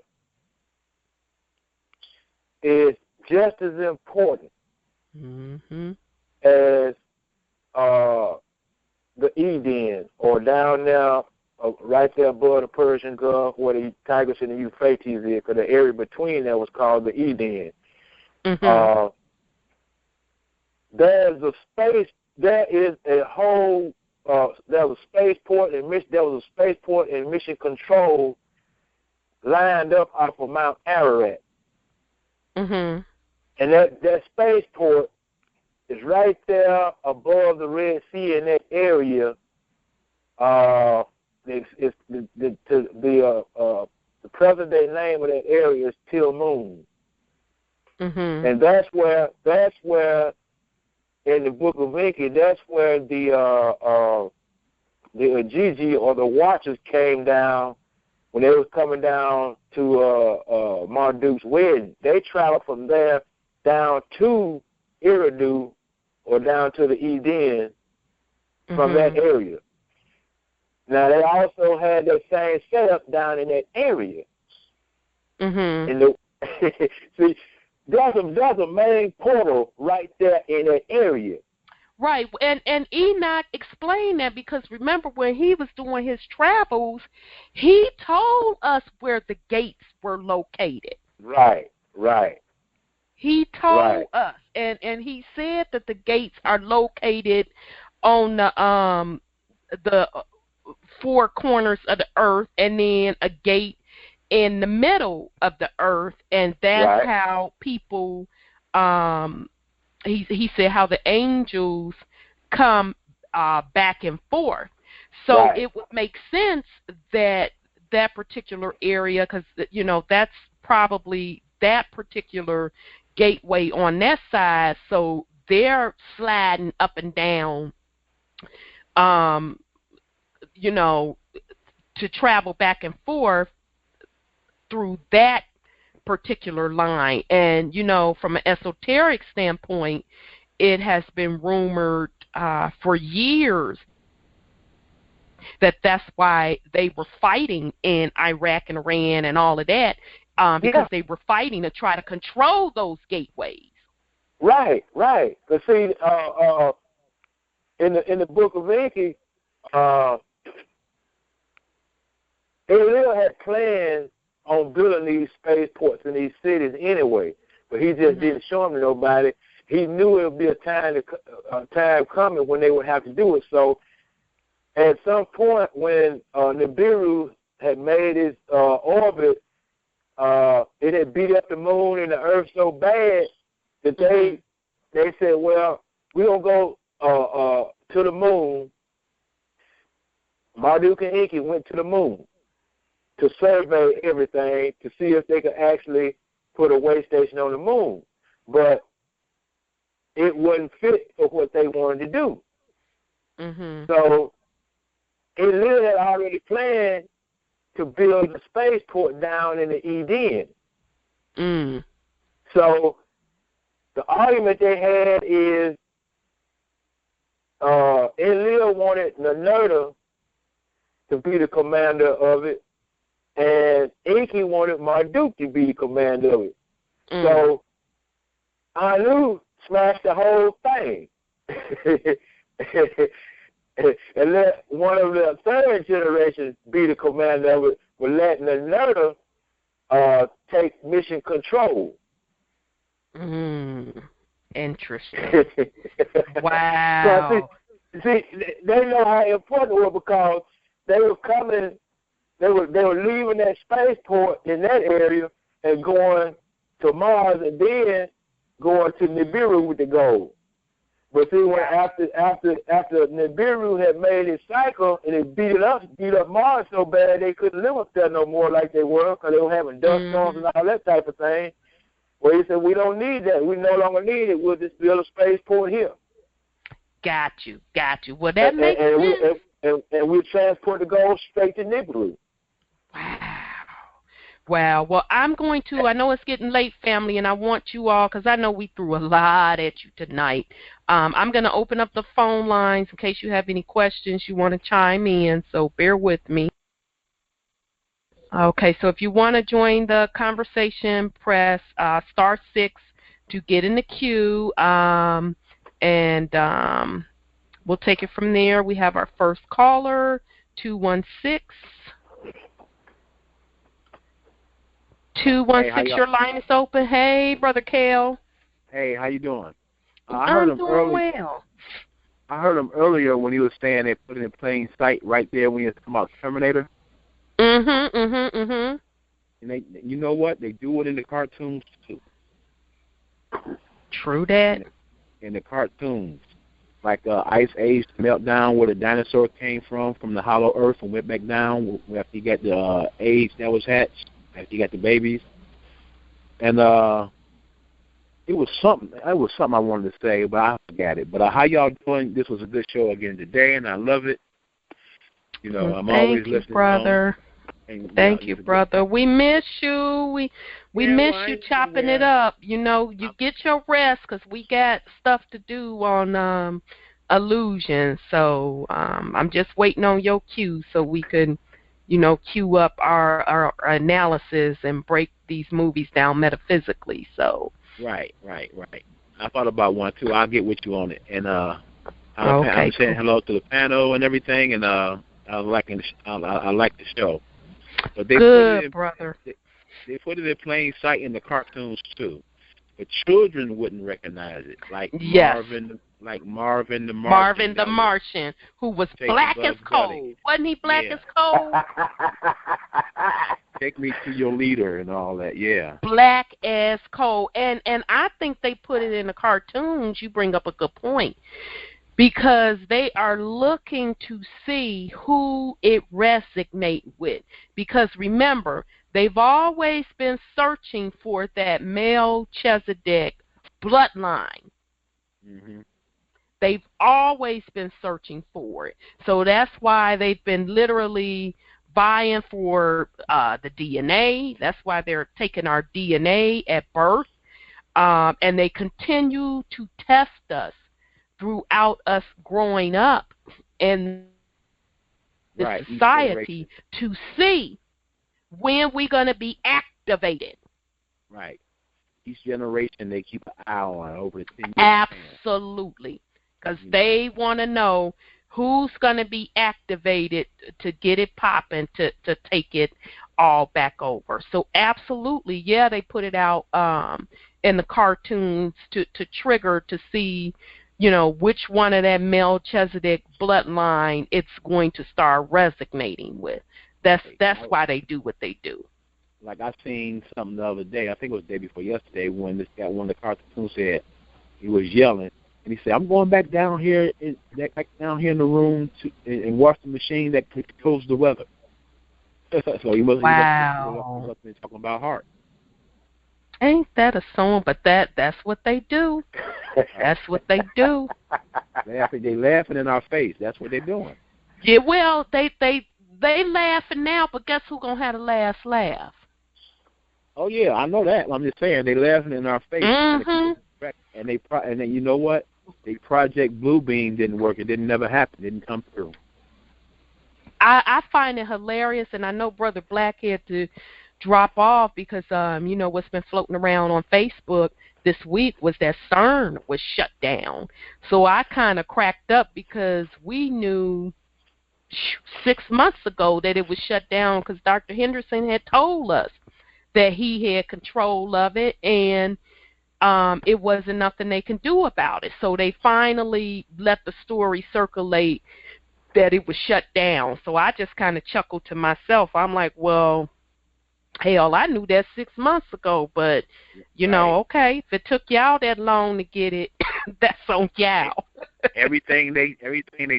is just as important as the Eden, or down there, right there above the Persian Gulf, where the Tigris and the Euphrates is, because the area between there was called the Eden. There's a space. There is a whole. There was a spaceport and mission control lined up off of Mount Ararat. And that spaceport is right there above the Red Sea in that area. The present-day name of that area is Tilmoon. And that's where in the Book of Enki, that's where the Agigi, or the Watchers, came down when they was coming down to Marduk's wedding. They traveled from there down to Eridu, or down to the Eden, from that area. Now, they also had that same setup down in that area. See, there's a main portal right there in that area. Right, and Enoch explained that, because remember, when he was doing his travels, he told us where the gates were located. Right. He told us, and he said that the gates are located on the the four corners of the earth, and then a gate in the middle of the earth, and that's how people. He said how the angels come back and forth. So it would make sense that that particular area, because that's probably that particular gateway on that side. So they're sliding up and down, to travel back and forth through that particular line. And, from an esoteric standpoint, it has been rumored for years that that's why they were fighting in Iraq and Iran and all of that, because they were fighting to try to control those gateways. Right. But see, in the Book of Enki, Enoch had plans on building these spaceports in these cities anyway, but he just didn't show them to nobody. He knew it would be a time coming when they would have to do it. So at some point when Nibiru had made his orbit, it had beat up the moon and the earth so bad that they said, well, we're going to go to the moon. Marduk and Enki went to the moon to survey everything to see if they could actually put a way station on the moon. But it wouldn't fit for what they wanted to do. So Enlil had already planned to build a spaceport down in the Eden. So the argument they had is Enlil wanted Ninurta to be the commander of it, and Enki wanted Marduk to be the commander of it. So Anu smashed the whole thing. And let one of the third generation be the commander of it, but letting Ninurta take mission control. Interesting. Wow. So see, they know how important it was, because they were coming. They were leaving that spaceport in that area and going to Mars, and then going to Nibiru with the gold. But see, when after Nibiru had made his cycle and it beat up Mars so bad they couldn't live up there no more like they were, because they were having dust storms and all that type of thing. Well, he said, we don't need that. We no longer need it. We'll just build a spaceport here. Got you. Well, that makes sense. And we transport the gold straight to Nibiru. Wow. Well, I'm going to, I know it's getting late, family, and I want you all, because I know we threw a lot at you tonight. I'm going to open up the phone lines in case you have any questions you want to chime in, so bear with me. Okay, so if you want to join the conversation, press *6 to get in the queue, and we'll take it from there. We have our first caller, 216. 216, your line is open. Hey, Brother Kale. Hey, how you doing? I'm doing well. I heard him earlier when he was saying they put it in plain sight right there when he was talking about Terminator. And you know what? They do it in the cartoons too. True that. In the cartoons, like Ice Age meltdown, where the dinosaur came from the hollow earth and went back down after he got the age that was hatched, after he got the babies, and it was something I wanted to say, but I forgot it. But how y'all doing? This was a good show again today, and I love it. You know, I'm always listening. Thank you, brother. Thank you, brother. We miss you. We miss you chopping it up. You know, you get your rest, because we got stuff to do on Illusion. So I'm just waiting on your cue so we can, cue up our analysis and break these movies down metaphysically. So. Right. I thought about one too. I'll get with you on it, and I'm saying hello to the panel and everything, and I like the show. But they brother. They put it in plain sight in the cartoons too, but children wouldn't recognize it. Like like Marvin the Martian. Marvin the Martian, who was black as coal. Wasn't he black as coal? Take me to your leader and all that, yeah. Black as coal. And I think they put it in the cartoons. You bring up a good point. Because they are looking to see who it resonates with. Because remember, they've always been searching for that Melchizedek bloodline. Mm-hmm. They've always been searching for it. So that's why they've been literally vying for the DNA. That's why they're taking our DNA at birth. And they continue to test us throughout us growing up in the society to see when we're going to be activated. Right. Each generation, they keep an eye on over the 10 years. Absolutely. Because they want to know who's going to be activated to get it popping, to take it all back over. So absolutely, yeah, they put it out in the cartoons to trigger to see, you know, which one of that Melchizedek bloodline it's going to start resonating with. That's why they do what they do. Like I seen something the other day, I think it was the day before yesterday, when this guy, one of the cartoons said, he was yelling, and he said, "I'm going back down here in the room and watch the machine that controls the weather." So he must have been talking about heart. Ain't that a song? But that's what they do. That's what they do. They laughing in our face. That's what they're doing. Yeah, well, they laughing now, but guess who's gonna have the last laugh? Oh yeah, I know that. I'm just saying they laughing in our face. Mm-hmm. And then you know what? The Project Bluebeam didn't work. It didn't never happen. It didn't come through. I find it hilarious, and I know Brother Black had to drop off because you know what's been floating around on Facebook this week was that CERN was shut down. So I kind of cracked up because we knew 6 months ago that it was shut down because Dr. Henderson had told us that he had control of it, and it wasn't nothing they can do about it. So they finally let the story circulate that it was shut down. So I just kind of chuckled to myself. I'm like, well, hell, I knew that 6 months ago, but, you know, okay, if it took y'all that long to get it, that's on y'all. everything they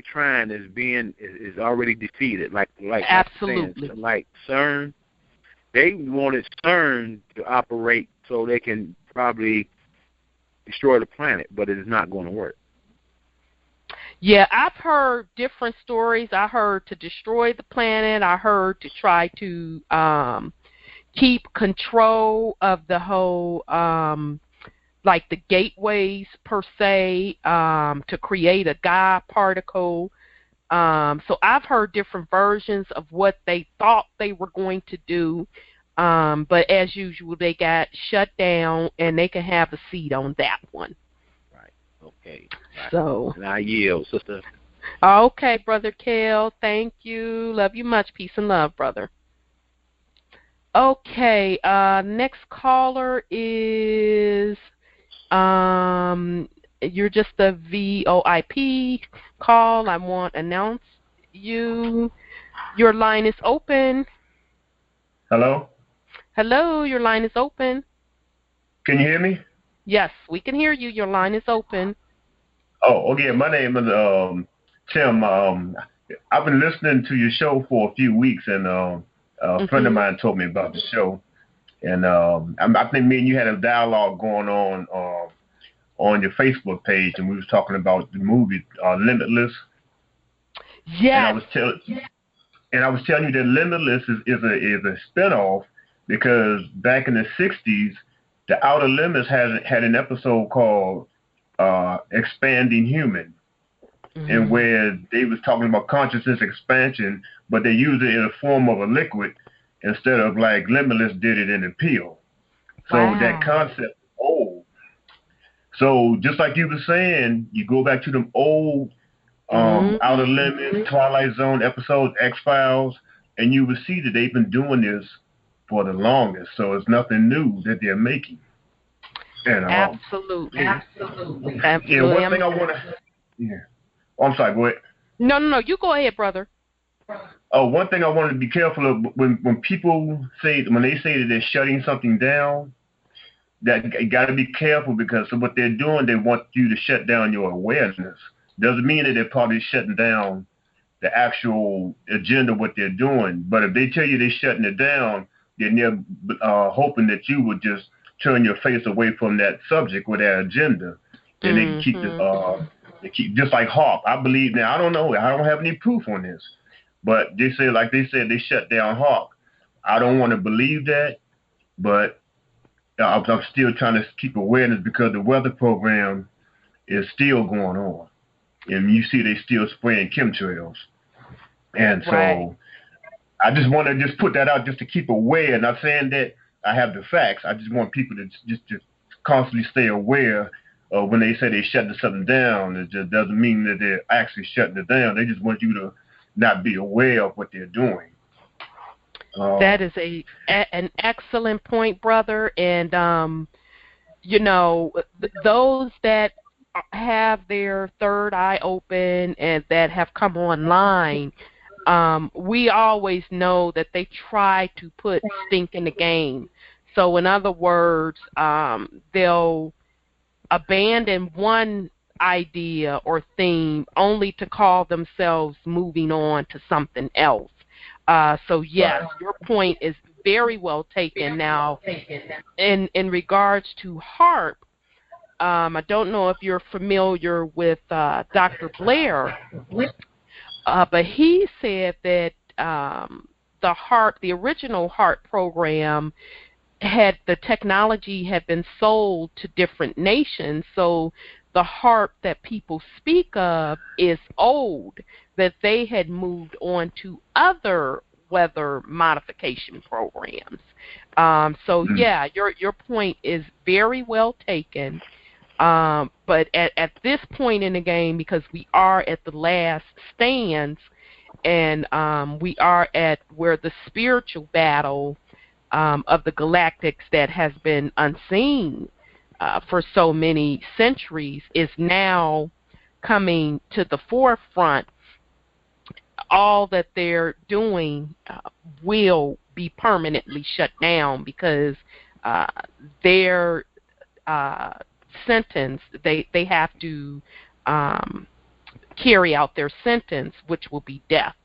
trying is already defeated. Like absolutely. Like CERN, they wanted CERN to operate so they can probably destroy the planet, but it is not going to work. Yeah, I've heard different stories. I heard to destroy the planet. I heard to try to keep control of the whole, like the gateways per se, to create a God particle. So I've heard different versions of what they thought they were going to do. But as usual, they got shut down, and they can have a seat on that one. Right. Okay. Right. So. And I yield, sister. Okay, Brother Kel. Thank you. Love you much. Peace and love, brother. Okay. Next caller is you're just a VOIP call. I want to announce you. Your line is open. Hello? Hello, your line is open. Can you hear me? Yes, we can hear you. Your line is open. Oh, okay. My name is Tim. I've been listening to your show for a few weeks, and a friend of mine told me about the show. And I think me and you had a dialogue going on your Facebook page, and we was talking about the movie Limitless. Yes. And I was telling you that Limitless is a spinoff because back in the 60s, The Outer Limits had an episode called Expanding Human, and where they was talking about consciousness expansion, but they used it in the form of a liquid instead of like Limitless did it in a pill. So that concept is old. So just like you were saying, you go back to them old Outer Limits, Twilight Zone episodes, X-Files, and you will see that they've been doing this for the longest. So it's nothing new that they're making. And absolutely. Yeah, one thing I want to. Yeah. Oh, I'm sorry. Go ahead. No. You go ahead, brother. Oh, one thing I wanted to be careful of when people say when they say that they're shutting something down, that you got to be careful because of what they're doing. They want you to shut down your awareness. Doesn't mean that they're probably shutting down the actual agenda of what they're doing. But if they tell you they're shutting it down, then they're hoping that you would just turn your face away from that subject or that agenda. Then they can keep the they keep just like HARP. I believe now. I don't know. I don't have any proof on this, but they say like they said they shut down HARP. I don't want to believe that, but I'm still trying to keep awareness because the weather program is still going on, and you see they still spraying chemtrails. And so I just want to just put that out just to keep aware. Not saying that I have the facts. I just want people to just constantly stay aware of when they say they're shutting something down. It just doesn't mean that they're actually shutting it down. They just want you to not be aware of what they're doing. That is an excellent point, brother. And, you know, those that have their third eye open and that have come online, we always know that they try to put stink in the game. So in other words, they'll abandon one idea or theme only to call themselves moving on to something else. So yes, your point is very well taken. Now, in regards to HARP, I don't know if you're familiar with Dr. Blair, but he said that the original HARP program the technology had been sold to different nations, so the HARP that people speak of is old, that they had moved on to other weather modification programs. So yeah, your point is very well taken. But at this point in the game, because we are at the last stands, and we are at where the spiritual battle of the galactics that has been unseen for so many centuries is now coming to the forefront. All that they're doing will be permanently shut down because their sentence, they have to carry out their sentence, which will be death.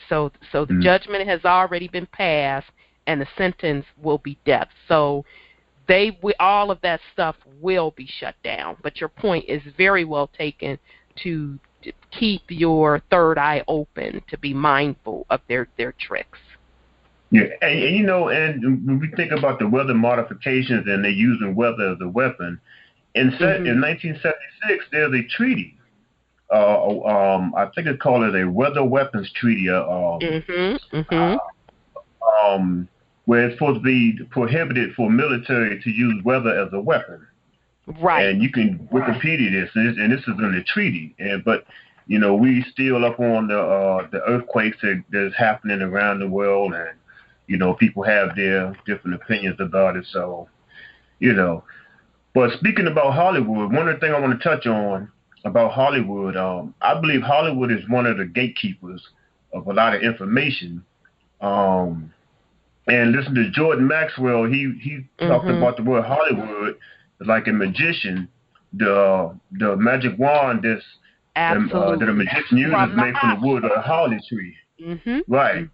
So the judgment has already been passed, and the sentence will be death. So all of that stuff will be shut down. But your point is very well taken to keep your third eye open, to be mindful of their tricks. Yeah, and you know, and when we think about the weather modifications and they're using weather as a weapon, in 1976 there's a treaty. I think it's called a Weather Weapons Treaty. Where it's supposed to be prohibited for military to use weather as a weapon. Right. And you can Wikipedia this, and this is in the treaty. But you know, we still up on the earthquakes that's happening around the world, and you know, people have their different opinions about it. So, you know, but speaking about Hollywood, one of the things I want to touch on about Hollywood, I believe Hollywood is one of the gatekeepers of a lot of information. And listen to Jordan Maxwell. He talked about the word Hollywood like a magician. The magic wand that a magician uses made from the wood of a holly tree. Right.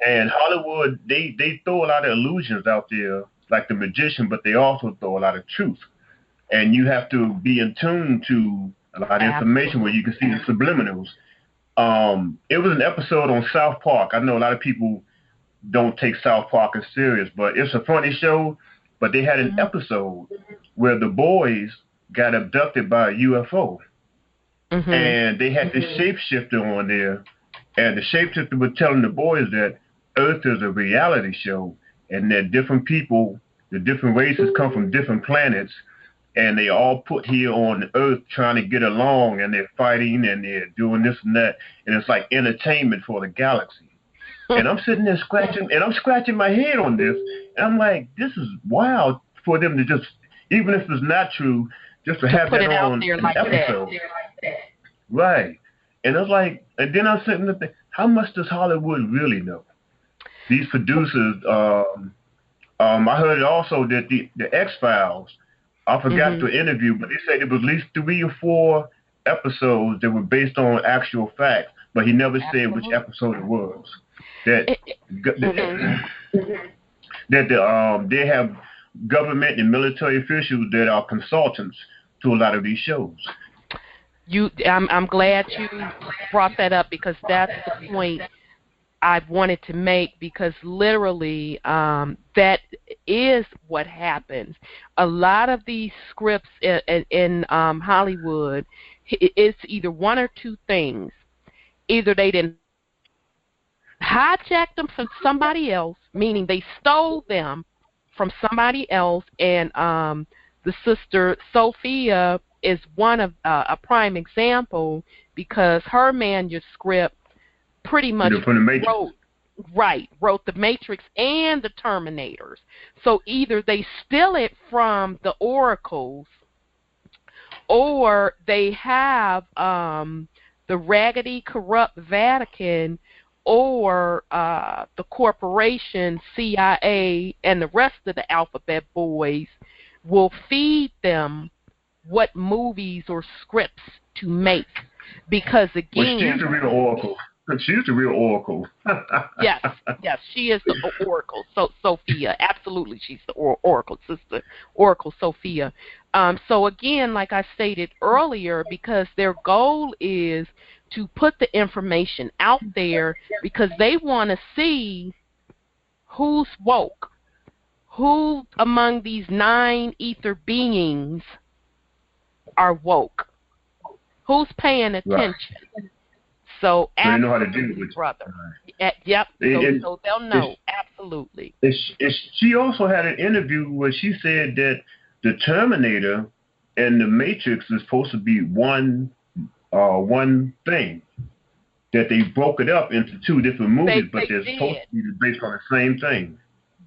And Hollywood, they throw a lot of illusions out there like the magician, but they also throw a lot of truth. And you have to be in tune to a lot of information where you can see the subliminals. It was an episode on South Park. I know a lot of people don't take South Park as serious, but it's a funny show. But they had an episode where the boys got abducted by a UFO, and they had this shapeshifter on there, and the shapeshifter was telling the boys that Earth is a reality show, and that different people, the different races come from different planets, and they all put here on Earth trying to get along, and they're fighting, and they're doing this and that, and it's like entertainment for the galaxy. And I'm sitting there scratching my head on this, and I'm like, this is wild for them to just, even if it's not true, just to have that on an episode. Right. And it's like, and then I'm sitting there thinking, how much does Hollywood really know? These producers, I heard also that the X-Files, I forgot the interview, but they said it was at least 3 or 4 episodes that were based on actual facts, but he never said which episode it was. That they have government and military officials that are consultants to a lot of these shows. I'm glad you brought that up, because that's the point I wanted to make, because literally that is what happens. A lot of these scripts in Hollywood, it's either one or two things. Either they didn't hijack them from somebody else, meaning they stole them from somebody else, and the sister Sophia is one of a prime example, because her manuscript pretty much wrote the Matrix and the Terminators. So either they steal it from the oracles, or they have the raggedy, corrupt Vatican, or the corporation, CIA, and the rest of the alphabet boys will feed them what movies or scripts to make. Because again, she's the real oracle. She's the real oracle. yes, she is the oracle. So Sophia, absolutely, she's the oracle, sister Oracle Sophia. So again, like I stated earlier, because their goal is to put the information out there, because they want to see who's woke, who among these 9 ether beings are woke, who's paying attention. Right. So they know how to do it, brother. Yep. So they'll know. Absolutely. She also had an interview where she said that the Terminator and the Matrix is supposed to be one thing. That they broke it up into 2 different movies, but they're supposed to be based on the same thing.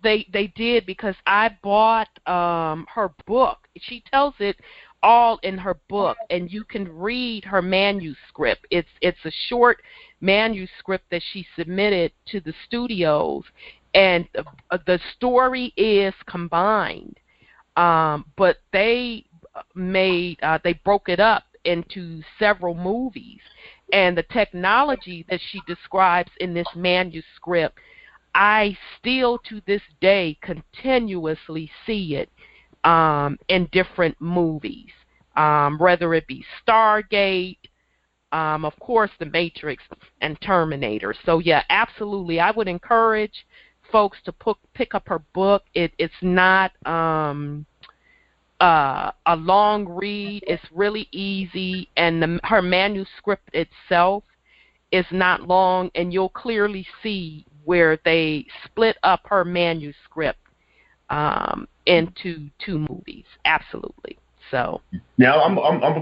They did, because I bought her book. She tells it all in her book, and you can read her manuscript. It's a short manuscript that she submitted to the studios, and the story is combined, but they broke it up into several movies, and the technology that she describes in this manuscript, I still to this day continuously see it in different movies, whether it be Stargate, of course, The Matrix, and Terminator. So, yeah, absolutely. I would encourage folks to pick up her book. It's not a long read. It's really easy, and her manuscript itself is not long, and you'll clearly see where they split up her manuscript into 2 movies. Absolutely. So now I'm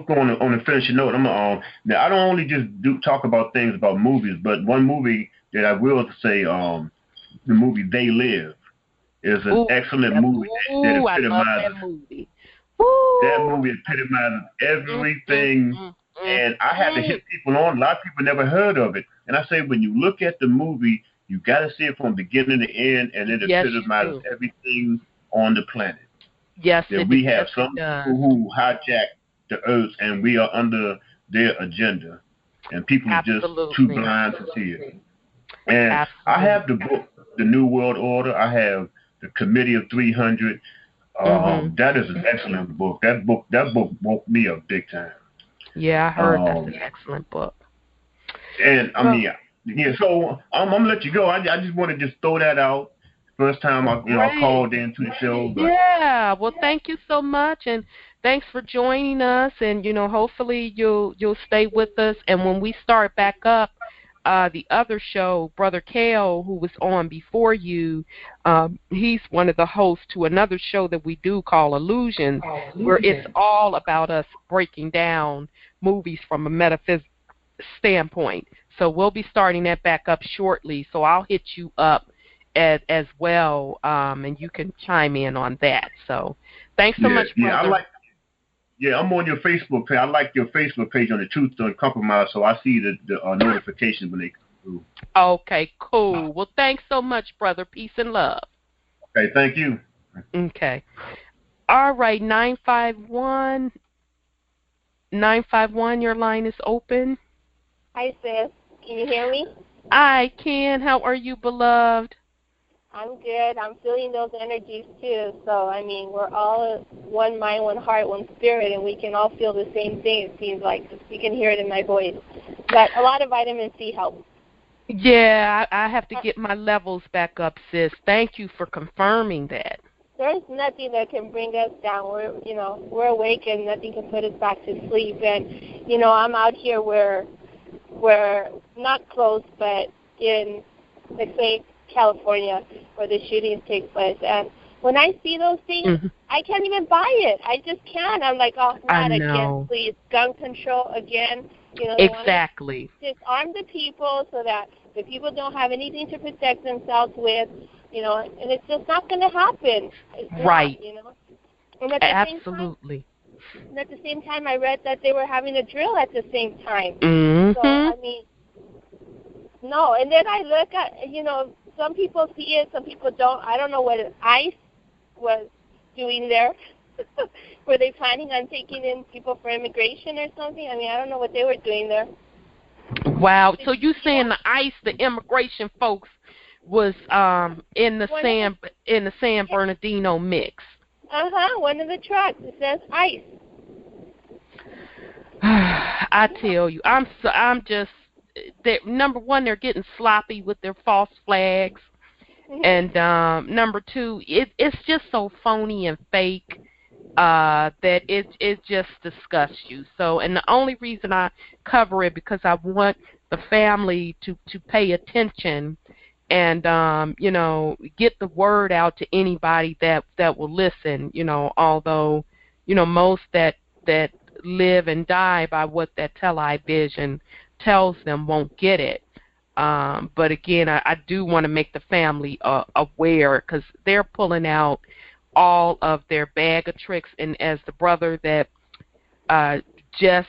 going on a finishing note. Now I don't only just talk about things about movies, but one movie that I will say, the movie They Live is an excellent movie that epitomizes. I love that movie. That movie epitomizes everything, and I had to hit people on. A lot of people never heard of it, and I say when you look at the movie, you got to see it from beginning to end, and it epitomizes everything on the planet. Yes, that we have some people who hijack the earth, and we are under their agenda, and people are just too blind to see it. And I have the book, The New World Order. I have The Committee of 300. That is an excellent book. That book woke me up big time. Yeah, I heard that's an excellent book. And I mean, so I'm gonna let you go. I just want to just throw that out. First time I called into the show. But. Yeah, well, thank you so much, and thanks for joining us. And hopefully you'll stay with us. And when we start back up, the other show, Brother Kale, who was on before you, he's one of the hosts to another show that we do call Illusions, where it's all about us breaking down movies from a metaphysical standpoint. So we'll be starting that back up shortly. So I'll hit you up as well, and you can chime in on that. So thanks so much, brother. I'm on your Facebook page. I like your Facebook page on the Truth Uncompromised, so I see the notifications when they come through. Okay, cool. Well, thanks so much, brother. Peace and love. Okay, thank you. Okay. All right, 951. 951, your line is open. Hi, sis. Can you hear me? I can. How are you, beloved? I'm good. I'm feeling those energies, too. So, I mean, we're all one mind, one heart, one spirit, and we can all feel the same thing, it seems like. You can hear it in my voice. But a lot of vitamin C helps. Yeah, I have to get my levels back up, sis. Thank you for confirming that. There's nothing that can bring us down. We're awake, and nothing can put us back to sleep. And, I'm out here where we're not close, but in, let's say, California, where the shootings take place. And when I see those things, I can't even buy it. I just can't. I'm like, oh, not again, please. Gun control again. Exactly. Disarm the people so that the people don't have anything to protect themselves with, and it's just not going to happen. Right. And at the absolutely. And at the same time, I read that they were having a drill at the same time. Mm-hmm. So, I mean, no. And then I look at, some people see it, some people don't. I don't know what ICE was doing there. Were they planning on taking in people for immigration or something? I mean, I don't know what they were doing there. Wow. So you saying the ICE, the immigration folks, was in the San Bernardino mix? One of the trucks. It says ICE. I tell you, I'm just. Number one, they're getting sloppy with their false flags, and number two, it's just so phony and fake that it just disgusts you. So, and the only reason I cover it because I want the family to pay attention and get the word out to anybody that will listen. Although most that live and die by what that television tells them won't get it. But again, I do want to make the family aware because they're pulling out all of their bag of tricks. And as the brother that just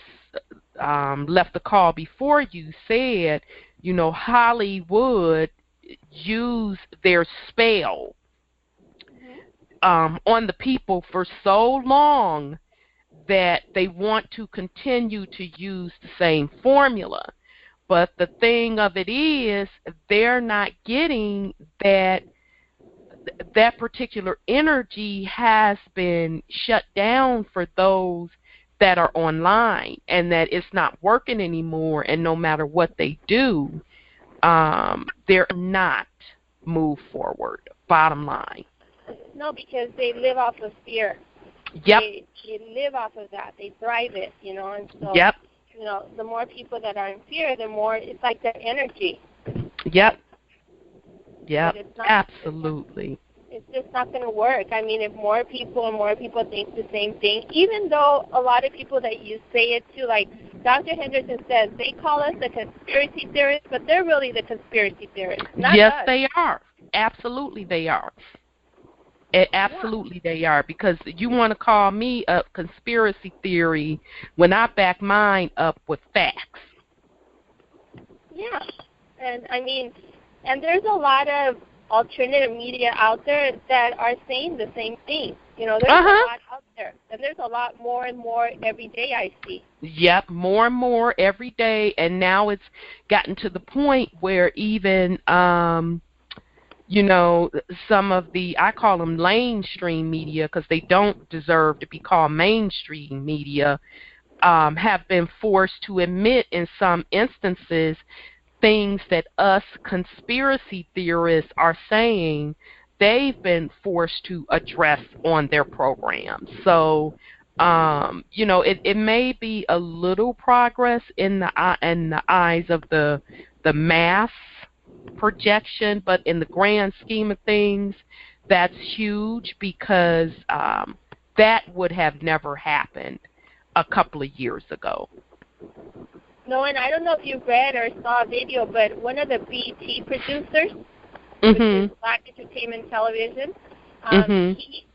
left the call before you said, Hollywood used their spell on the people for so long that they want to continue to use the same formula. But the thing of it is, they're not getting that particular energy has been shut down for those that are online, and that it's not working anymore, and no matter what they do, they're not move forward, bottom line. No, because they live off of fear. Yep. They live off of that. They thrive it, and so, yep. The more people that are in fear, the more it's like their energy. Yep. Yep. Absolutely. It's just not going to work. I mean, if more people think the same thing, even though a lot of people that you say it to, like Dr. Henderson says, they call us the conspiracy theorists, but they're really the conspiracy theorists. Not yes, us. They are. Absolutely, they are. Absolutely, they are, because you want to call me a conspiracy theory when I back mine up with facts. Yeah, and I mean, and there's a lot of alternative media out there that are saying the same thing. There's a lot out there, and there's a lot more and more every day I see. Yep, more and more every day, and now it's gotten to the point where even some of the, I call them mainstream media because they don't deserve to be called mainstream media, have been forced to admit in some instances things that us conspiracy theorists are saying they've been forced to address on their programs. So, it may be a little progress in the eyes of the mass projection, but in the grand scheme of things, that's huge because that would have never happened a couple of years ago. No, and I don't know if you read or saw a video, but one of the BET producers, which is Black Entertainment Television.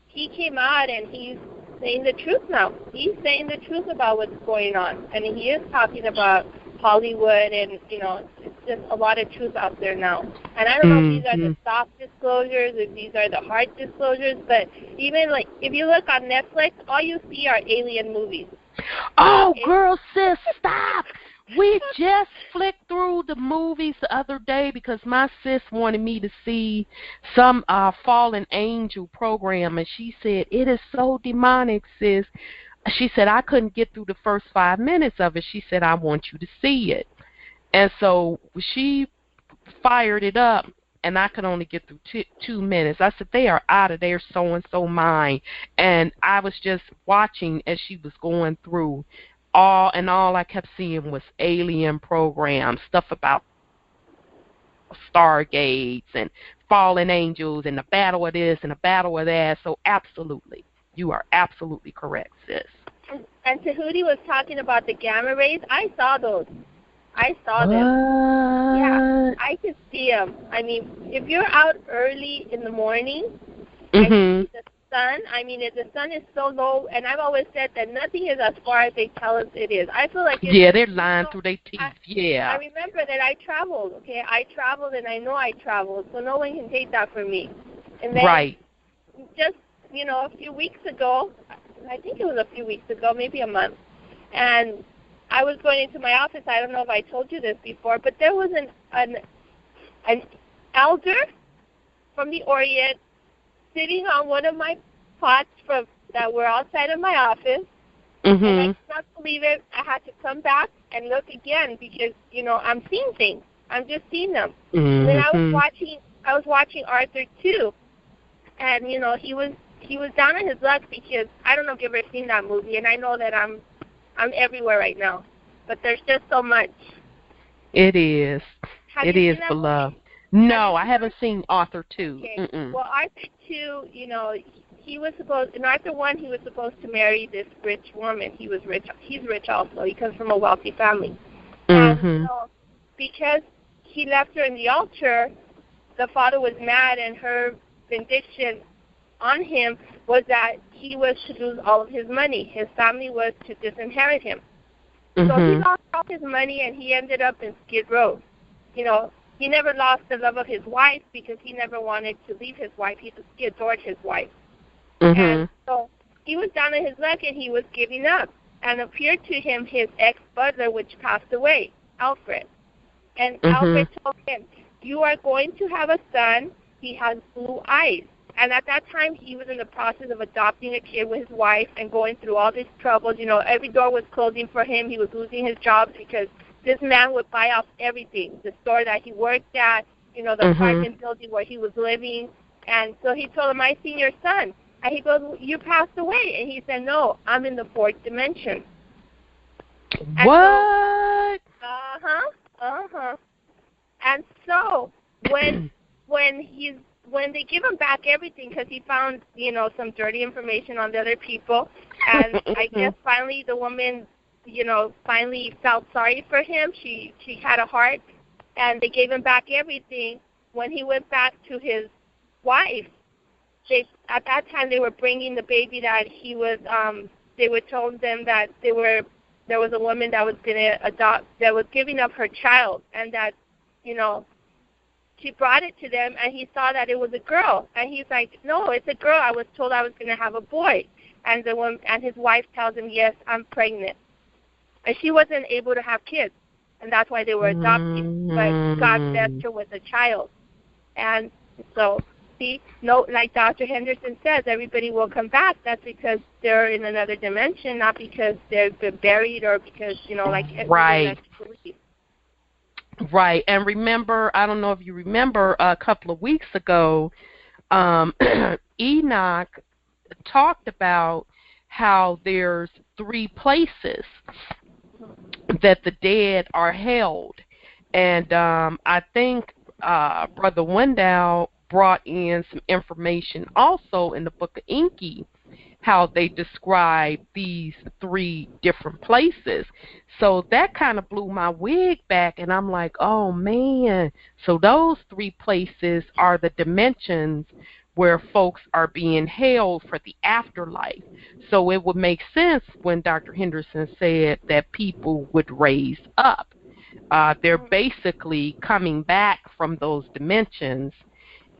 He came out and he's saying the truth now. He's saying the truth about what's going on. And he is talking about Hollywood and, it's just a lot of truth out there now. And I don't know if these are the soft disclosures, if these are the hard disclosures, but even, like, if you look on Netflix, all you see are alien movies. Oh, girl, sis, stop. We just flicked through the movies the other day because my sis wanted me to see some fallen angel program, and she said, it is so demonic, sis. She said, I couldn't get through the first 5 minutes of it. She said, I want you to see it. And so she fired it up, and I could only get through 2 minutes. I said, they are out of their so-and-so mind. And I was just watching as she was going through. All I kept seeing was alien programs, stuff about stargates and fallen angels and the battle of this and the battle of that. So absolutely, you are absolutely correct, sis. And Tahuti was talking about the gamma rays. I saw those. I saw them. Yeah, I could see them. I mean, if you're out early in the morning, I see the sun. I mean, the sun is so low, and I've always said that nothing is as far as they tell us it is. I feel like they're lying through their teeth. I remember that I traveled. Okay, I traveled, and I know I traveled, so no one can take that from me. And then just a few weeks ago, I think it was a few weeks ago, maybe a month, and I was going into my office. I don't know if I told you this before, but there was an elder from the Orient sitting on one of my pots that were outside of my office, and I could not believe it. I had to come back and look again because I'm seeing things. I'm just seeing them. And then I was watching Arthur too, and he was down on his luck because I don't know if you've ever seen that movie, and I know that I'm everywhere right now, but there's just so much. It is. It is, beloved. No, I haven't seen Arthur 2. Okay. Well, Arthur 2, he was supposed, in Arthur 1, he was supposed to marry this rich woman. He was rich. He's rich also. He comes from a wealthy family. And so, because he left her in the altar, the father was mad, and her benediction on him was that he was to lose all of his money. His family was to disinherit him. So he lost all his money, and he ended up in Skid Row. He never lost the love of his wife because he never wanted to leave his wife. He adored his wife. And so he was down on his luck, and he was giving up. And appeared to him his ex-butler, which passed away, Alfred. And Alfred told him, you are going to have a son. He has blue eyes. And at that time, he was in the process of adopting a kid with his wife and going through all these troubles. Every door was closing for him. He was losing his job because this man would buy off everything, the store that he worked at, the apartment building where he was living. And so he told him, I seen your son. And he goes, you passed away. And he said, no, I'm in the fourth dimension. What? And so when they give him back everything, because he found, some dirty information on the other people, and I guess finally the woman, finally felt sorry for him. She had a heart, and they gave him back everything. When he went back to his wife, at that time they were bringing the baby that he was. They were told them that there was a woman that was going to adopt, that was giving up her child, and that she brought it to them, and he saw that it was a girl, and he's like, no, it's a girl. I was told I was going to have a boy. And his wife tells him, yes, I'm pregnant. And she wasn't able to have kids, and that's why they were adopted. But God blessed her with a child. And so, like Dr. Henderson says, everybody will come back. That's because they're in another dimension, not because they've been buried or because, right. Right. And remember, I don't know if you remember, a couple of weeks ago, Enoch talked about how there's 3 places that the dead are held. And I think Brother Wendell brought in some information also in the Book of Enki how they describe these 3 different places. So that kind of blew my wig back, and I'm like, oh man, so those 3 places are the dimensions where folks are being held for the afterlife. So it would make sense when Dr. Henderson said that people would raise up. They're basically coming back from those dimensions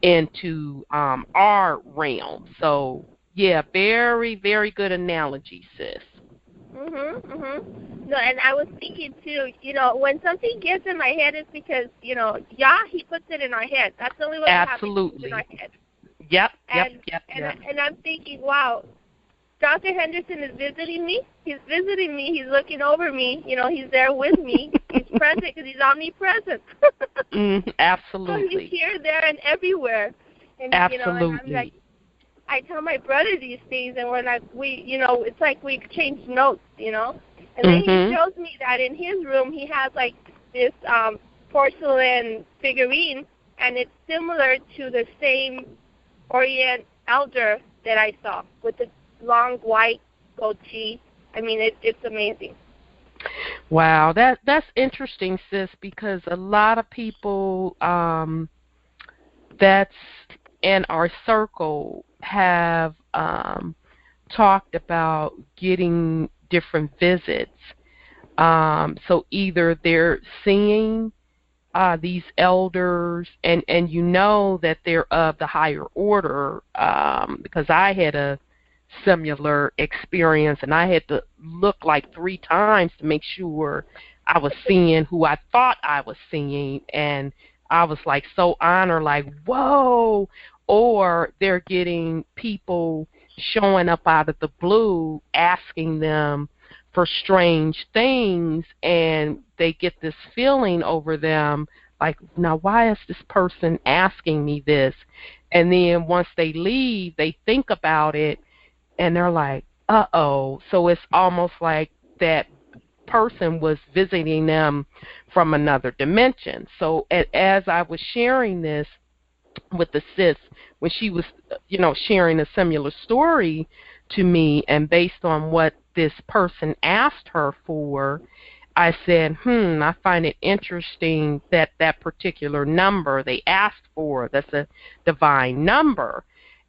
into our realm. So, yeah, very, very good analogy, sis. No, and I was thinking too, when something gets in my head, it's because, Yah, he puts it in our head. That's the only way we have it in our head. Yep. And I'm thinking, wow, Dr. Henderson is visiting me. He's visiting me. He's looking over me. He's there with me. He's present because he's omnipresent. Absolutely. So he's here, there, and everywhere. And, absolutely. And I'm like, I tell my brother these things, and we're like, it's like we exchange notes, And then he shows me that in his room he has like this porcelain figurine, and it's similar to the same Orient elder that I saw with the long white goatee. I mean, it's amazing. Wow, that's interesting, sis, because a lot of people that's in our circle have talked about getting different visits. So either they're seeing these elders, and that they're of the higher order, because I had a similar experience, and I had to look like 3 times to make sure I was seeing who I thought I was seeing, and I was like so honored, like, whoa. Or they're getting people showing up out of the blue asking them for strange things, and they get this feeling over them like, now why is this person asking me this? And then once they leave, they think about it, and they're like, uh-oh. So it's almost like that person was visiting them from another dimension. So as I was sharing this with the sis, when she was, sharing a similar story to me, and based on what this person asked her for, I said, I find it interesting that that particular number they asked for, that's a divine number.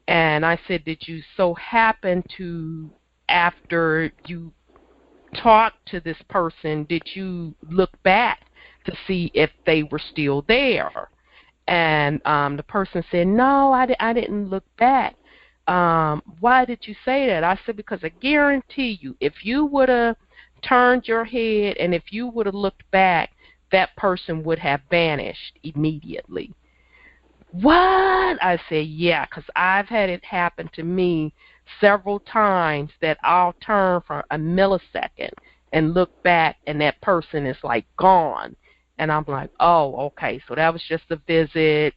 And I said, did you so happen to, after you talked to this person, did you look back to see if they were still there? And the person said, no, I didn't look back. Why did you say that? I said, because I guarantee you, if you would have turned your head and if you would have looked back, that person would have vanished immediately. What? I said, yeah, because I've had it happen to me several times that I'll turn for a millisecond and look back, and that person is like gone. And I'm like, oh, okay, so that was just a visit,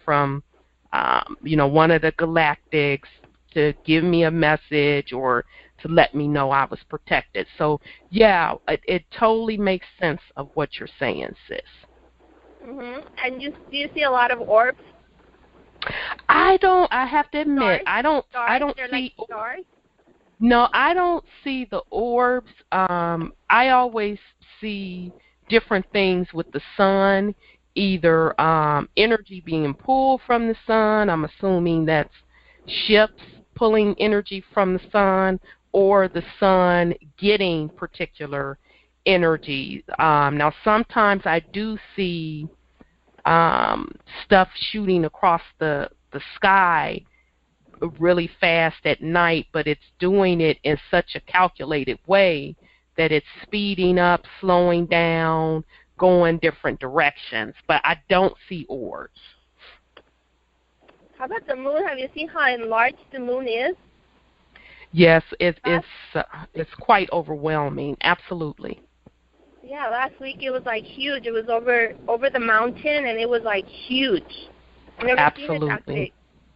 from, one of the galactics to give me a message or to let me know I was protected. So, yeah, it totally makes sense of what you're saying, sis. And do you see a lot of orbs? I have to admit, stars? I don't They're see like stars? No, I don't see the orbs. I always see different things with the sun, either energy being pulled from the sun. I'm assuming that's ships pulling energy from the sun, or the sun getting particular energy. Now, sometimes I do see stuff shooting across the sky really fast at night, but it's doing it in such a calculated way that it's speeding up, slowing down, going different directions. But I don't see orbs. How about the moon? Have you seen how enlarged the moon is? Yes, it's quite overwhelming. Absolutely. Yeah, last week it was like huge. It was over the mountain, and it was like huge. I've never seen it that big.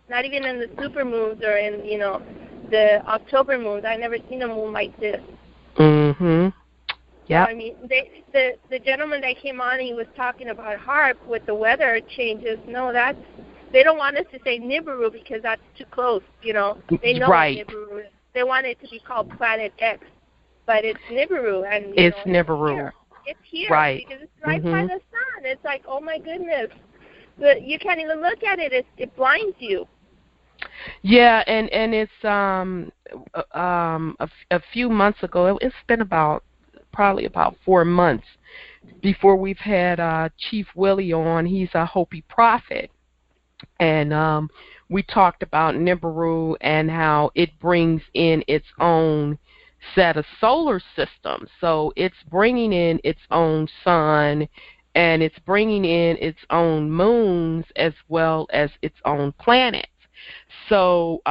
Not even in the super moons or in the October moons. I've never seen a moon like this. Yeah. So, I mean, the gentleman that came on, he was talking about HAARP with the weather changes. No, they don't want us to say Nibiru because that's too close. They know right. what Nibiru is. they want it to be called Planet X, but it's Nibiru, and it's Nibiru. It's here right. because it's right by the sun. It's like, oh my goodness, but you can't even look at it. It blinds you. Yeah, and it's a few months ago. It's been probably about 4 months before we've had Chief Willie on. He's a Hopi prophet, and we talked about Nibiru and how it brings in its own set of solar systems. So it's bringing in its own sun, and it's bringing in its own moons as well as its own planets. So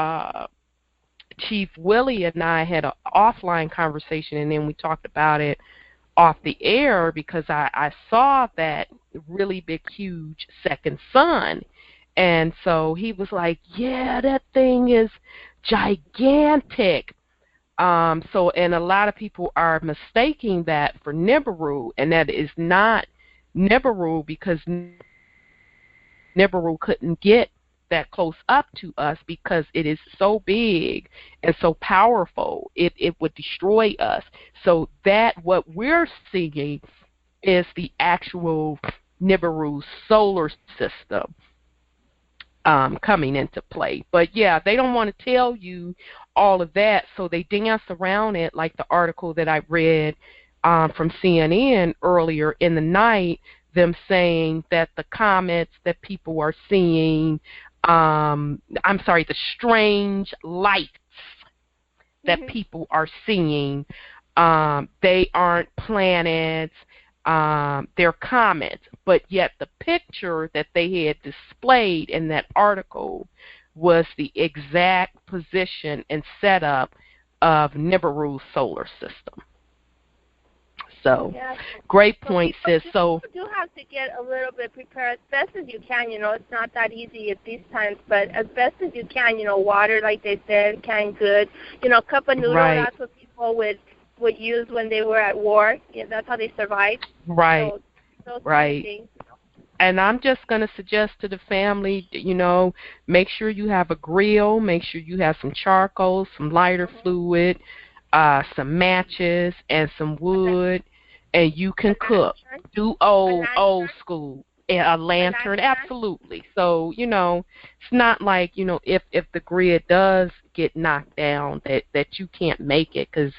Chief Willie and I had an offline conversation, and then we talked about it off the air because I saw that really big, huge second sun. And so he was like, yeah, that thing is gigantic. So, and a lot of people are mistaking that for Nibiru, and that is not Nibiru because Nibiru couldn't get that close up to us because it is so big and so powerful. It would destroy us. So that what we're seeing is the actual Nibiru solar system coming into play. But yeah, they don't want to tell you all of that, so they dance around it, like the article that I read from CNN earlier in the night, them saying that the comets that people are seeing, the strange lights that people are seeing, they aren't planets, they're comets. But yet the picture that they had displayed in that article was the exact position and setup of Nibiru's solar system. So, great point, sis. So you do have to get a little bit prepared as best as you can. It's not that easy at these times, but as best as you can. Water, like they said, canned goods. A cup of noodle. Right. That's what people would use when they were at war. Yeah, that's how they survived. Right. So, those right. kind of things. And I'm just going to suggest to the family, make sure you have a grill, make sure you have some charcoal, some lighter fluid, some matches, and some wood, and you can cook. Do old school. A lantern, absolutely. So, it's not like, if the grid does get knocked down that you can't make it, because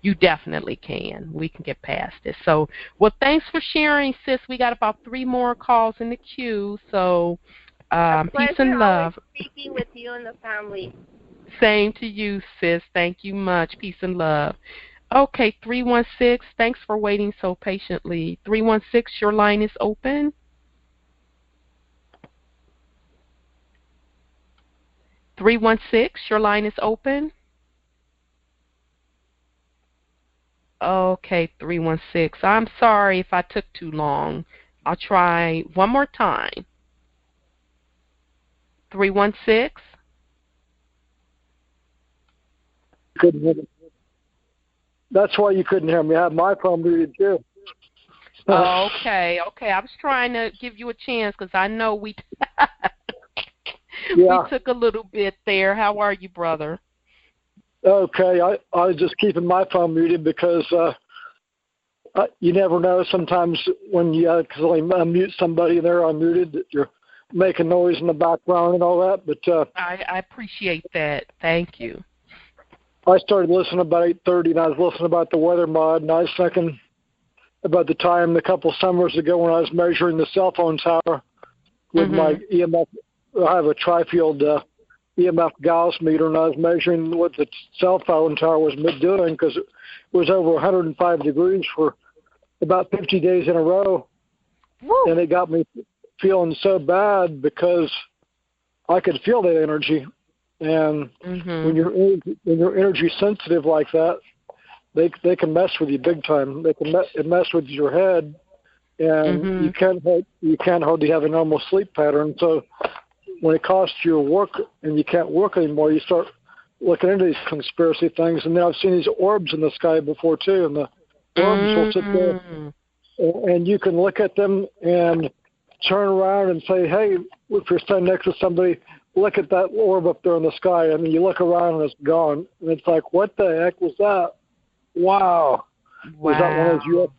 you definitely can. We can get past it. So, well, thanks for sharing, sis. We got about 3 more calls in the queue. So, peace and love. Speaking with you and the family. Same to you, sis. Thank you much. Peace and love. Okay, 316. Thanks for waiting so patiently. 316, your line is open. 316, your line is open. Okay, 316. I'm sorry if I took too long. I'll try one more time. 316. Couldn't hear me. That's why you couldn't hear me. I have my phone muted too. Okay. I was trying to give you a chance because I know we took a little bit there. How are you, brother? Okay, I was just keeping my phone muted because you never know. Sometimes when you accidentally unmute somebody and they're unmuted, that you're making noise in the background and all that. But I appreciate that. Thank you. I started listening about 8:30, and I was listening about the weather mod, and I was thinking about the time a couple summers ago when I was measuring the cell phone tower with my EMF. I have a tri-field EMF Gauss meter, and I was measuring what the cell phone tower was doing because it was over 105 degrees for about 50 days in a row. Woo. And it got me feeling so bad because I could feel that energy. And when you're energy sensitive like that, they can mess with you big time. They can mess with your head, and you can't hardly have a normal sleep pattern. So when it costs you work and you can't work anymore, you start looking into these conspiracy things. And then I've seen these orbs in the sky before too, and the orbs will sit there, and you can look at them and turn around and say, hey, if you're standing next to somebody, look at that orb up there in the sky. I mean, you look around and it's gone. And it's like, what the heck was that? Wow. Was that one of those UFO?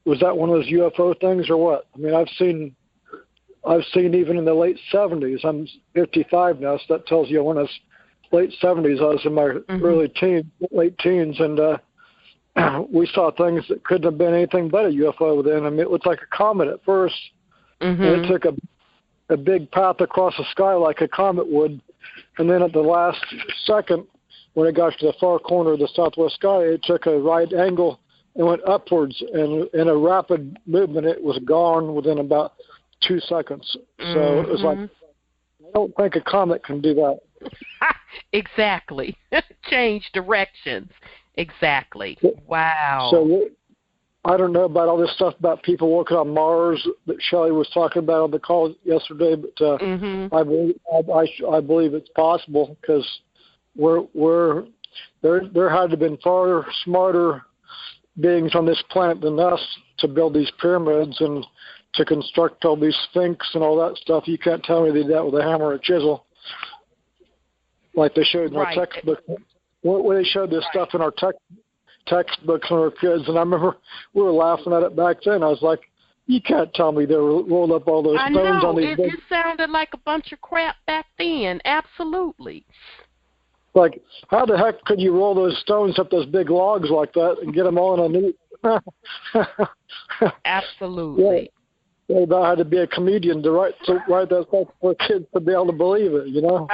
Was that one of those UFO things or what? I mean, I've seen even in the late 70s. I'm 55 now, so that tells you when I was late 70s. I was in my late teens, and we saw things that couldn't have been anything but a UFO then. I mean, it looked like a comet at first, and it took a big path across the sky like a comet would, and then at the last second, when it got to the far corner of the southwest sky, it took a right angle and went upwards, and in a rapid movement, it was gone within about 2 seconds. So it was like, I don't think a comet can do that. Exactly. Change directions. Exactly. Wow. So I don't know about all this stuff about people working on Mars that Shelley was talking about on the call yesterday, but I believe it's possible because there had to have been far smarter beings on this planet than us to build these pyramids and to construct all these sphinx and all that stuff. You can't tell me they did that with a hammer or a chisel, like they showed in our textbook. When they showed this stuff in our textbooks when we were kids, and I remember we were laughing at it back then. I was like, you can't tell me they rolled up all those stones on these big... It sounded like a bunch of crap back then. Absolutely. Like, how the heck could you roll those stones up those big logs like that and get them all in a neat... Absolutely. Yeah, that had to be a comedian to write that stuff for kids to be able to believe it, you know?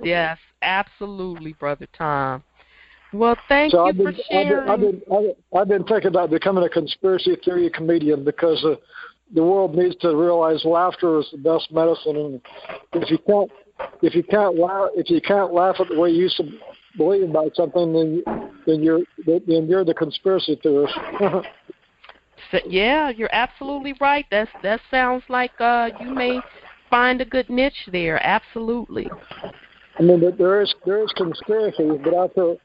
Yes, absolutely, Brother Tom. Well, thank you for sharing. I've been thinking about becoming a conspiracy theory comedian because the world needs to realize laughter is the best medicine, and if you can't laugh at the way you used to believe about something, then you're the conspiracy theorist. So, yeah, you're absolutely right. That sounds like you may find a good niche there. Absolutely. I mean, there is conspiracy, but after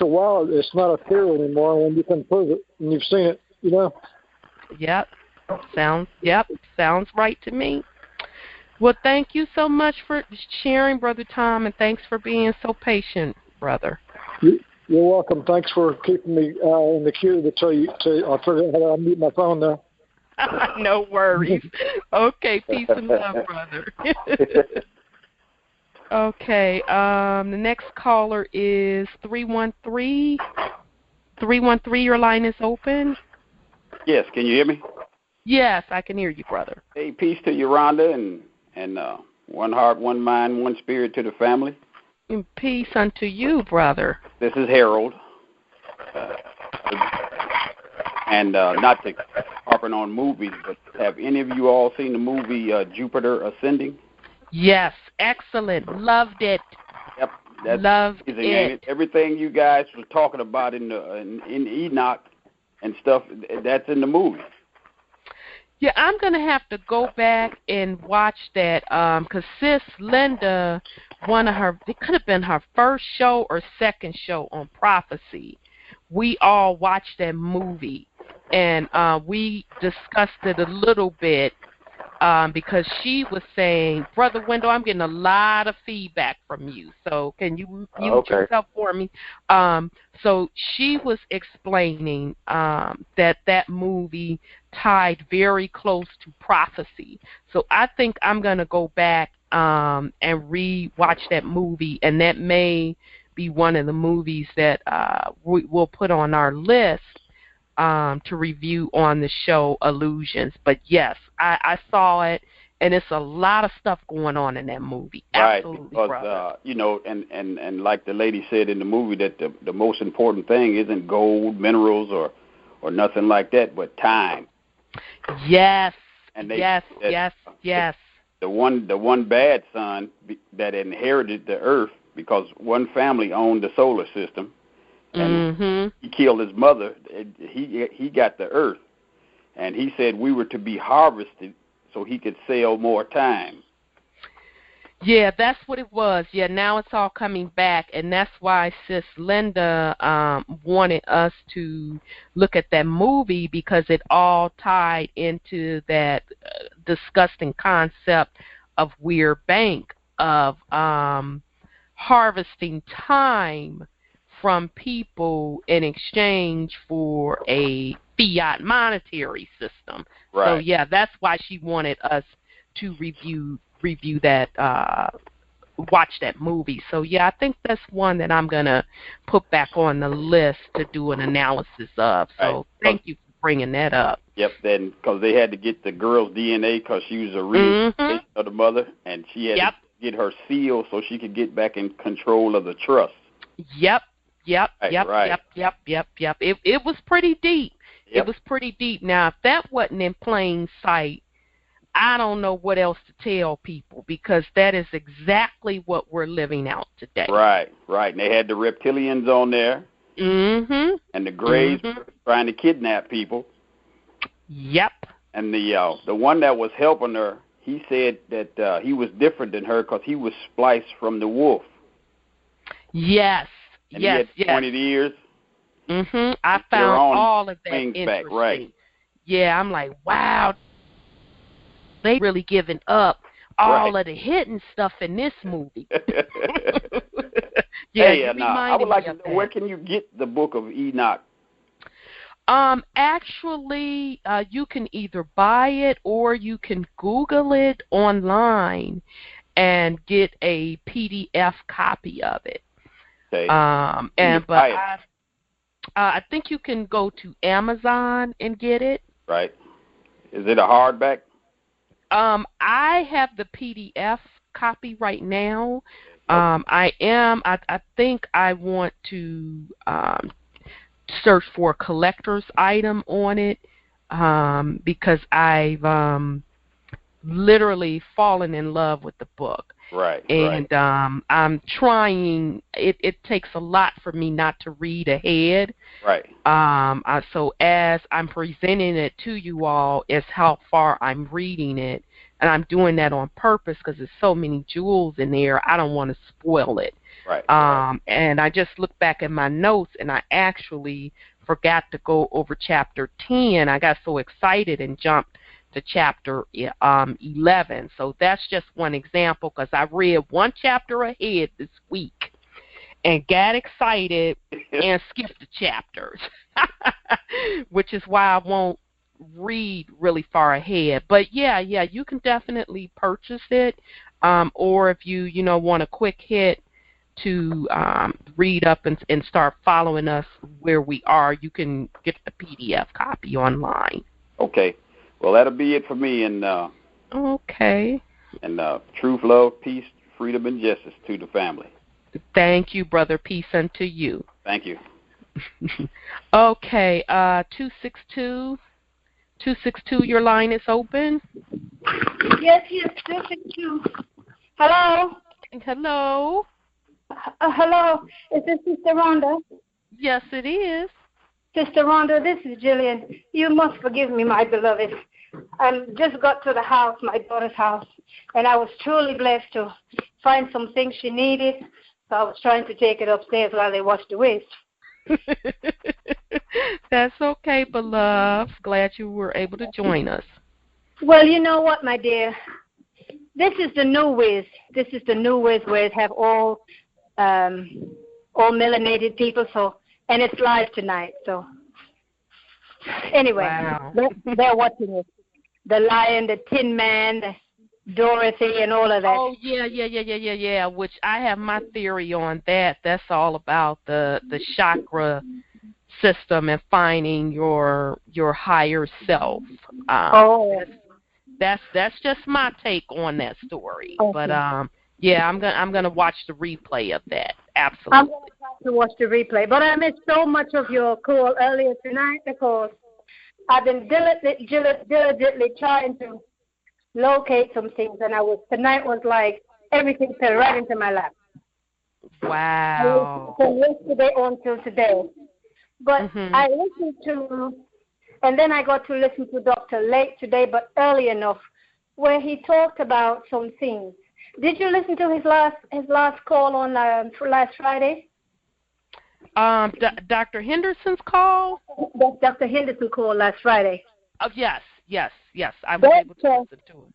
a while, it's not a theory anymore when you can prove it and you've seen it, you know? Yep. Sounds right to me. Well, thank you so much for sharing, Brother Tom, and thanks for being so patient, brother. You're welcome. Thanks for keeping me in the queue I figured out how to unmute my phone there. No worries. Okay, peace and love, brother. Okay, the next caller is 313. 313, your line is open. Yes, can you hear me? Yes, I can hear you, brother. Hey, peace to you, Rhonda, and one heart, one mind, one spirit to the family. And peace unto you, brother. This is Harold. And not to harping on movies, but have any of you all seen the movie Jupiter Ascending? Yes, excellent. Loved it. Yep, that's loved amazing. it. Everything you guys were talking about in Enoch and stuff, that's in the movie. Yeah, I'm going to have to go back and watch that because Sis Linda, it could have been her first show or second show on prophecy. We all watched that movie, and we discussed it a little bit because she was saying, Brother Wendell, I'm getting a lot of feedback from you, so can you mute yourself for me? So she was explaining that movie tied very close to prophecy. So I think I'm going to go back and re-watch that movie, and that may be one of the movies that we'll put on our list to review on the show Illusions. But yes, I saw it, and it's a lot of stuff going on in that movie. Absolutely, right, because brother. you know, and like the lady said in the movie, that the most important thing isn't gold, minerals, or nothing like that, but time. Yes. And yes. The one bad son that inherited the earth, because one family owned the solar system, and he killed his mother. He got the earth, and he said we were to be harvested so he could sell more time. Yeah, that's what it was. Yeah, now it's all coming back, and that's why Sis Linda wanted us to look at that movie, because it all tied into that disgusting concept Weir Bank of harvesting time from people in exchange for a fiat monetary system. Right. So yeah, that's why she wanted us to review that, watch that movie. So yeah, I think that's one that I'm gonna put back on the list to do an analysis of. So thank you for bringing that up. Yep, then because they had to get the girl's DNA because she was a reincarnation of the mother, and she had to get her seal so she could get back in control of the trust. Yep. Yep. It was pretty deep. Yep. It was pretty deep. Now, if that wasn't in plain sight, I don't know what else to tell people, because that is exactly what we're living out today. Right. And they had the reptilians on there. Mm-hmm. And the Greys trying to kidnap people. Yep. And the one that was helping her, he said that he was different than her because he was spliced from the wolf. Yes. And he had pointed ears. Mm-hmm. I found all of that interesting. Back, right. Yeah, I'm like, wow, they really giving up all of the hidden stuff in this movie. I would like to know, where can you get the Book of Enoch? Actually, you can either buy it or you can Google it online and get a PDF copy of it. Okay. I think you can go to Amazon and get it. Right. Is it a hardback? I have the PDF copy right now. I think I want to search for a collector's item on it, because I've literally fallen in love with the book. Right. And I'm trying. It takes a lot for me not to read ahead. Right. So as I'm presenting it to you all, is how far I'm reading it, and I'm doing that on purpose because there's so many jewels in there. I don't want to spoil it. Right. And I just looked back at my notes, and I actually forgot to go over chapter 10. I got so excited and jumped to chapter 11. So that's just one example, because I read one chapter ahead this week and got excited and skipped the chapters, which is why I won't read really far ahead. But yeah, you can definitely purchase it, or if you want a quick hit to read up and start following us where we are, you can get the PDF copy online. Okay. Well, that'll be it for me. And okay. And truth, love, peace, freedom, and justice to the family. Thank you, brother. Peace unto you. Thank you. Okay. 262, your line is open. Yes, 262. Hello. Hello. Hello. Is this Sister Rhonda? Yes, it is. Sister Rhonda, this is Jillian. You must forgive me, my beloved. I just got to the house, my daughter's house, and I was truly blessed to find some things she needed. So I was trying to take it upstairs while they washed the waste. That's okay, beloved. Glad you were able to join us. Well, you know what, my dear? This is the new Wiz. This is the new Wiz where it have all melanated people. So, and it's live tonight. So, anyway, wow. they're watching it. The Lion, the Tin Man, the Dorothy, and all of that. Oh yeah. Which I have my theory on that. That's all about the chakra system and finding your higher self. That's just my take on that story. Okay. But yeah, I'm gonna watch the replay of that. Absolutely. I'm gonna try to watch the replay. But I missed so much of your call earlier tonight because I've been diligently trying to locate some things, and tonight was like everything fell right into my lap. Wow. From yesterday on till today. But I listened to, and then I got to listen to Dr. Lake today, but early enough, where he talked about some things. Did you listen to his last call on last Friday? Dr. Henderson's call? Dr. Henderson call last Friday. Oh, yes. I was able to listen to it.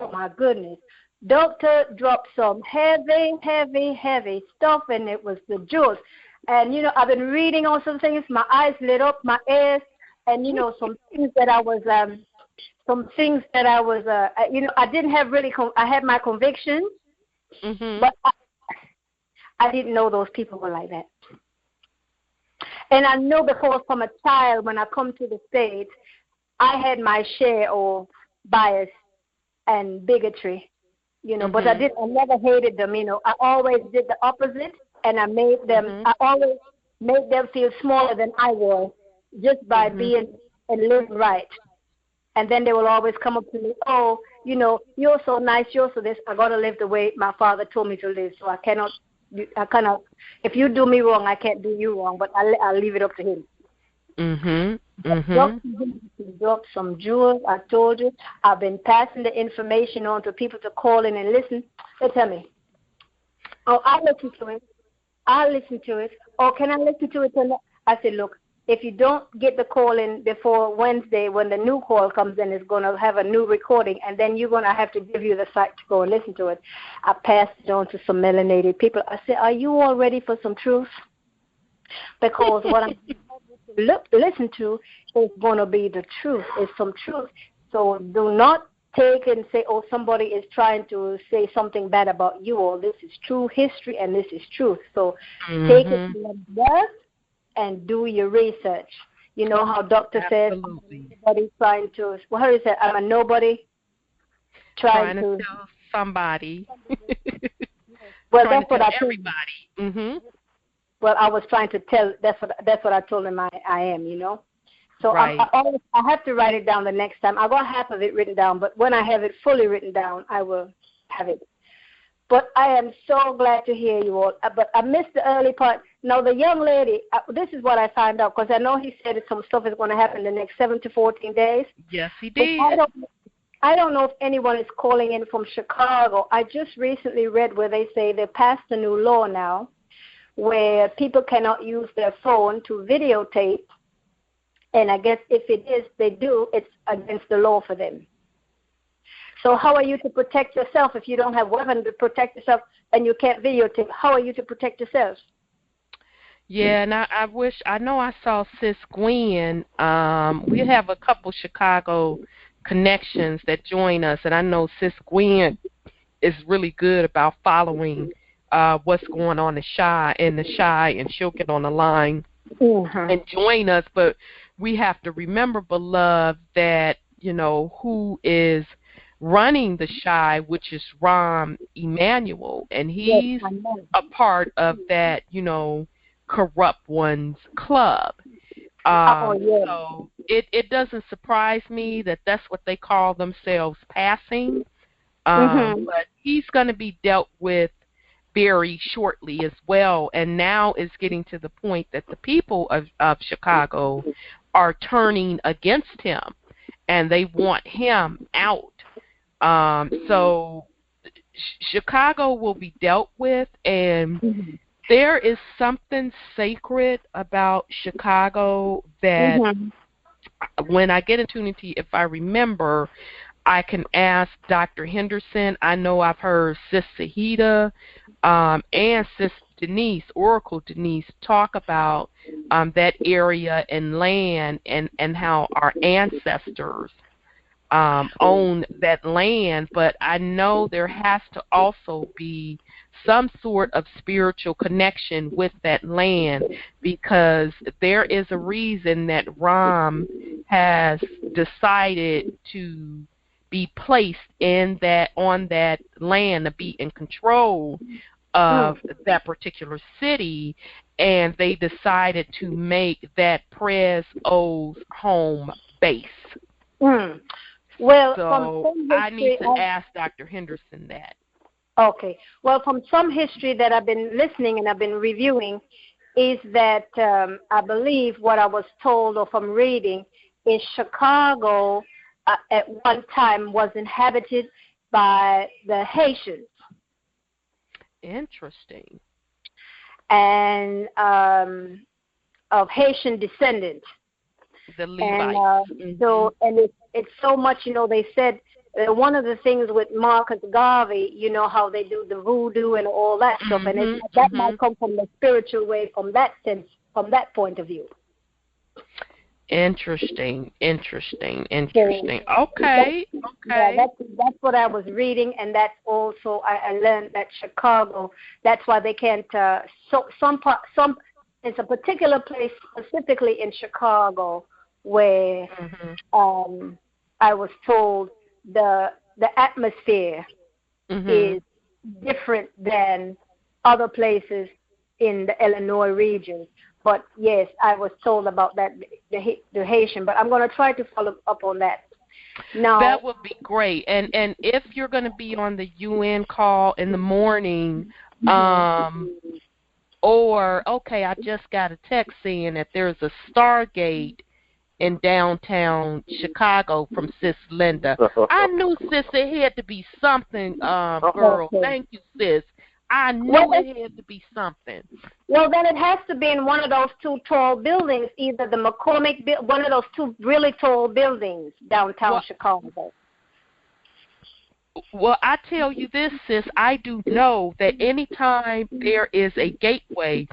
Oh, my goodness. Doctor dropped some heavy stuff, and it was the Jews. And, I've been reading on some things. My eyes lit up, my ears, and, some things that I was, I didn't have really, I had my convictions, but I didn't know those people were like that. And I know because from a child, when I come to the States, I had my share of bias and bigotry, but I never hated them, I always did the opposite, and I made them, I always made them feel smaller than I was just by being and living right. And then they will always come up to me, oh, you're so nice, you're so this. I got to live the way my father told me to live, so I cannot, if you do me wrong, I can't do you wrong, but I'll leave it up to him. Dropped some jewels. I told you. I've been passing the information on to people to call in and listen. They tell me, oh, I'll listen to it. Oh, can I listen to it? I said, look, if you don't get the call in before Wednesday, when the new call comes in, it's going to have a new recording, and then you're going to have to give you the site to go and listen to it. I passed it on to some melanated people. I said, are you all ready for some truth? Because what I'm listen to is going to be the truth. It's some truth. So do not take and say, oh, somebody is trying to say something bad about you, or this is true history and this is truth. So take it to the and do your research. You know how Doctor says, nobody's trying to, how do you say, I'm a nobody trying to tell somebody. Well, that's what I told everybody. Well, I was trying to tell, that's what I told him I am, So I have to write it down the next time. I got half of it written down, but when I have it fully written down, I will have it. But I am so glad to hear you all. But I missed the early part. Now, the young lady, this is what I found out, because I know he said that some stuff is going to happen in the next 7 to 14 days. Yes, he did. I don't know if anyone is calling in from Chicago. I just recently read where they say they passed a new law now where people cannot use their phone to videotape. And I guess if they do, it's against the law for them. So how are you to protect yourself if you don't have weapons to protect yourself and you can't videotape? How are you to protect yourself? Yeah, and I know I saw Sis Gwen. We have a couple Chicago connections that join us, and I know Sis Gwen is really good about following what's going on in the Shy, and she'll get on the line and join us. But we have to remember, beloved, that, who is running the Shy, which is Rahm Emanuel, and he's a part of that, corrupt one's club. So it doesn't surprise me that that's what they call themselves, passing. But he's going to be dealt with very shortly as well, and now is getting to the point that the people of Chicago are turning against him, and they want him out. So Chicago will be dealt with, and there is something sacred about Chicago that when I get an opportunity, if I remember, I can ask Dr. Henderson. I know I've heard Sis Sahida and Sis Denise, Oracle Denise, talk about that area and land and how our ancestors own that land. But I know there has to also be some sort of spiritual connection with that land, because there is a reason that Ram has decided to be placed on that land, to be in control of that particular city, and they decided to make that Prez O's home base. Well, so I need to ask Dr. Henderson that. Okay. Well, from some history that I've been listening and I've been reviewing, is that I believe what I was told or from reading is Chicago at one time was inhabited by the Haitians. Interesting. And of Haitian descendants. The Levites. And so, and it's so much, they said one of the things with Marcus Garvey, you know how they do the voodoo and all that stuff, and that might come from the spiritual way from that sense, from that point of view. Interesting. Okay. Okay. That's what I was reading, and that's also I learned that Chicago. That's why they can't. It's a particular place specifically in Chicago where I was told the atmosphere is different than other places in the Illinois region. But yes, I was told about that, the Haitian. But I'm going to try to follow up on that. Now, that would be great. And if you're going to be on the UN call in the morning, I just got a text saying that there's a Stargate in downtown Chicago from Sis Linda. I knew, sis, it had to be something, girl. Thank you, sis. I knew it had to be something. Well, then it has to be in one of those two tall buildings, either the McCormick, one of those two really tall buildings downtown Chicago. Well, I tell you this, sis, I do know that anytime there is a gateway,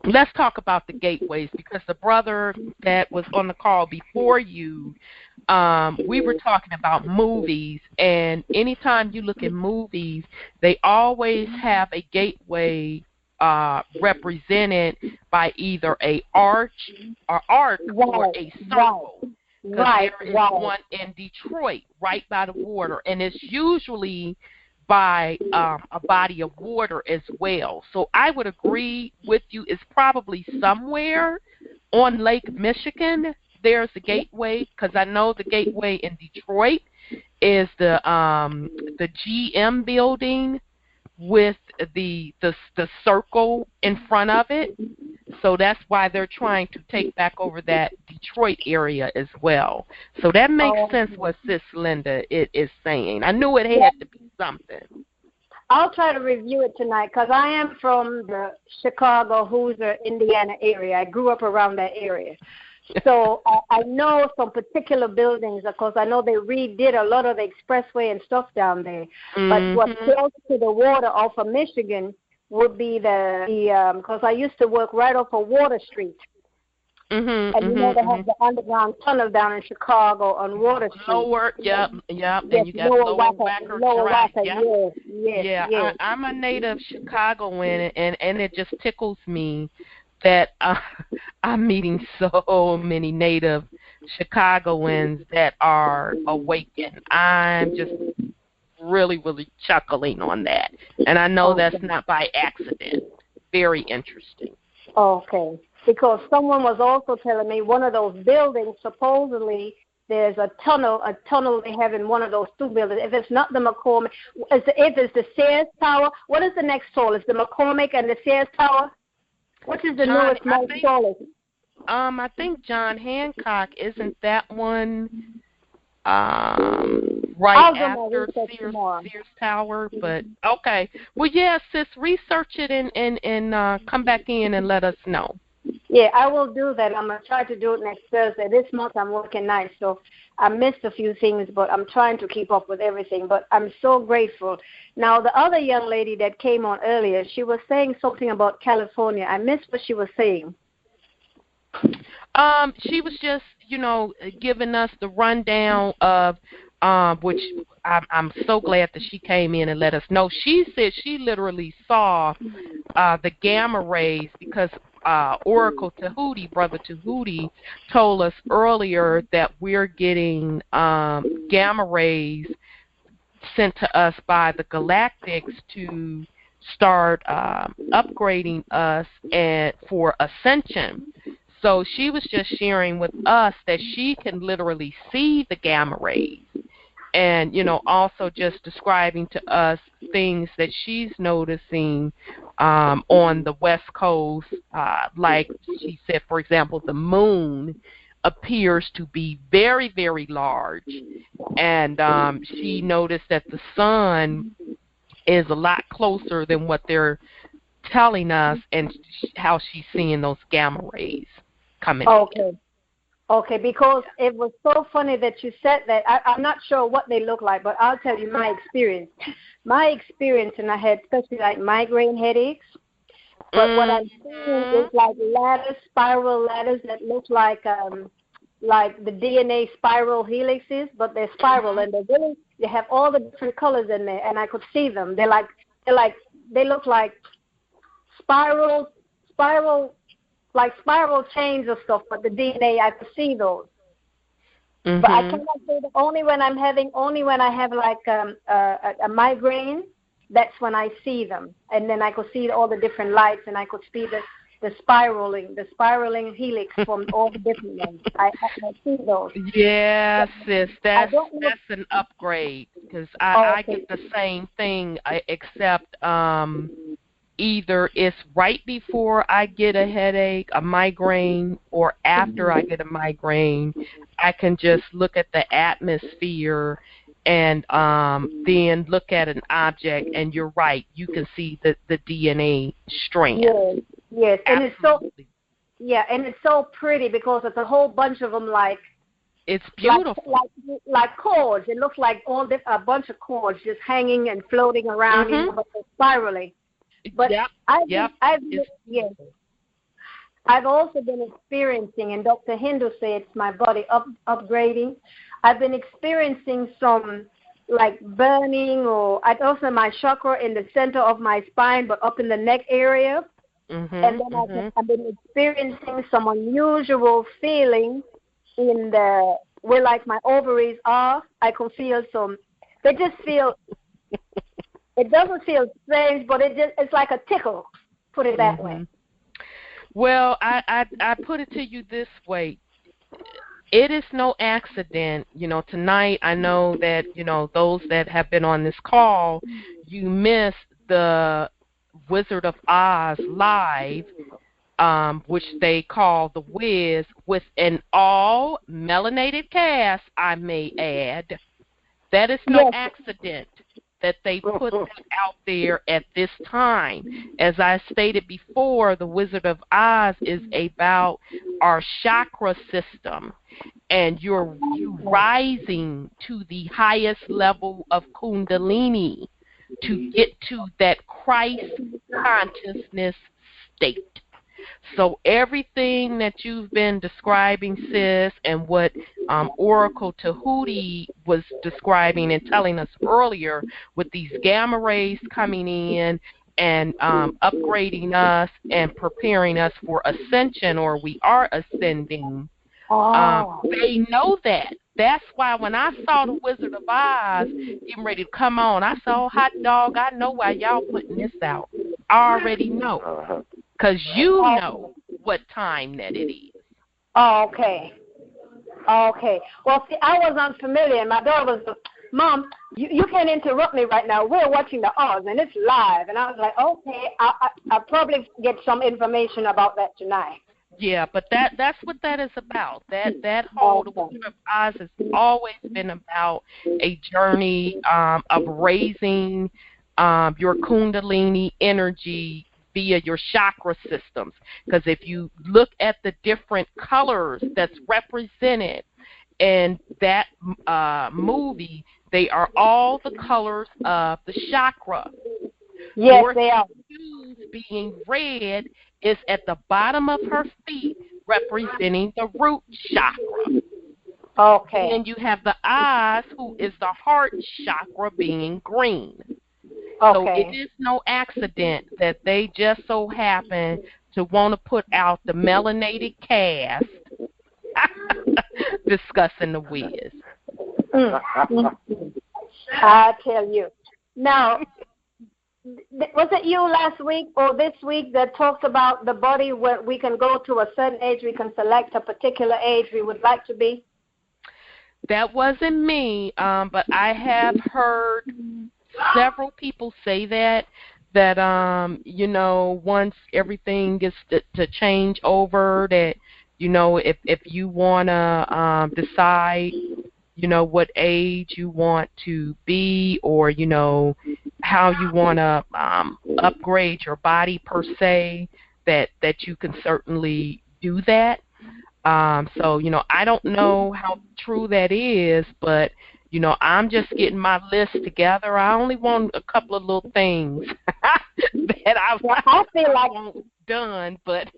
let's talk about the gateways, because the brother that was on the call before you, we were talking about movies, and anytime you look at movies, they always have a gateway represented by either a arch or a circle. Because there is one in Detroit right by the water, and it's usually by a body of water as well. So I would agree with you. It's probably somewhere on Lake Michigan there's a gateway, because I know the gateway in Detroit is the GM building with the circle in front of it. So that's why they're trying to take back over that Detroit area as well. So that makes sense what Sis Linda is saying. I knew it had to be something. I'll try to review it tonight, because I am from the Chicago, Hoosier, Indiana area. I grew up around that area. So I know some particular buildings, of course. I know they redid a lot of the expressway and stuff down there. But what's close to the water off of Michigan would be because I used to work right off of Water Street. And you know they have the underground tunnel down in Chicago on Water Street. Yep. And you got Lower Wacker Drive. Yeah. I'm a native Chicagoan, and it just tickles me that I'm meeting so many native Chicagoans that are awakened. I'm just really, really chuckling on that. And I know that's not by accident. Very interesting. Okay. Because someone was also telling me one of those buildings, supposedly there's a tunnel they have in one of those two buildings. If it's not the McCormick, if it's the Sears Tower, what is the next tallest? The McCormick and the Sears Tower? What is the newest, most tallest? I think John Hancock, isn't that one right after Sears Tower? But okay. Well, yeah, sis, research it and come back in and let us know. Yeah, I will do that. I'm going to try to do it next Thursday. This month I'm working nights, so I missed a few things, but I'm trying to keep up with everything. But I'm so grateful. Now, the other young lady that came on earlier, she was saying something about California. I missed what she was saying. She was just, giving us the rundown of which I'm so glad that she came in and let us know. She said she literally saw the gamma rays, because Oracle Tahuti, Brother Tahuti, told us earlier that we're getting gamma rays sent to us by the galactics to start upgrading us for ascension. So she was just sharing with us that she can literally see the gamma rays, and also just describing to us things that she's noticing on the West Coast. Like she said, for example, the moon appears to be very, very large, and she noticed that the sun is a lot closer than what they're telling us, and how she's seeing those gamma rays coming in. Okay, because it was so funny that you said that. I'm not sure what they look like, but I'll tell you my experience. My experience, and I had especially like migraine headaches. But what I'm seeing is like ladders, spiral ladders that look like the DNA spiral helixes, but they're spiral and they have all the different colors in there, and I could see them. They look like spiral chains of stuff, but the DNA, I could see those. Mm-hmm. But I cannot say that only when I have like a migraine, that's when I see them. And then I could see all the different lights, and I could see the spiraling helix from all the different ones. I see those. Yeah, sis, that's an upgrade, because I get the same thing, except either it's right before I get a headache, a migraine, or after I get a migraine. I can just look at the atmosphere and then look at an object, and you're right, you can see the DNA strand. Yes, and it's so pretty because it's a whole bunch of them, like it's beautiful, like cords. It looks like a bunch of cords just hanging and floating around, but they're spiraling. But I've also been experiencing, and Dr. Hindu said it's my body upgrading. I've been experiencing some like burning, or also my chakra in the center of my spine, but up in the neck area. Mm-hmm, and then I've been experiencing some unusual feeling in where like my ovaries are. I can feel they just feel, it doesn't feel strange, but it's like a tickle, put it that way. Well, I put it to you this way. It is no accident. Tonight I know that, those that have been on this call, you missed the Wizard of Oz live, which they call The Wiz, with an all melanated cast, I may add. That is no accident that they put that out there at this time. As I stated before, The Wizard of Oz is about our chakra system, and you're rising to the highest level of Kundalini to get to that Christ consciousness state. So everything that you've been describing, sis, and what Oracle Tahuti was describing and telling us earlier, with these gamma rays coming in and upgrading us and preparing us for ascension, or we are ascending, they know that. That's why when I saw The Wizard of Oz getting ready to come on, I said, hot dog, I know why y'all putting this out. I already know. Because you know what time that it is. Oh, okay. Well, see, I was unfamiliar, and my daughter was, Mom, you can't interrupt me right now. We're watching the Oz, and it's live. And I was like, okay, I'll probably get some information about that tonight. Yeah, but that's what that is about. That whole The Wizard of Oz has always been about a journey of raising your Kundalini energy via your chakra systems. Because if you look at the different colors that's represented in that movie, they are all the colors of the chakra. Yes, they are. Shoes being red is at the bottom of her feet, representing the root chakra. Okay. And you have the eyes, who is the heart chakra, being green. Okay. So it is no accident that they just so happen to want to put out the melanated cast discussing The Wiz. I tell you. Now, was it you last week or this week that talked about the body where we can go to a certain age, we can select a particular age we would like to be? That wasn't me, but I have heard several people say that once everything gets to change over, that if you want to decide what age you want to be, or how you want to upgrade your body per se, that you can certainly do that. So, you know, I don't know how true that is, but, you know, I'm just getting my list together. I only want a couple of little things that I feel like done, but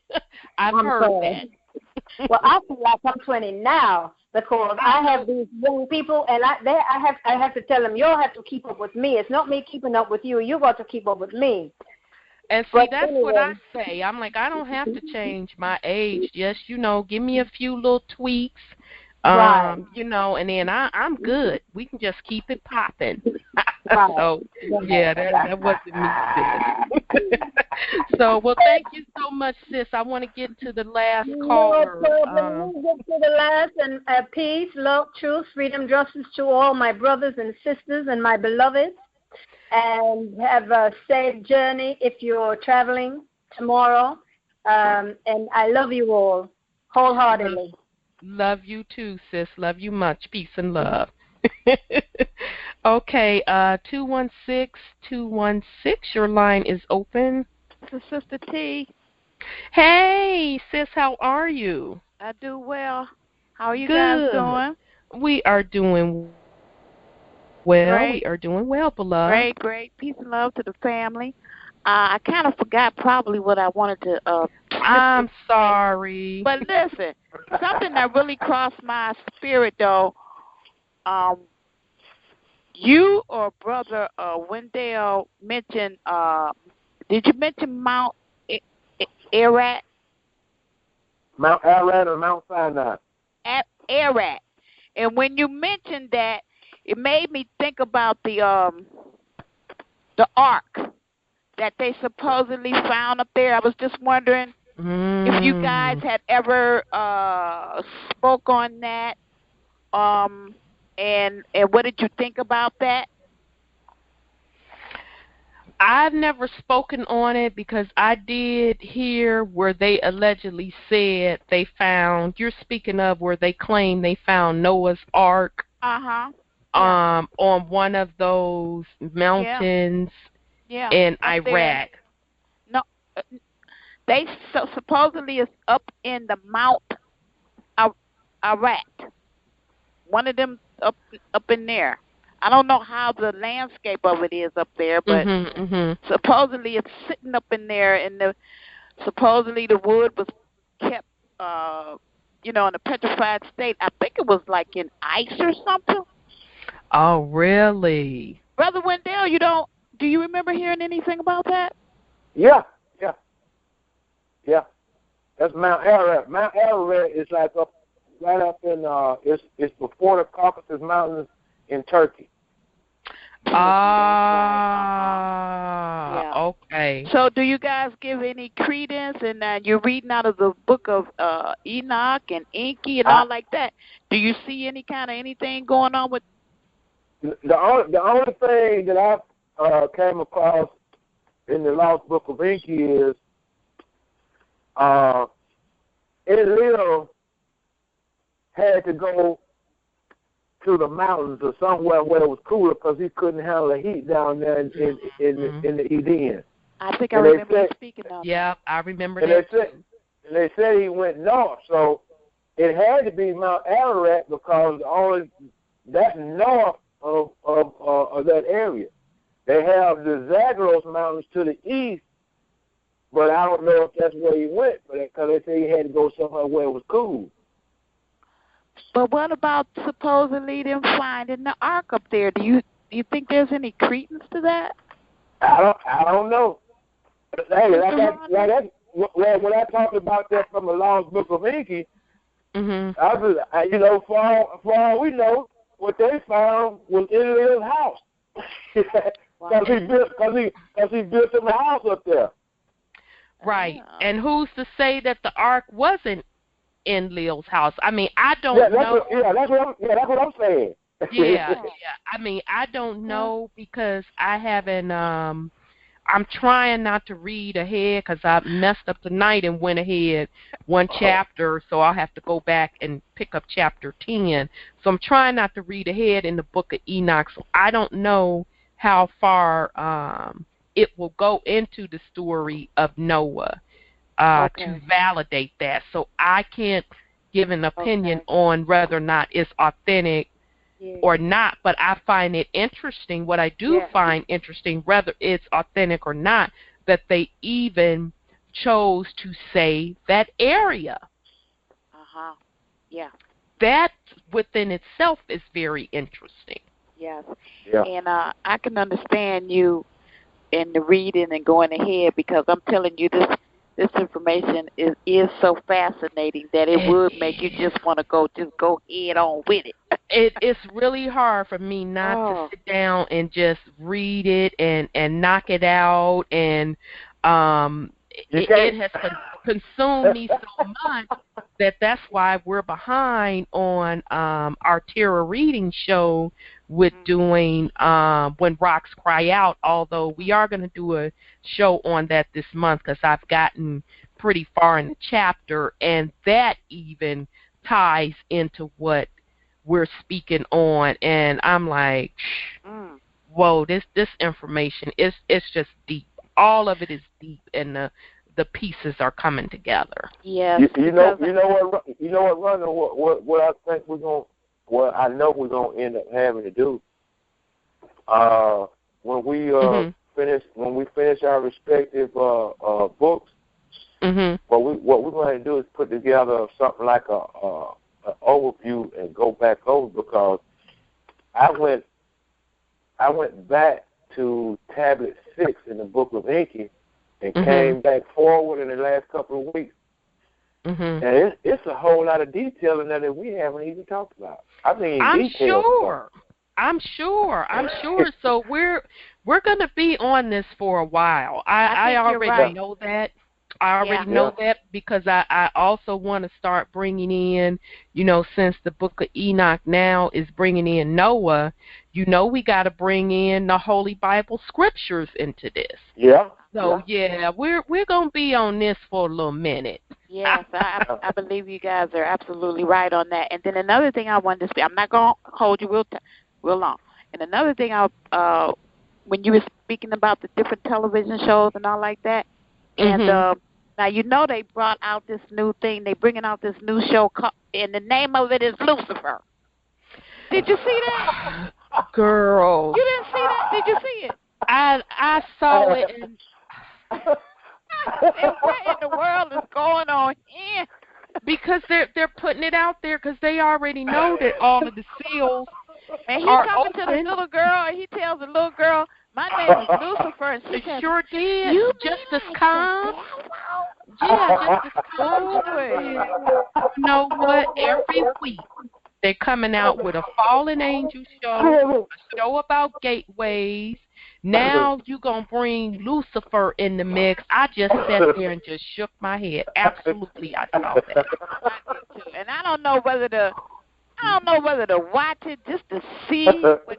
I've heard that. Well, I feel like I'm 20 now because I have these young people, and I have to tell them, you'll have to keep up with me. It's not me keeping up with you. You got to keep up with me. And see, that's what I say. I'm like, I don't have to change my age. Just, you know, give me a few little tweaks, you know, and then I'm good. We can just keep it popping. So, yeah, that wasn't me, sis. So, well, thank you so much, sis. I want to get to the last caller. No problem. Get to the last, and peace, love, truth, freedom, justice to all my brothers and sisters and my beloveds. And have a safe journey if you're traveling tomorrow. And I love you all wholeheartedly. Love you too, sis. Love you much. Peace and love. Okay, 216-216, your line is open. This is Sister T. Hey, sis, how are you? I do well. How are you guys doing? We are doing well. Great. We are doing well, beloved. Great. Peace and love to the family. I kind of forgot probably what I wanted to. I'm sorry. But listen, something that really crossed my spirit, though, you or Brother Wendell mentioned, did you mention Mount Ararat? Mount Ararat or Mount Sinai? Ararat. And when you mentioned that, it made me think about the ark that they supposedly found up there. I was just wondering if you guys had ever spoke on that, and what did you think about that? I've never spoken on it because I did hear where they allegedly said they found, you're speaking of where they claim they found Noah's Ark. On one of those mountains in Iraq. No, they supposedly is up in the Mount Ararat. One of them up in there. I don't know how the landscape of it is up there, but supposedly it's sitting up in there, and supposedly the wood was kept, in a petrified state. I think it was like in ice or something. Oh, really? Brother Wendell, do you remember hearing anything about that? Yeah. That's Mount Ararat. Mount Ararat is like right up in, it's before the Caucasus Mountains in Turkey. Okay. So do you guys give any credence, and you're reading out of the book of Enoch and Enki and all like that? Do you see any kind of anything going on with? The only thing that I came across in the Lost Book of Enki is Enlil had to go to the mountains or somewhere where it was cooler because he couldn't handle the heat down there in the Eden. I think I remember you speaking of. Yeah, I remember that. They said he went north, so it had to be Mount Ararat because that's north of that area. They have the Zagros Mountains to the east, but I don't know if that's where he went, because they say he had to go somewhere where it was cool. But what about supposedly them finding the ark up there? Do you think there's any credence to that? I don't know. Hey, when I talked about that from the Lost Book of Enki, I was, for all we know, what they found was Enlil's house. Because he built him a house up there. Right. And who's to say that the ark wasn't Enlil's house? I mean, I don't know. That's what I'm saying. I mean, I don't know because I haven't. I'm trying not to read ahead because I messed up tonight and went ahead one chapter, so I'll have to go back and pick up chapter 10. So I'm trying not to read ahead in the book of Enoch, so I don't know how far it will go into the story of Noah to validate that. So I can't give an opinion on whether or not it's authentic or not, but I find it interesting. What I do find interesting, whether it's authentic or not, that they even chose to say that area. Yeah. That within itself is very interesting. Yes. Yeah. And I can understand you in the reading and going ahead, because I'm telling you, this information is so fascinating that it would make you just want to go head on with it. It's really hard for me not to sit down and just read it and knock it out, and it has consumed me so much that's why we're behind on our tarot reading show with doing When Rocks Cry Out, although we are going to do a show on that this month because I've gotten pretty far in the chapter, and that even ties into what we're speaking on, and I'm like, whoa, this information it's just deep. All of it is deep, and the pieces are coming together. Yes. You know what, Rhonda, what I think what I know we're gonna end up having to do. When we finish our respective books, what we're going to do is put together something like an overview and go back over, because I went back to tablet 6 in the Book of Enki and came back forward in the last couple of weeks. And it's a whole lot of detail in there that we haven't even talked about. I mean, I'm sure. So we're going to be on this for a while. I already know that. I already know that, because I also want to start bringing in, since the Book of Enoch now is bringing in Noah, we got to bring in the Holy Bible scriptures into this. Yeah. So we're going to be on this for a little minute. Yes, I believe you guys are absolutely right on that. And then another thing I wanted to speak, I'm not going to hold you real long. And another thing, when you were speaking about the different television shows and all like that, and now they brought out this new thing. They're bringing out this new show, and the name of it is Lucifer. Did you see that? Girl. You didn't see that? Did you see it? I saw it. And what in the world is going on here? Because they're putting it out there because they already know that all of the seals and he's talking to the little girl, and he tells the little girl, my name is Lucifer, and she sure did. Justice Calm. Yeah, Justice Calm. You know what? Every week they're coming out with a fallen angel show, a show about gateways. Now you gonna bring Lucifer in the mix. I just sat there and just shook my head. Absolutely, I saw that. I did too. And I don't know whether to watch it just to see what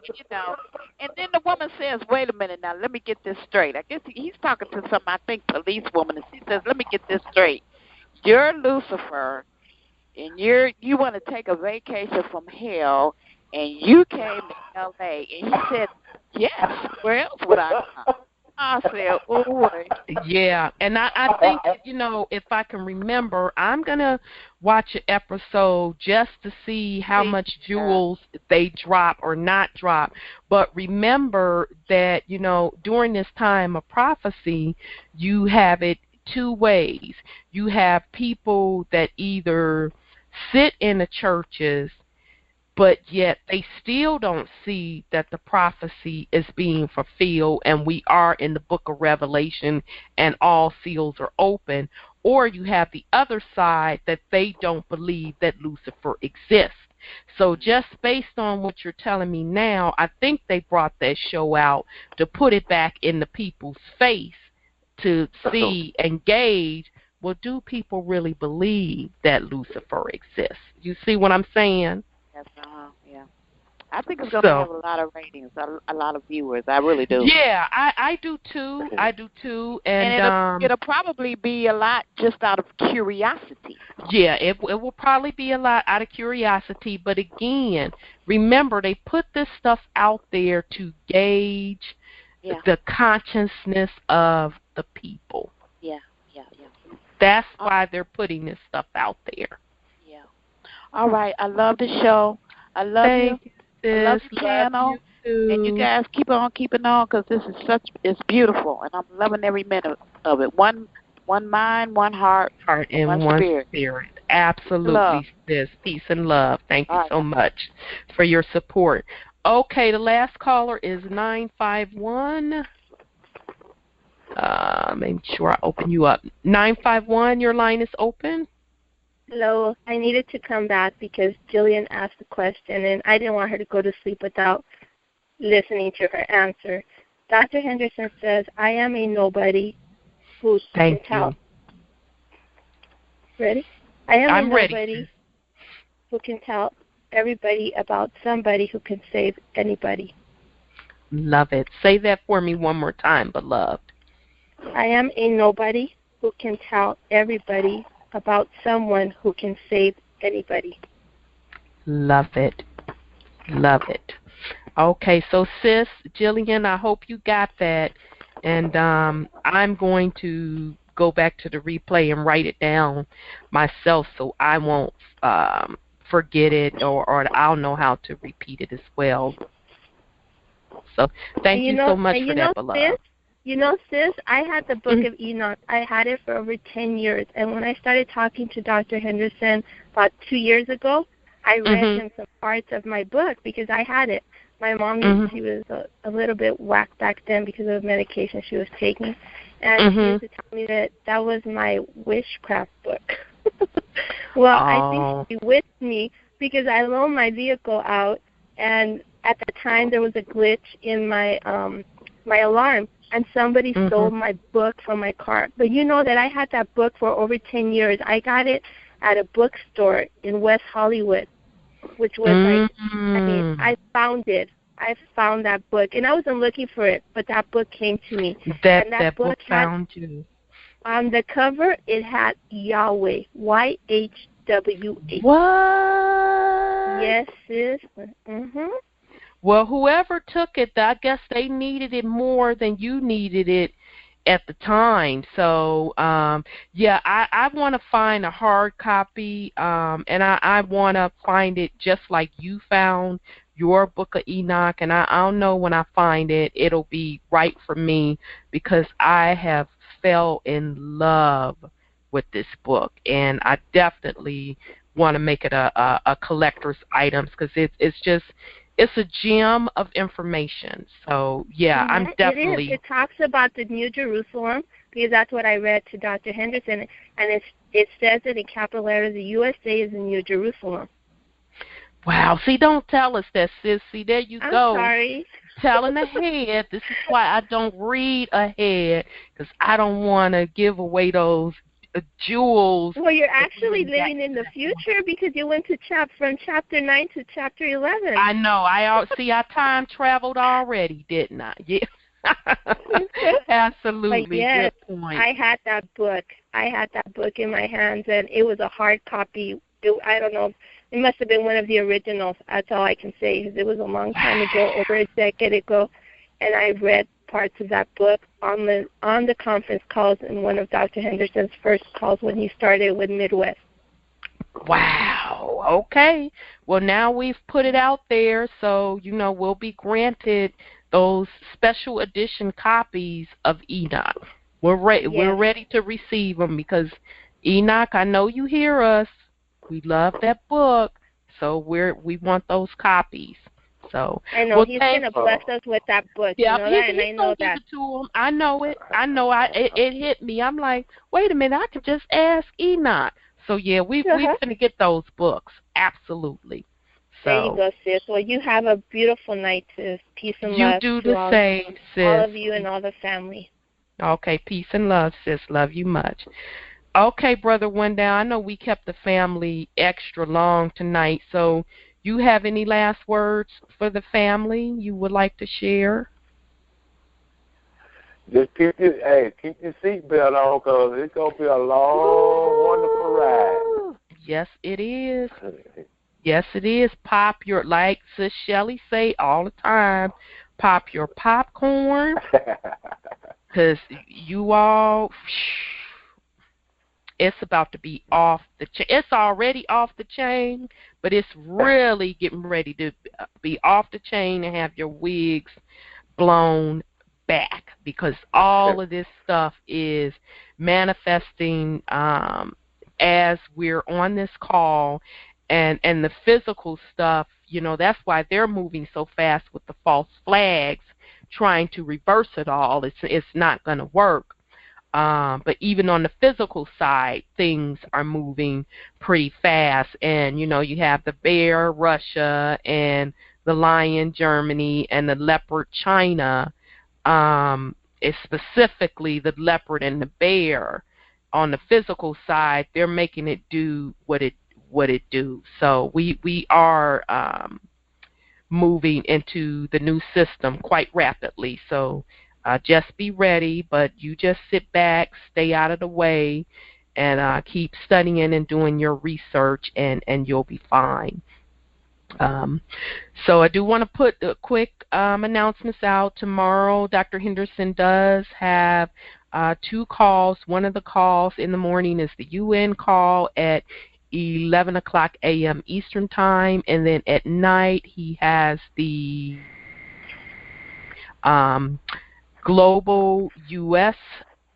And then the woman says, "Wait a minute now, let me get this straight." I guess he's talking to some, I think, police woman, and she says, "Let me get this straight. You're Lucifer, and you want to take a vacation from hell, and you came to L.A." And he said, "Yes. Where else would I come?" I said, "Oh boy." Yeah, and I think if I can remember, I'm gonna watch an episode just to see how much jewels they drop or not drop. But remember that during this time of prophecy, you have it two ways. You have people that either sit in the churches, but yet they still don't see that the prophecy is being fulfilled and we are in the book of Revelation and all seals are open. Or you have the other side that they don't believe that Lucifer exists. So just based on what you're telling me now, I think they brought that show out to put it back in the people's face to see and gauge, well, do people really believe that Lucifer exists? You see what I'm saying? Yes, yeah. I think it's going to have a lot of ratings, a lot of viewers. I really do. Yeah, I do too. I do too. And it'll probably be a lot just out of curiosity. Yeah, it will probably be a lot out of curiosity. But again, remember, they put this stuff out there to gauge the consciousness of the people. Yeah. That's why they're putting this stuff out there. Yeah. All right. I love the show. I love you. Sis. I love your channel. And you guys keep on keeping on because this is it's beautiful. And I'm loving every minute of it. One mind, one heart, and one spirit. Absolutely, sis. Peace and love. Thank you so much for your support. Okay, the last caller is 951. Make sure I open you up. 951, your line is open. Hello. I needed to come back because Jillian asked a question, and I didn't want her to go to sleep without listening to her answer. Dr. Henderson says, I am a nobody who can tell. Ready? I am a nobody who can tell everybody about somebody who can save anybody. Love it. Say that for me one more time, beloved. I am a nobody who can tell everybody about someone who can save anybody. Love it. Love it. Okay, so sis, Jillian, I hope you got that. And I'm going to go back to the replay and write it down myself so I won't forget it or I'll know how to repeat it as well. So thank you so much for that, beloved. Sis, I had the Book of Enoch. I had it for over 10 years. And when I started talking to Dr. Henderson about 2 years ago, I read him some parts of my book because I had it. My mom, she was a little bit whacked back then because of the medication she was taking. And she used to tell me that was my witchcraft book. Well, I think she witched me because I loaned my vehicle out, and at the time there was a glitch in my my alarm, and somebody stole my book from my car. But you know that I had that book for over 10 years. I got it at a bookstore in West Hollywood, which was I found it. I found that book, and I wasn't looking for it, but that book came to me. That book found you. On the cover, it had Yahweh, YHWH. What? Yes, sis. Well, whoever took it, I guess they needed it more than you needed it at the time. So, yeah, I want to find a hard copy, and I want to find it just like you found your Book of Enoch. And I'll know when I find it, it'll be right for me because I have fell in love with this book, and I definitely want to make it a collector's item because it's a gem of information. So, yeah, I'm definitely... It talks about the New Jerusalem, because that's what I read to Dr. Henderson, and it says it in capital letters, the USA is the New Jerusalem. Wow. See, don't tell us that, sis. See, there you go. I'm sorry. Telling ahead. This is why I don't read ahead, because I don't want to give away those jewels. Well, you're actually living in the future because you went to from chapter 9 to chapter 11. I know. I time traveled already, didn't I? Yeah. Absolutely. But yes, good point. I had that book. I had that book in my hands, and it was a hard copy. I don't know. It must have been one of the originals. That's all I can say, because it was a long time ago, over a decade ago, and I read parts of that book on the conference calls in one of Dr. Henderson's first calls when he started with Midwest. Wow. Okay. Well, now we've put it out there, so we'll be granted those special edition copies of Enoch. We're ready to receive them because Enoch, I know you hear us. We love that book, so we want those copies. So I know he's gonna bless us with that book. Yeah, you know that, and I know that. Give it to him. I know it. It hit me. I'm like, wait a minute, I could just ask Enoch. So yeah, we're gonna get those books. Absolutely. So, there you go, sis. Well, you have a beautiful night, sis. Peace and love. You do the same, sis. All of you and all the family. Okay, peace and love, sis. Love you much. Okay, Brother Wendell, I know we kept the family extra long tonight, so you have any last words for the family you would like to share? Just keep your seatbelt on, because it's going to be a long, wonderful ride. Yes, it is. Yes, it is. Pop your, like Sis Shelley say all the time, pop your popcorn, because you all... it's about to be off the chain. It's already off the chain, but it's really getting ready to be off the chain and have your wigs blown back, because all of this stuff is manifesting as we're on this call, and the physical stuff, that's why they're moving so fast with the false flags, trying to reverse it all. It's not going to work. But even on the physical side, things are moving pretty fast. And, you have the bear, Russia, and the lion, Germany, and the leopard, China. It's specifically the leopard and the bear. On the physical side, they're making it do what it do. So we are moving into the new system quite rapidly. So just be ready, but you just sit back, stay out of the way, and keep studying and doing your research, and you'll be fine. So I do want to put the quick announcements out. Tomorrow, Dr. Henderson does have 2 calls. One of the calls in the morning is the UN call at 11 o'clock a.m. Eastern Time, and then at night he has the Global U.S.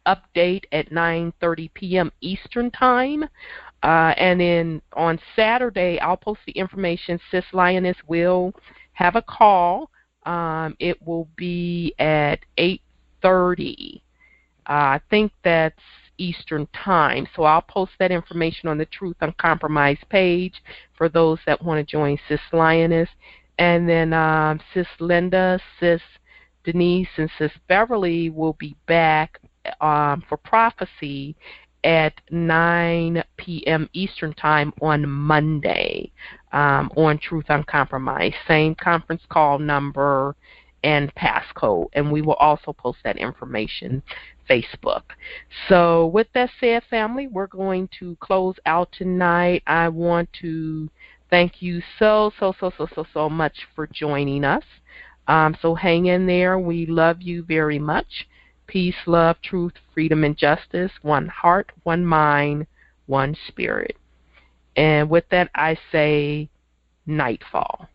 update at 9:30 p.m. Eastern Time. And then on Saturday, I'll post the information. Sis Lioness will have a call. It will be at 8:30. I think that's Eastern Time. So I'll post that information on the Truth Uncompromised page for those that want to join Sis Lioness. And then Sis Linda, Sis Denise, and Sis Beverly will be back for prophecy at 9 p.m. Eastern Time on Monday on Truth Uncompromised. Same conference call number and passcode. And we will also post that information Facebook. So with that said, family, we're going to close out tonight. I want to thank you so much for joining us. So hang in there. We love you very much. Peace, love, truth, freedom, and justice. One heart, one mind, one spirit. And with that, I say nightfall.